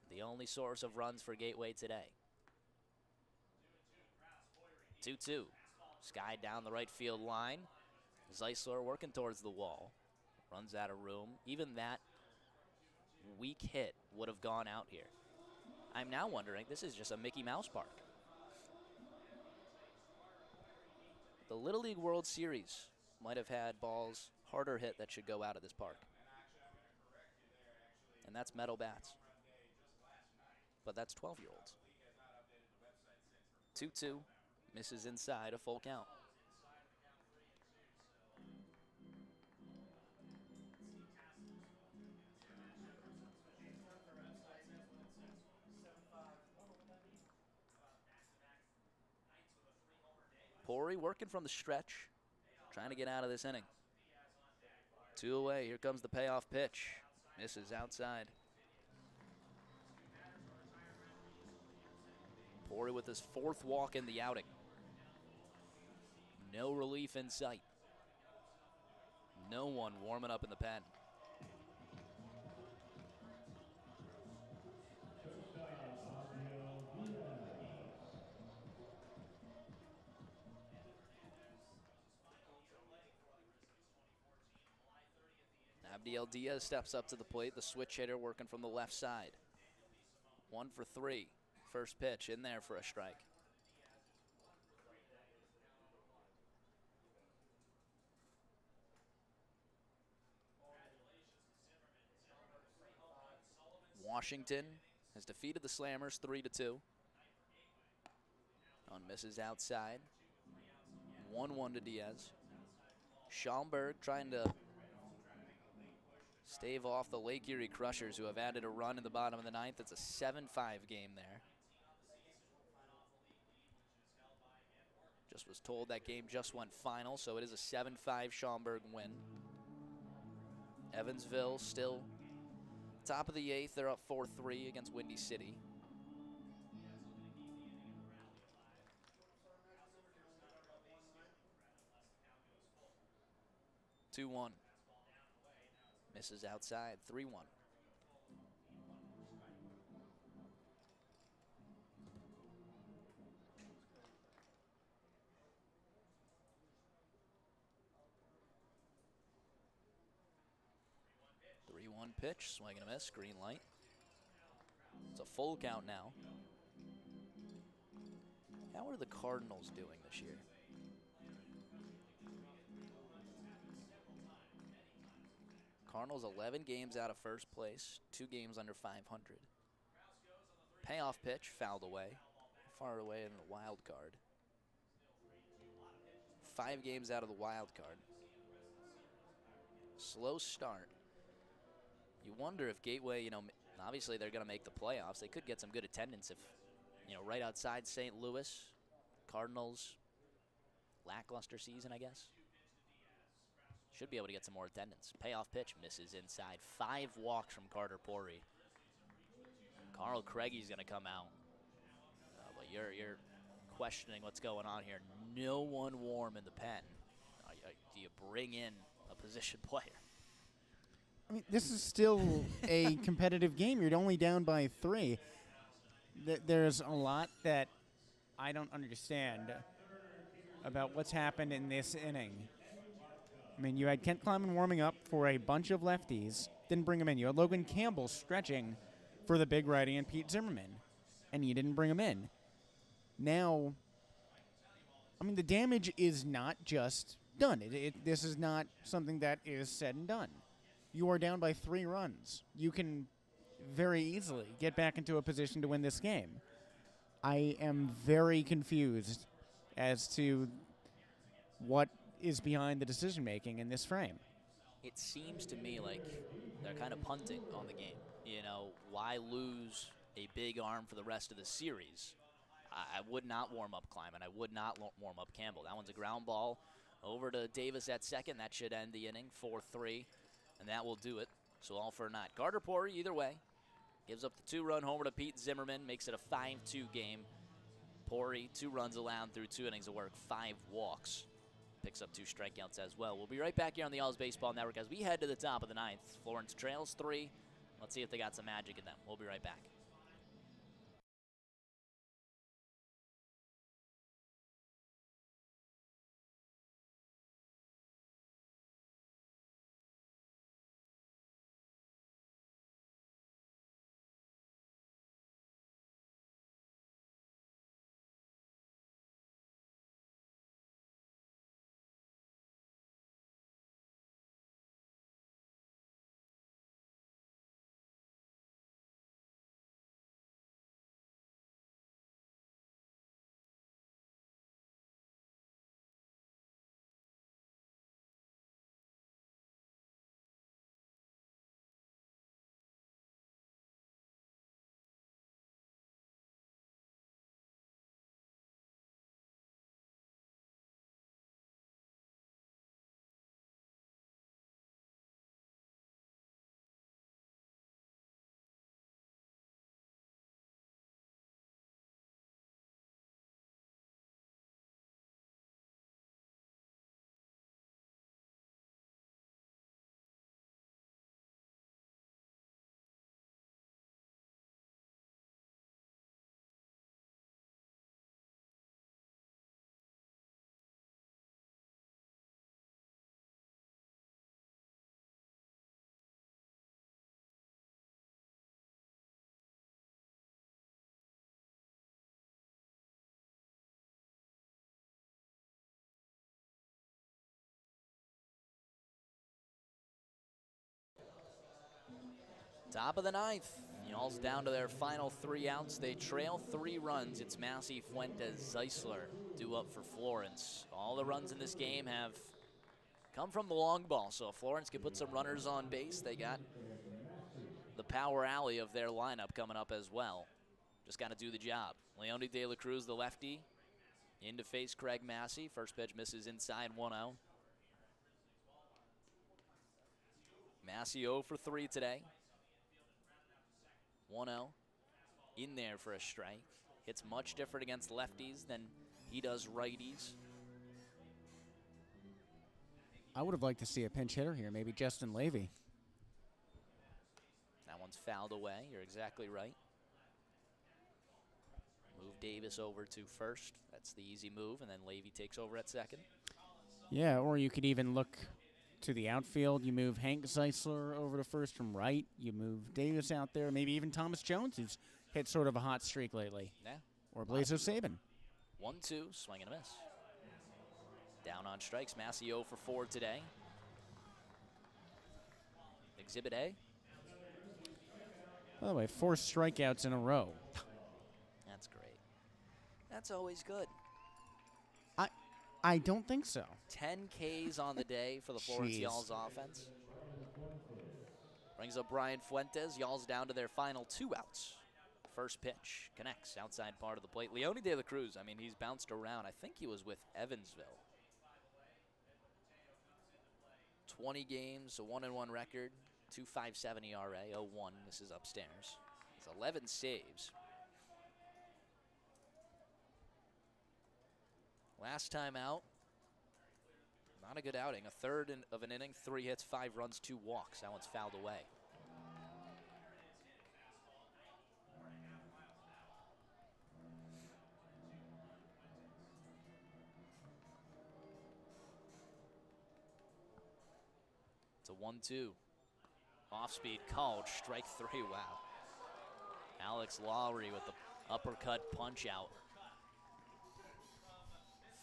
The only source of runs for Gateway today. 2-2. Sky down the right field line. Zeisler working towards the wall. Runs out of room. Even that weak hit would have gone out here. I'm now wondering, this is just a Mickey Mouse park. The Little League World Series might have had balls harder hit that should go out of this park. And that's metal bats. But that's 12-year-olds. 2-2, misses inside, a full count. Pori working from the stretch, trying to get out of this inning. 2 away, here comes the payoff pitch. Misses outside. Pori with his 4th walk in the outing. No relief in sight. No one warming up in the pen. Abdiel Diaz steps up to the plate, the switch hitter working from the left side. 1 for 3. First pitch in there for a strike. Washington has defeated the Slammers 3-2. On misses outside. 1-1 to Diaz. Schaumburg trying to stave off the Lake Erie Crushers, who have added a run in the bottom of the 9th. It's a 7-5 game there. Just was told that game just went final, so it is a 7-5 Schaumburg win. Evansville still top of the 8th. They're up 4-3 against Windy City. Two-1. Misses outside. 3-1. Pitch, swing and a miss, green light. It's a full count now. How are the Cardinals doing this year? Cardinals 11 games out of first place, 2 games under 500. Payoff pitch, fouled away, far away in the wild card. 5 games out of the wild card. Slow start. You wonder if Gateway, obviously they're going to make the playoffs. They could get some good attendance if, right outside St. Louis, Cardinals, lackluster season, I guess. Should be able to get some more attendance. Payoff pitch misses inside. 5 walks from Carter Pori. Carl Craigie's going to come out. But you're questioning what's going on here. No one warm in the pen. Do you bring in a position player? I mean, this is still a competitive game. You're only down by 3. There's a lot that I don't understand about what's happened in this inning. I mean, you had Kent Kleiman warming up for a bunch of lefties, didn't bring him in. You had Logan Campbell stretching for the big righty and Pete Zimmerman, and you didn't bring him in. Now, I mean, the damage is not just done. This is not something that is said and done. You are down by 3 runs. You can very easily get back into a position to win this game. I am very confused as to what is behind the decision-making in this frame. It seems to me like they're kind of punting on the game. You know, why lose a big arm for the rest of the series? I would not warm up Kleiman. I would not warm up Campbell. That one's a ground ball over to Davis at second. That should end the inning, 4-3, and that will do it. So all for naught. Carter Pori, either way, gives up the 2-run homer to Pete Zimmerman, makes it a 5-2 game. Pori, 2 runs allowed through 2 innings of work, 5 walks. Picks up 2 strikeouts as well. We'll be right back here on the Alls Baseball Network as we head to the top of the 9th. Florence trails 3. Let's see if they got some magic in them. We'll be right back. Top of the 9th. Y'all's down to their final 3 outs. They trail 3 runs. It's Massey, Fuentes, Zeisler due up for Florence. All the runs in this game have come from the long ball, so if Florence can put some runners on base, they got the power alley of their lineup coming up as well. Just got to do the job. Leone De La Cruz, the lefty, in to face Craig Massey. First pitch misses inside, 1-0. Massey 0 for 3 today. 1-0 in there for a strike. Hits much different against lefties than he does righties. I would have liked to see a pinch hitter here, maybe Justin Levy. That one's fouled away. You're exactly right. Move Davis over to first. That's the easy move, and then Levy takes over at second. Yeah, or you could even look to the outfield. You move Hank Zeisler over to first from right. You move Davis out there. Maybe even Thomas Jones, who's hit sort of a hot streak lately. Yeah. Or Blazo Sabin. 1-2, swing and a miss. Down on strikes. Massey 0 for 4 today. Exhibit A. By the way, 4 strikeouts in a row. That's great. That's always good. I don't think so. 10 Ks on the day for the Florence Y'alls offense. Brings up Brian Fuentes. Y'alls down to their final 2 outs. First pitch connects outside part of the plate. Leone De La Cruz, I mean, he's bounced around. I think he was with Evansville. 20 games, a 1-1 record, 2.57 ERA, 0-1. This is upstairs. It's 11 saves. Last time out, not a good outing. A third of an inning, 3 hits, 5 runs, 2 walks. That one's fouled away. It's a 1-2. Off-speed called, strike 3, wow. Alex Lowry with the uppercut punch out.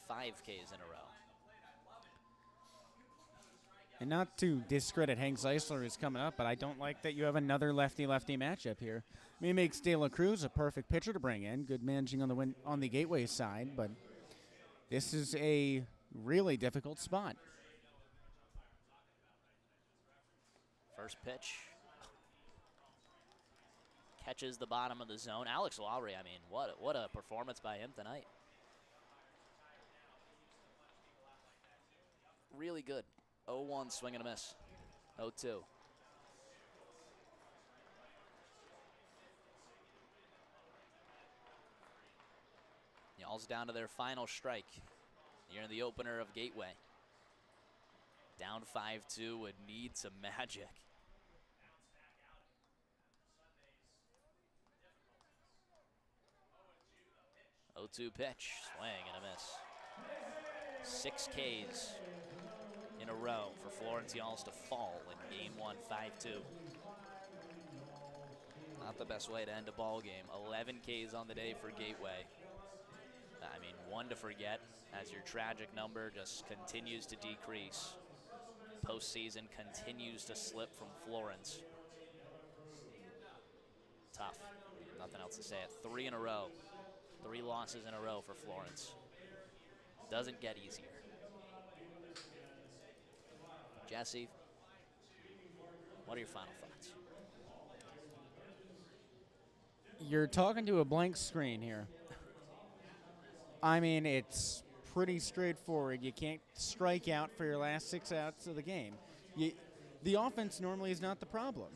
5 Ks in a row. And not to discredit Hank Zeisler who's coming up, but I don't like that you have another lefty-lefty matchup here. I mean, it makes De La Cruz a perfect pitcher to bring in. Good managing on the Gateway side, but this is a really difficult spot. First pitch. Catches the bottom of the zone. Alex Lowry, I mean, what a performance by him tonight. Really good. 0-1, swing and a miss. 0-2. Y'all's down to their final strike. Here in the opener of Gateway. Down 5-2 would need some magic. 0-2 pitch, swing and a miss. 6 Ks in a row for Florence Y'alls to fall in game 1, 5-2. Not the best way to end a ball game. 11 Ks on the day for Gateway. I mean, one to forget as your tragic number just continues to decrease. Postseason continues to slip from Florence. Tough. Nothing else to say it. 3 in a row. 3 losses in a row for Florence. Doesn't get easier. Jesse, what are your final thoughts? You're talking to a blank screen here. I mean, it's pretty straightforward. You can't strike out for your last 6 outs of the game. The offense normally is not the problem.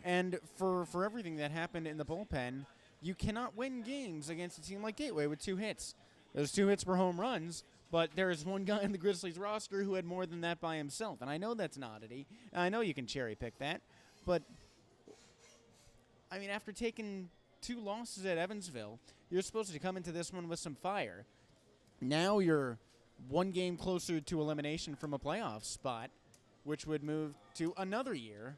And for everything that happened in the bullpen, you cannot win games against a team like Gateway with 2 hits. Those 2 hits were home runs, but there is one guy in the Grizzlies roster who had more than that by himself. And I know that's an oddity. I know you can cherry pick that. But, I mean, after taking 2 losses at Evansville, you're supposed to come into this one with some fire. Now you're 1 game closer to elimination from a playoff spot, which would move to another year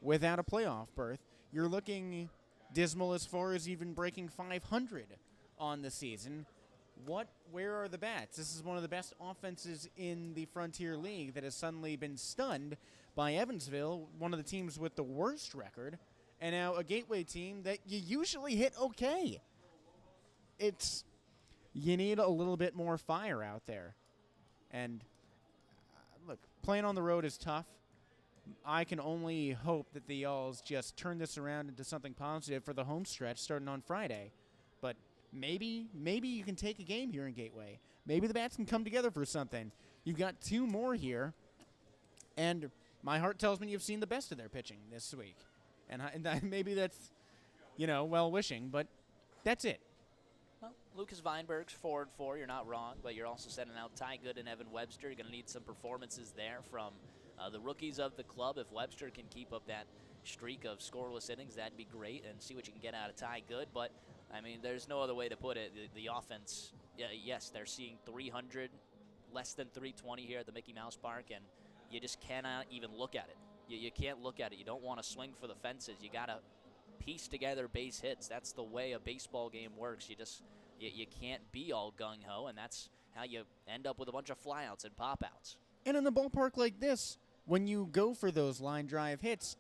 without a playoff berth. You're looking dismal as far as even breaking 500 on the season. Where are the bats? This is one of the best offenses in the Frontier League that has suddenly been stunned by Evansville, one of the teams with the worst record, and now a Gateway team that you usually hit okay. You need a little bit more fire out there. And look, playing on the road is tough. I can only hope that the Y'alls just turn this around into something positive for the home stretch starting on Friday. But maybe you can take a game here in Gateway. Maybe the bats can come together for something. You've got 2 more here, and my heart tells me you've seen the best of their pitching this week. And maybe that's, well-wishing, but that's it. Well, Lucas Weinberg's 4-4. You're not wrong, but you're also sending out Ty Good and Evan Webster. You're going to need some performances there from the rookies of the club. If Webster can keep up that streak of scoreless innings, that'd be great, and see what you can get out of Ty Good. But, I mean, there's no other way to put it. The offense, yes, they're seeing 300, less than 320 here at the Mickey Mouse Park, and you just cannot even look at it. You can't look at it. You don't want to swing for the fences. You got to piece together base hits. That's the way a baseball game works. You can't be all gung-ho, and that's how you end up with a bunch of flyouts and pop-outs. And in a ballpark like this, when you go for those line drive hits,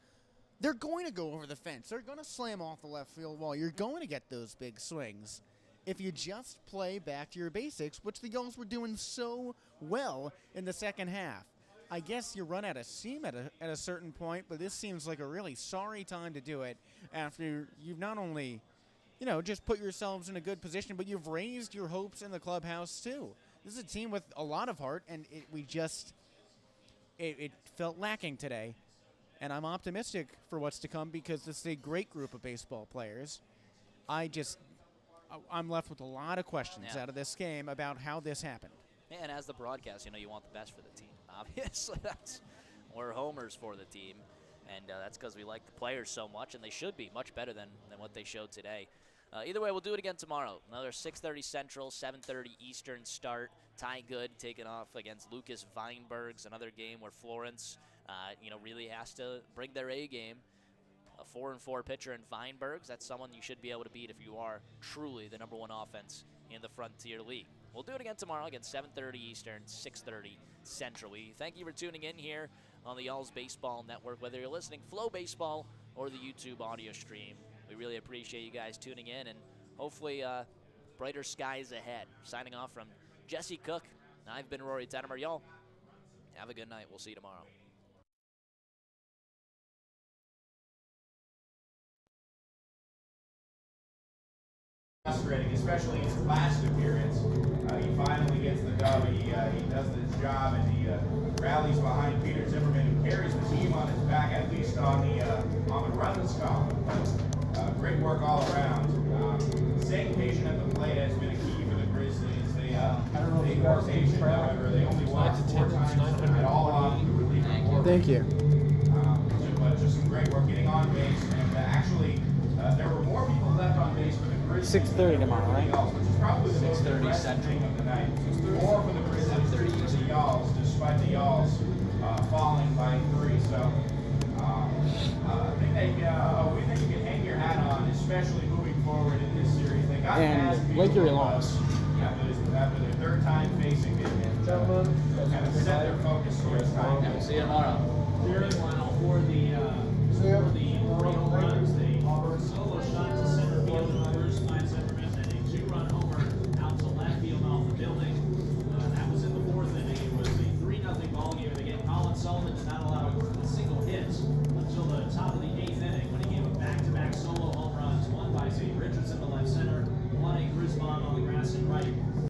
they're going to go over the fence. They're going to slam off the left field wall. You're going to get those big swings. If you just play back to your basics, which the Y'alls were doing so well in the second half. I guess you run out of steam at a certain point, but this seems like a really sorry time to do it after you've not only, just put yourselves in a good position, but you've raised your hopes in the clubhouse too. This is a team with a lot of heart, and it felt lacking today. And I'm optimistic for what's to come because this is a great group of baseball players. I'm left with a lot of questions out of this game about how this happened. Yeah, and as the broadcast, you want the best for the team. Obviously, we're homers for the team, and that's because we like the players so much, and they should be much better than what they showed today. Either way, we'll do it again tomorrow. Another 6:30 Central, 7:30 Eastern start. Ty Good taking off against Lucas Weinberg's, another game where Florence, really has to bring their A game. A 4-4 pitcher in Weinberg's, that's someone you should be able to beat if you are truly the #1 offense in the Frontier League. We'll do it again tomorrow, again 7:30 Eastern, 6:30 Central. We thank you for tuning in here on the Y'all's Baseball Network, whether you're listening Flow Baseball or the YouTube audio stream. We really appreciate you guys tuning in, and hopefully brighter skies ahead. Signing off from Jesse Cook, I've been Rory Tettemer. Y'all have a good night. We'll see you tomorrow. Frustrating, especially in his last appearance. He finally gets the dub. He does his job, and he rallies behind Peter Zimmerman, who carries the team on his back, at least on the runs column. But great work all around. Staying patient at the plate has been a key for the Grizzlies. They were patient, however. They only walked 4 times at all off the relief. Thank you. But just some great work getting on base, and actually there were more people left on base for the Grizzlies. 6:30 tomorrow, right? Which is probably the most 6:30 impressive Central. thing of the night. More for the Grizzlies than for the Y'alls, despite the Y'alls falling by 3. So I think a win that you can hang your hat on, especially moving forward in this series. They got past Lake Erie people lost. after their 3rd time facing it, and kind of set their focus towards time. See you tomorrow. Third final for the Rory home runs. They solo shot to center field in the first, Clyde Zimmerman, and a 2-run homer out to left field off the building. That was in the 4th inning. It was a 3-0 ball game. Again, Colin Sullivan did not allow a single hit until the top of the 8th inning when he gave a back-to-back solo home runs. One by Zay Richardson to left center, one a Griswold on the grass and right.